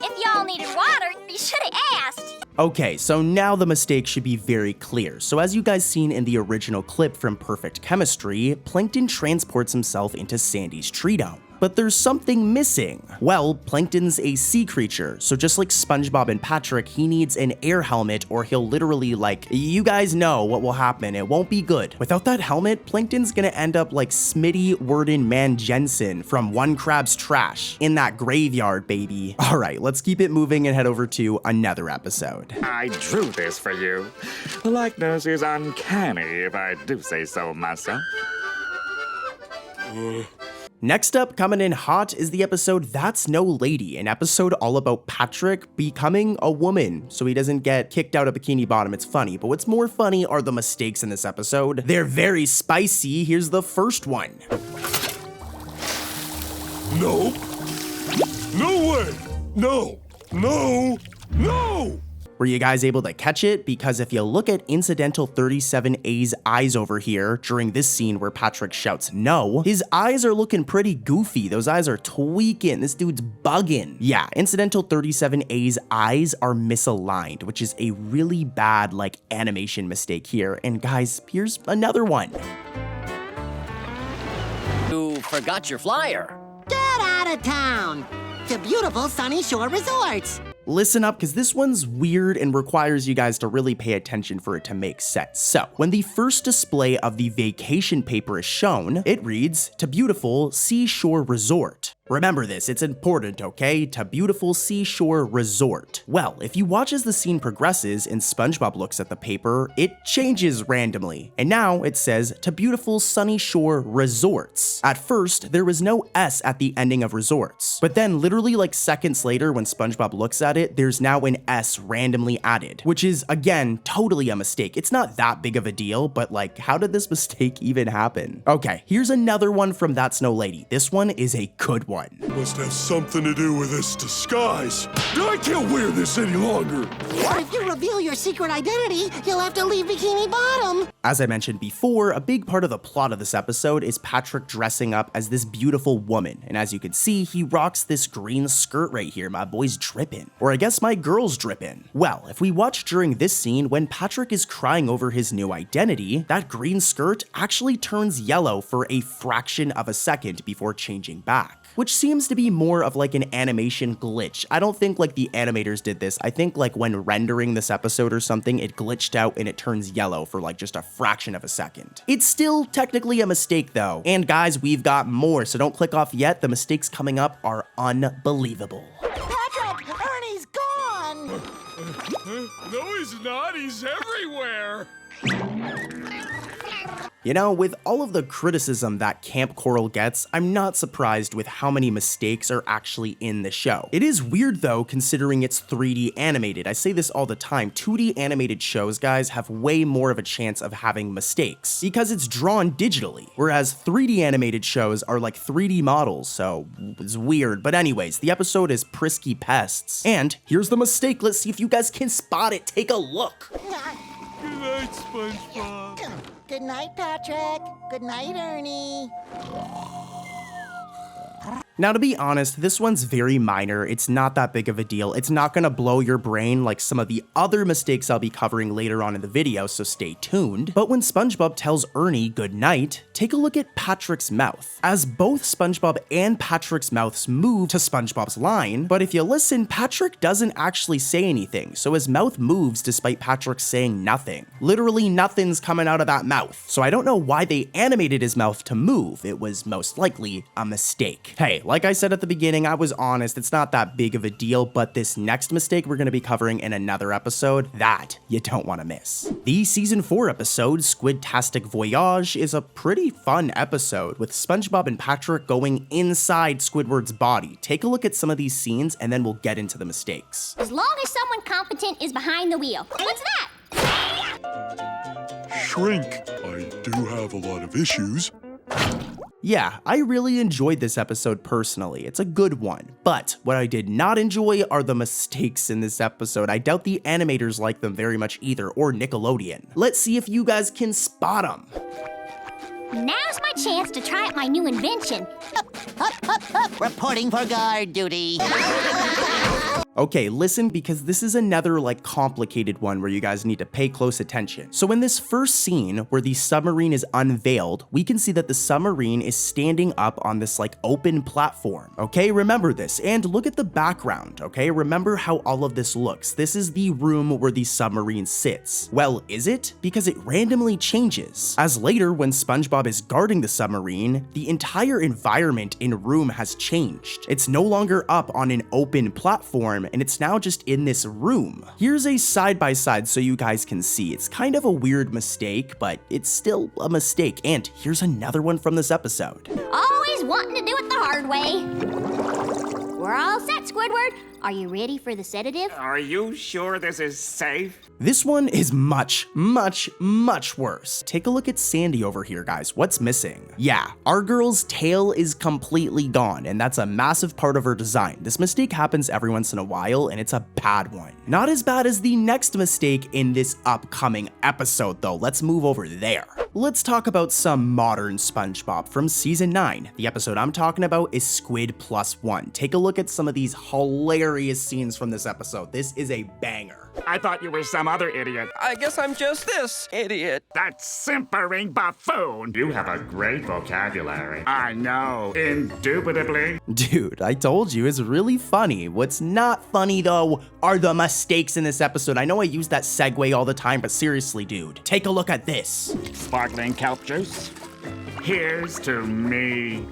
If y'all needed water, you should have asked. Okay, so now the mistake should be very clear. So as you guys seen in the original clip from Perfect Chemistry, Plankton transports himself into Sandy's tree dome. But there's something missing. Well, Plankton's a sea creature, so just like SpongeBob and Patrick, he needs an air helmet or he'll literally you guys know what will happen. It won't be good. Without that helmet, Plankton's gonna end up like Smitty Worden Man Jensen from One Crab's Trash in that graveyard, baby. All right, let's keep it moving and head over to another episode. I drew this for you. The likeness is uncanny, if I do say so myself. Next up, coming in hot, is the episode That's No Lady, an episode all about Patrick becoming a woman so he doesn't get kicked out of Bikini Bottom. It's funny, but what's more funny are the mistakes in this episode. They're very spicy. Here's the first one. Nope. No way. No. No. No. Were you guys able to catch it? Because if you look at Incidental 37A's eyes over here during this scene where Patrick shouts no, his eyes are looking pretty goofy. Those eyes are tweaking. This dude's bugging. Yeah, Incidental 37A's eyes are misaligned, which is a really bad animation mistake here. And guys, here's another one. You forgot your flyer. Get out of town to beautiful Sunny Shore Resorts. Listen up, because this one's weird and requires you guys to really pay attention for it to make sense. So, when the first display of the vacation paper is shown, it reads, "To beautiful Seashore Resort." Remember this, it's important, okay? To beautiful Seashore Resort. Well, if you watch as the scene progresses and SpongeBob looks at the paper, it changes randomly. And now it says, "To beautiful Sunny Shore Resorts." At first, there was no S at the ending of resorts. But then literally seconds later when SpongeBob looks at it, there's now an S randomly added, which is, again, totally a mistake. It's not that big of a deal, but how did this mistake even happen? Okay, here's another one from That's No Lady. This one is a good one. Must have something to do with this disguise. I can't wear this any longer. Or if you reveal your secret identity, you'll have to leave Bikini Bottom. As I mentioned before, a big part of the plot of this episode is Patrick dressing up as this beautiful woman. And as you can see, he rocks this green skirt right here. My boy's dripping. Or I guess my girl's dripping. Well, if we watch during this scene, when Patrick is crying over his new identity, that green skirt actually turns yellow for a fraction of a second before changing back, which seems to be more of an animation glitch. I don't think the animators did this. I think when rendering this episode or something, it glitched out and it turns yellow for just a fraction of a second. It's still technically a mistake though. And guys, we've got more, so don't click off yet. The mistakes coming up are unbelievable. Patrick, Ernie's gone. No, he's not. He's everywhere. With all of the criticism that Camp Coral gets, I'm not surprised with how many mistakes are actually in the show. It is weird though, considering it's 3D animated. I say this all the time, 2D animated shows, guys, have way more of a chance of having mistakes because it's drawn digitally, whereas 3D animated shows are 3D models, so it's weird. But anyways, the episode is Prisky Pests, and here's the mistake. Let's see if you guys can spot it. Take a look. Good night, SpongeBob. Good night, Patrick. Good night, Ernie. Now, to be honest, this one's very minor. It's not that big of a deal. It's not gonna blow your brain like some of the other mistakes I'll be covering later on in the video, so stay tuned. But when SpongeBob tells Ernie good night, take a look at Patrick's mouth, as both SpongeBob and Patrick's mouths move to SpongeBob's line, but if you listen, Patrick doesn't actually say anything, so his mouth moves despite Patrick saying nothing. Literally nothing's coming out of that mouth, so I don't know why they animated his mouth to move. It was most likely a mistake. Hey, like I said at the beginning, I was honest, it's not that big of a deal, but this next mistake we're gonna be covering in another episode, that you don't wanna miss. The season 4 episode, Squid-tastic Voyage, is a pretty fun episode, with SpongeBob and Patrick going inside Squidward's body. Take a look at some of these scenes, and then we'll get into the mistakes. As long as someone competent is behind the wheel. What's that? Shrink. I do have a lot of issues. Yeah, I really enjoyed this episode personally. It's a good one. But what I did not enjoy are the mistakes in this episode. I doubt the animators like them very much either, or Nickelodeon. Let's see if you guys can spot them. Now's my chance to try out my new invention. Reporting for guard duty. Okay, listen, because this is another complicated one where you guys need to pay close attention. So in this first scene where the submarine is unveiled, we can see that the submarine is standing up on this open platform. Okay, remember this, and look at the background. Okay, remember how all of this looks. This is the room where the submarine sits. Well, is it? Because it randomly changes. As later, when SpongeBob is guarding the submarine, the entire environment in room has changed. It's no longer up on an open platform, and it's now just in this room. Here's a side-by-side so you guys can see. It's kind of a weird mistake, but it's still a mistake. And here's another one from this episode. Always wanting to do it the hard way. We're all set, Squidward. Are you ready for the sedative? Are you sure this is safe? This one is much, much, much worse. Take a look at Sandy over here, guys. What's missing? Yeah, our girl's tail is completely gone, and that's a massive part of her design. This mistake happens every once in a while, and it's a bad one. Not as bad as the next mistake in this upcoming episode, though. Let's move over there. Let's talk about some modern SpongeBob from season 9. The episode I'm talking about is Squid Plus One. Take a look at some of these hilarious scenes from this episode. This is a banger. I thought you were some other idiot. I guess I'm just this idiot. That simpering buffoon. You have a great vocabulary. I know. Indubitably. Dude, I told you, it's really funny. What's not funny, though, are the mistakes in this episode. I know I use that segue all the time, but seriously, dude, take a look at this. Sparkling kelp juice. Here's to me.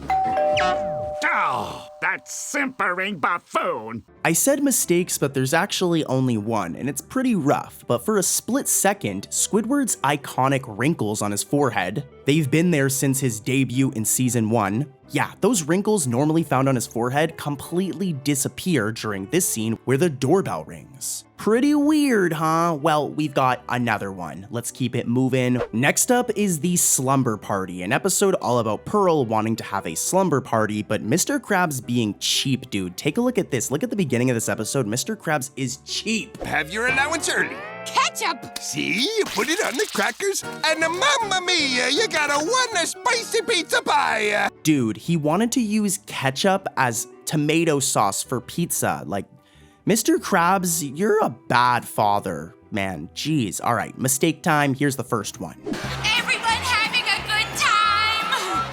Oh, that simpering buffoon. I said mistakes, but there's actually only one, and it's pretty rough. But for a split second, Squidward's iconic wrinkles on his forehead, they've been there since his debut in season 1. Yeah, those wrinkles normally found on his forehead completely disappear during this scene where the doorbell rings. Pretty weird, huh? Well, we've got another one. Let's keep it moving. Next up is the slumber party, an episode all about Pearl wanting to have a slumber party, but Mr. Krabs being cheap, dude. Take a look at this. Look at the beginning of this episode. Mr. Krabs is cheap. Have your allowance early. Ketchup! See, you put it on the crackers, and mamma mia, you got a spicy pizza pie. Dude, he wanted to use ketchup as tomato sauce for pizza. Mr. Krabs, you're a bad father, man. Jeez. All right, mistake time. Here's the first one. Everyone having a good time?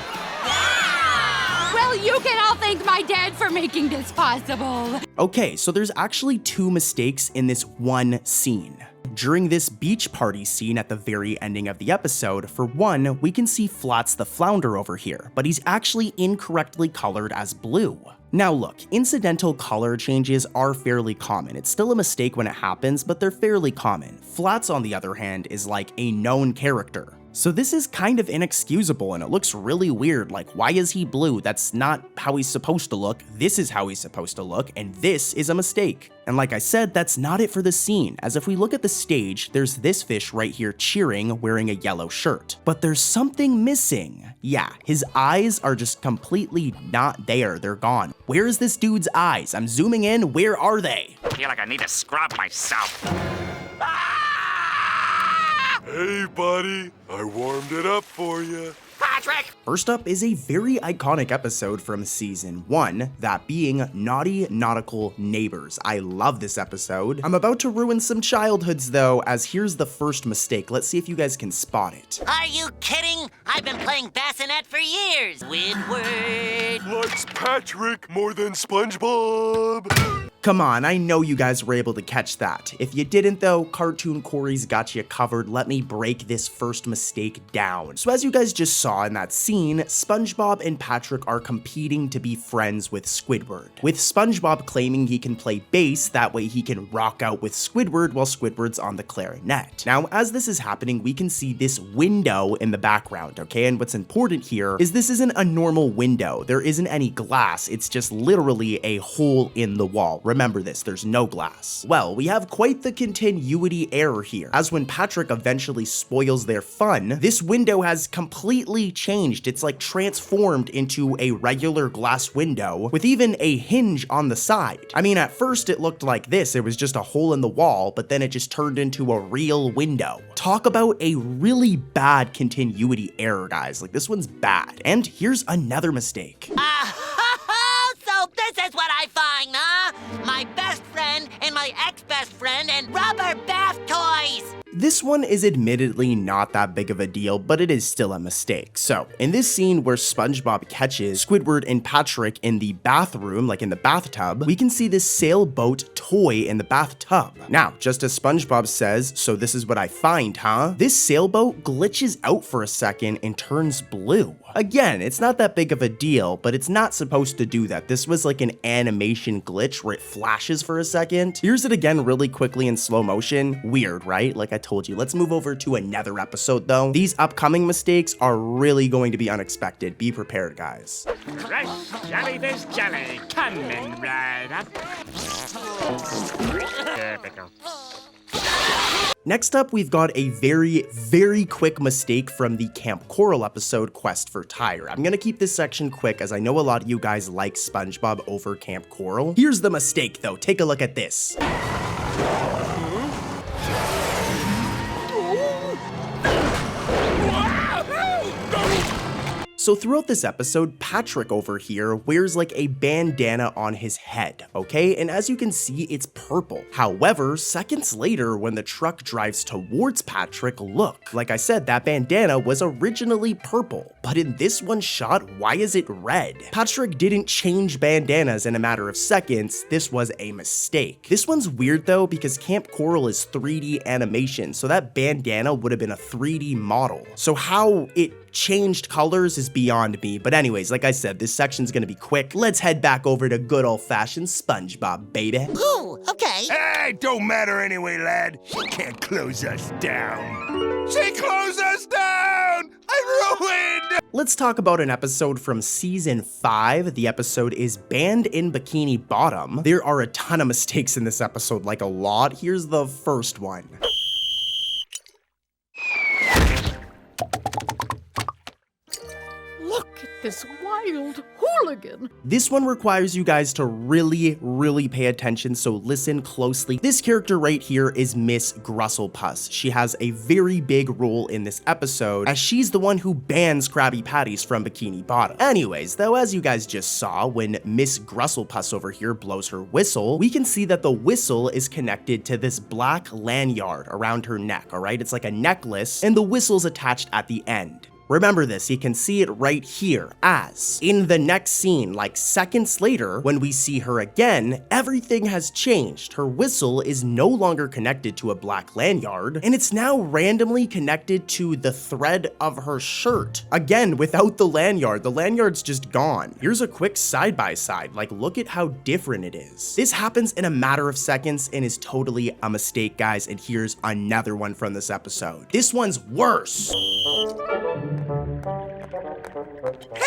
Yeah! Well, you can all thank my dad for making this possible. Okay, so there's actually 2 mistakes in this one scene. During this beach party scene at the very ending of the episode, for one, we can see Flats the Flounder over here, but he's actually incorrectly colored as blue. Now look, incidental color changes are fairly common. It's still a mistake when it happens, but they're fairly common. Flats, on the other hand, is like a known character. So this is kind of inexcusable, and it looks really weird. Why is he blue? That's not how he's supposed to look. This is how he's supposed to look, and this is a mistake. And like I said, that's not it for the scene, as if we look at the stage, there's this fish right here cheering, wearing a yellow shirt. But there's something missing. Yeah, his eyes are just completely not there. They're gone. Where is this dude's eyes? I'm zooming in. Where are they? I feel like I need to scrub myself. Hey, buddy, I warmed it up for you. Hot Patrick! First up is a very iconic episode from season 1, that being Naughty Nautical Neighbors. I love this episode. I'm about to ruin some childhoods though, as here's the first mistake. Let's see if you guys can spot it. Are you kidding? I've been playing bassinet for years. Squidward. Likes Patrick more than SpongeBob. Come on, I know you guys were able to catch that. If you didn't though, Cartoon Corey's got you covered. Let me break this first mistake down. So as you guys just saw in that scene, SpongeBob and Patrick are competing to be friends with Squidward, with SpongeBob claiming he can play bass, that way he can rock out with Squidward while Squidward's on the clarinet. Now, as this is happening, we can see this window in the background, okay? And what's important here is this isn't a normal window. There isn't any glass. It's just literally a hole in the wall. Remember this, there's no glass. Well, we have quite the continuity error here, as when Patrick eventually spoils their fun, this window has completely changed. It's like transformed into a regular glass window with even a hinge on the side. I mean, at first it looked like this, it was just a hole in the wall, but then it just turned into a real window. Talk about a really bad continuity error, guys. Like, this one's bad. And here's another mistake. So this is what I find, huh? My best friend and my ex-best friend and rubber bath toys! This one is admittedly not that big of a deal, but it is still a mistake. So, in this scene where SpongeBob catches Squidward and Patrick in the bathroom, like in the bathtub, we can see this sailboat toy in the bathtub. Now, just as SpongeBob says, so this is what I find, huh? This sailboat glitches out for a second and turns blue. Again, it's not that big of a deal, but it's not supposed to do that. This was like an animation glitch where it flashes for a second. Here's it again really quickly in slow motion. Weird, right? Like I told you. Let's move over to another episode though. These upcoming mistakes are really going to be unexpected. Be prepared, guys. Fresh jellyfish jelly coming right up. Typical. Next up, we've got a very quick mistake from the Camp Coral episode, Quest for Tyre. I'm gonna keep this section quick as I know a lot of you guys like SpongeBob over Camp Coral. Here's the mistake though, take a look at this. So throughout this episode, Patrick over here wears like a bandana on his head, okay? And as you can see, it's purple. However, seconds later, when the truck drives towards Patrick, look, like I said, that bandana was originally purple. But in this one shot, why is it red? Patrick didn't change bandanas in a matter of seconds. This was a mistake. This one's weird though, because Camp Coral is 3D animation, so that bandana would have been a 3D model. So how it changed colors is beyond me, but anyways, like I said, this section's gonna be quick. Let's head back over to good old-fashioned SpongeBob, baby. Ooh, okay. Hey, don't matter anyway, lad. She can't close us down. She closed us down! I'm ruined! Let's talk about an episode from season 5. The episode is Band in Bikini Bottom. There are a ton of mistakes in this episode, like a lot. Here's the first one. Look at this wild hooligan. This one requires you guys to really pay attention, so listen closely. This character right here is Miss Grustlepuss. She has a very big role in this episode, as she's the one who bans Krabby Patties from Bikini Bottom. Anyways, though, as you guys just saw, when Miss Grustlepuss over here blows her whistle, we can see that the whistle is connected to this black lanyard around her neck, alright? It's like a necklace, and the whistle's attached at the end. Remember this, you can see it right here, as in the next scene, like seconds later, when we see her again, everything has changed. Her whistle is no longer connected to a black lanyard, and it's now randomly connected to the thread of her shirt. Again, without the lanyard's just gone. Here's a quick side-by-side, like look at how different it is. This happens in a matter of seconds and is totally a mistake, guys, and here's another one from this episode. This one's worse.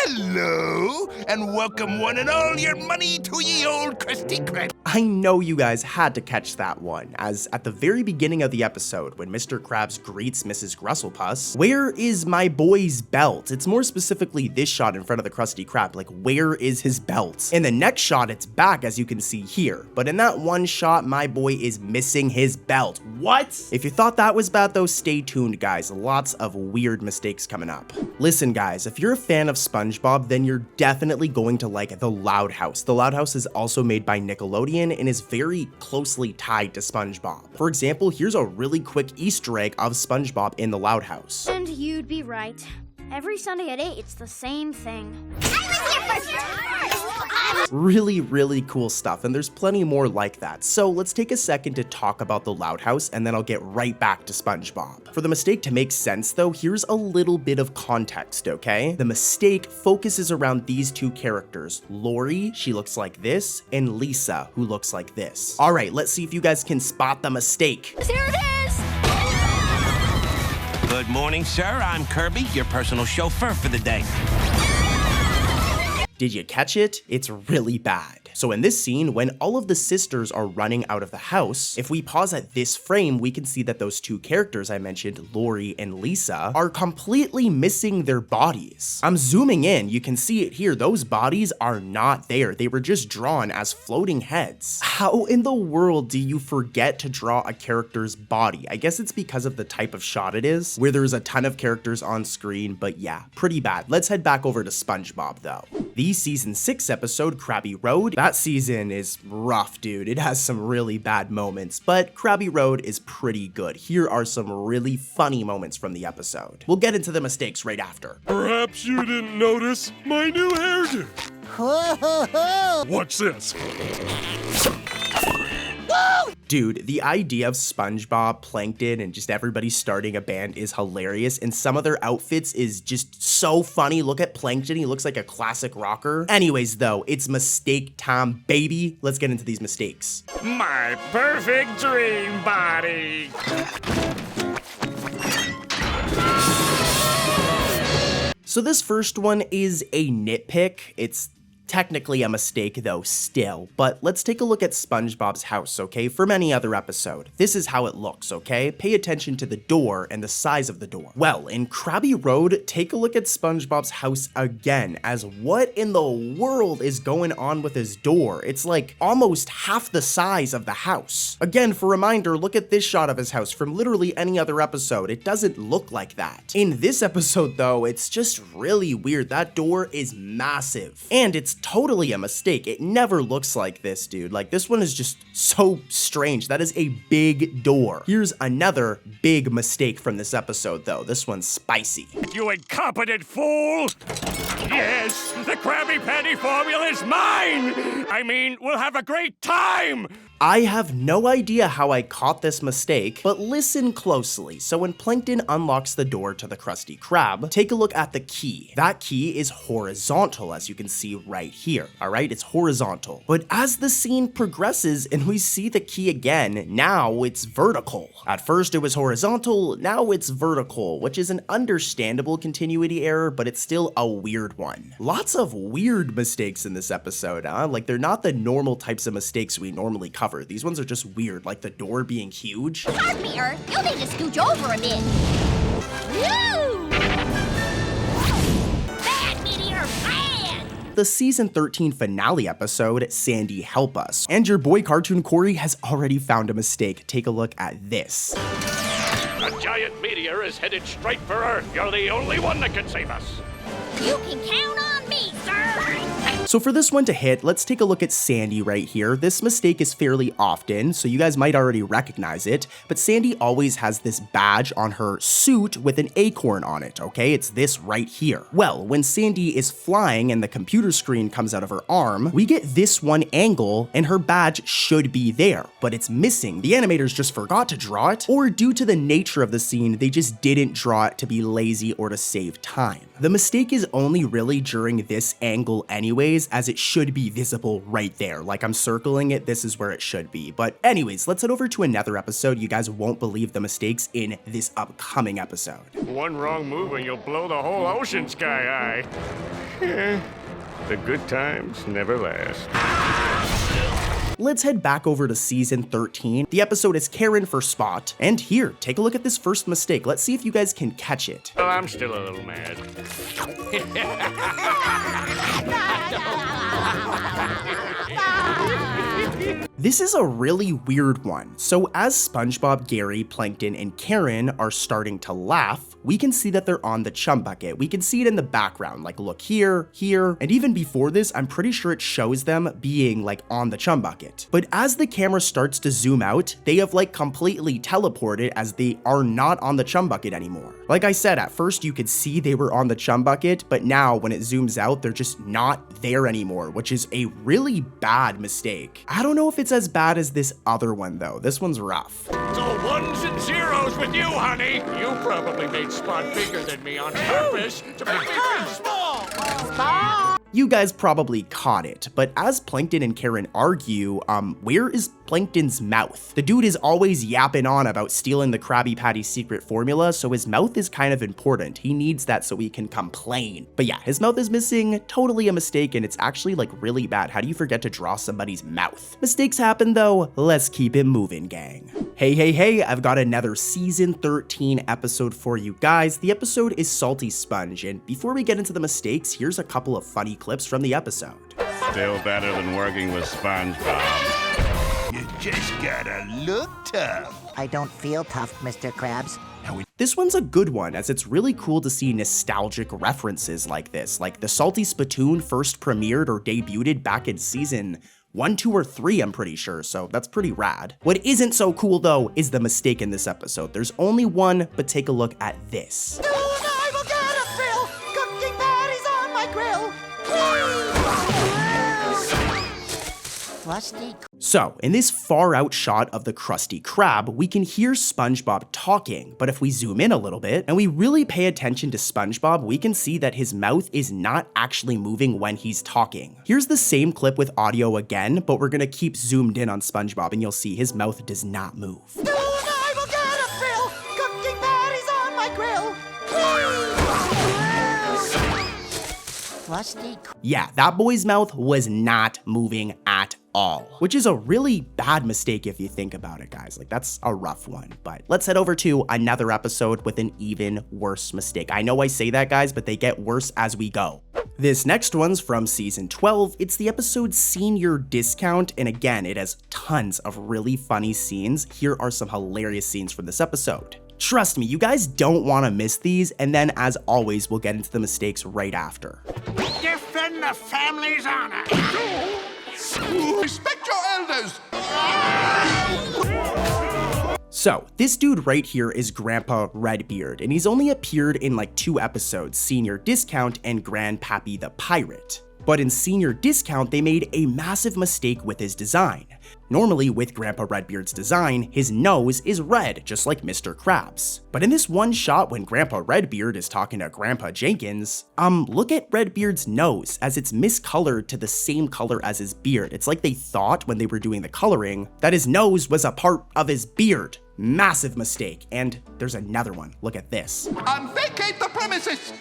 Hello, and welcome one and all your money to ye old Krusty Krab. I know you guys had to catch that one, as at the very beginning of the episode, when Mr. Krabs greets Mrs. Grusselpuss, where is my boy's belt? It's more specifically this shot in front of the Krusty Krab, like where is his belt? In the next shot, it's back, as you can see here, but in that one shot, my boy is missing his belt. What? If you thought that was bad though, stay tuned guys, lots of weird mistakes coming up. Listen guys, if you're a fan of SpongeBob, then you're definitely going to like The Loud House. The Loud House is also made by Nickelodeon and is very closely tied to SpongeBob. For example, here's a really quick Easter egg of SpongeBob in The Loud House. And you'd be right. Every Sunday at 8, it's the same thing. Really cool stuff, and there's plenty more like that. So let's take a second to talk about The Loud House, and then I'll get right back to SpongeBob. For the mistake to make sense though, here's a little bit of context, okay? The mistake focuses around these two characters. Lori, she looks like this, and Lisa, who looks like this. All right, let's see if you guys can spot the mistake. There it is! Good morning, sir. I'm Kirby, your personal chauffeur for the day. Did you catch it? It's really bad. So in this scene, when all of the sisters are running out of the house, if we pause at this frame, we can see that those two characters I mentioned, Lori and Lisa, are completely missing their bodies. I'm zooming in, you can see it here, those bodies are not there. They were just drawn as floating heads. How in the world do you forget to draw a character's body? I guess it's because of the type of shot it is, where there's a ton of characters on screen, but yeah, pretty bad. Let's head back over to SpongeBob though. The season 6 episode, Krabby Road, that season is rough, dude. It has some really bad moments, but Krabby Road is pretty good. Here are some really funny moments from the episode. We'll get into the mistakes right after. Perhaps you didn't notice my new hairdo. What's this? Dude, the idea of SpongeBob, Plankton, and just everybody starting a band is hilarious, and some of their outfits is just so funny. Look at Plankton, he looks like a classic rocker. Anyways though, it's mistake time, baby. Let's get into these mistakes. My perfect dream body. So this first one is a nitpick. It's technically a mistake though still, but let's take a look at SpongeBob's house, okay? From any other episode. This is how it looks, okay? Pay attention to the door and the size of the door. Well, in Krabby Road, take a look at SpongeBob's house again, as what in the world is going on with his door? It's like almost half the size of the house. Again, for reminder, look at this shot of his house from literally any other episode. It doesn't look like that. In this episode though, it's just really weird. That door is massive, and it's totally a mistake. It never looks like this, dude. Like, this one is just so strange. That is a big door. Here's another big mistake from this episode, though. This one's spicy. You incompetent fool! Yes, the Krabby Patty formula is mine! I mean, we'll have a great time! I have no idea how I caught this mistake, but listen closely. So when Plankton unlocks the door to the Krusty Krab, take a look at the key. That key is horizontal, as you can see right here, all right? It's horizontal. But as the scene progresses and we see the key again, now it's vertical. At first it was horizontal, now it's vertical, which is an understandable continuity error, but it's still a weird one. Lots of weird mistakes in this episode, huh? Like, they're not the normal types of mistakes we normally cover. These ones are just weird, like the door being huge. Pardon me, Earth. You'll need to scooch over a bit. Woo! Bad meteor, bad! The season 13 finale episode, Sandy Help Us. And your boy Cartoon Corey has already found a mistake. Take a look at this. A giant meteor is headed straight for Earth. You're the only one that can save us. You can count on me, sir! So for this one to hit, let's take a look at Sandy right here. This mistake is fairly often, so you guys might already recognize it, but Sandy always has this badge on her suit with an acorn on it, okay? It's this right here. Well, when Sandy is flying and the computer screen comes out of her arm, we get this one angle and her badge should be there, but it's missing. The animators just forgot to draw it, or due to the nature of the scene, they just didn't draw it to be lazy or to save time. The mistake is only really during this angle anyways, anyways, as it should be visible right there. Like I'm circling it, this is where it should be. But anyways, let's head over to another episode. You guys won't believe the mistakes in this upcoming episode. One wrong move and you'll blow the whole ocean sky high. The good times never last. Let's head back over to season 13. The episode is Karen for Spot. And here, take a look at this first mistake. Let's see if you guys can catch it. Well, I'm still a little mad. This is a really weird one. So as SpongeBob, Gary, Plankton, and Karen are starting to laugh, we can see that they're on the chum bucket. We can see it in the background, like look here, here, and even before this, I'm pretty sure it shows them being like on the chum bucket. But as the camera starts to zoom out, they have like completely teleported as they are not on the chum bucket anymore. Like I said, at first you could see they were on the chum bucket, but now when it zooms out, they're just not there anymore, which is a really bad mistake. I don't know if it's as bad as this other one though. This one's rough. So ones and zeros with you, honey. You probably made Spot bigger than me on purpose to make me feel small. You guys probably caught it, but as Plankton and Karen argue, where is Plankton's mouth? The dude is always yapping on about stealing the Krabby Patty's secret formula, so his mouth is kind of important. He needs that so he can complain. But yeah, his mouth is missing, totally a mistake, and it's actually like really bad. How do you forget to draw somebody's mouth? Mistakes happen though, let's keep it moving, gang. Hey, I've got another season 13 episode for you guys. The episode is Salty Sponge, and before we get into the mistakes, here's a couple of funny clips from the episode. Still better than working with SpongeBob. You just gotta look tough. I don't feel tough, Mr. Krabs. This one's a good one, as it's really cool to see nostalgic references like this. Like the Salty Spittoon first premiered or debuted back in season 1, 2, or 3, I'm pretty sure, so that's pretty rad. What isn't so cool though is the mistake in this episode. There's only one, but take a look at this. I will get a thrill, cooking patties on my grill. Krusty. So, in this far out shot of the Krusty Krab, we can hear SpongeBob talking, but if we zoom in a little bit, and we really pay attention to SpongeBob, we can see that his mouth is not actually moving when he's talking. Here's the same clip with audio again, but we're gonna keep zoomed in on SpongeBob, and you'll see his mouth does not move. I will get a thrill, cooking patties on my grill. Krusty. Yeah, that boy's mouth was not moving at all, which is a really bad mistake if you think about it, guys. Like, that's a rough one. But let's head over to another episode with an even worse mistake. I know I say that, guys, but they get worse as we go. This next one's from season 12. It's the episode Senior Discount, and again, it has tons of really funny scenes. Here are some hilarious scenes from this episode. Trust me, you guys don't want to miss these, and then as always, we'll get into the mistakes right after. Defend the family's honor. Respect your elders. So, this dude right here is Grandpa Redbeard, and he's only appeared in like 2 episodes, Senior Discount and Grandpappy the Pirate. But in Senior Discount, they made a massive mistake with his design. Normally, with Grandpa Redbeard's design, his nose is red, just like Mr. Krabs. But in this one shot when Grandpa Redbeard is talking to Grandpa Jenkins, look at Redbeard's nose, as it's miscolored to the same color as his beard. It's like they thought when they were doing the coloring that his nose was a part of his beard. Massive mistake. And there's another one. Look at this. Vacate the premises.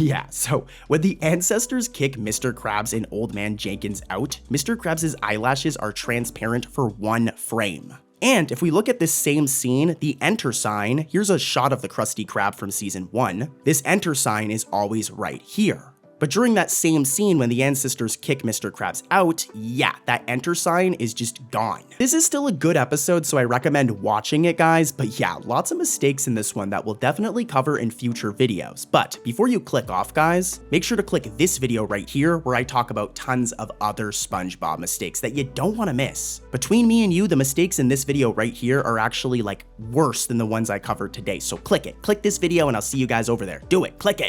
Yeah, so when the ancestors kick Mr. Krabs and Old Man Jenkins out, Mr. Krabs' eyelashes are transparent for 1 frame. And if we look at this same scene, the enter sign, here's a shot of the Krusty Krab from season 1, this enter sign is always right here. But during that same scene when the ancestors kick Mr. Krabs out, yeah, that enter sign is just gone. This is still a good episode, so I recommend watching it, guys, but yeah, lots of mistakes in this one that we'll definitely cover in future videos. But before you click off, guys, make sure to click this video right here where I talk about tons of other SpongeBob mistakes that you don't want to miss. Between me and you, the mistakes in this video right here are actually like worse than the ones I covered today, so click it. Click this video and I'll see you guys over there. Do it, click it.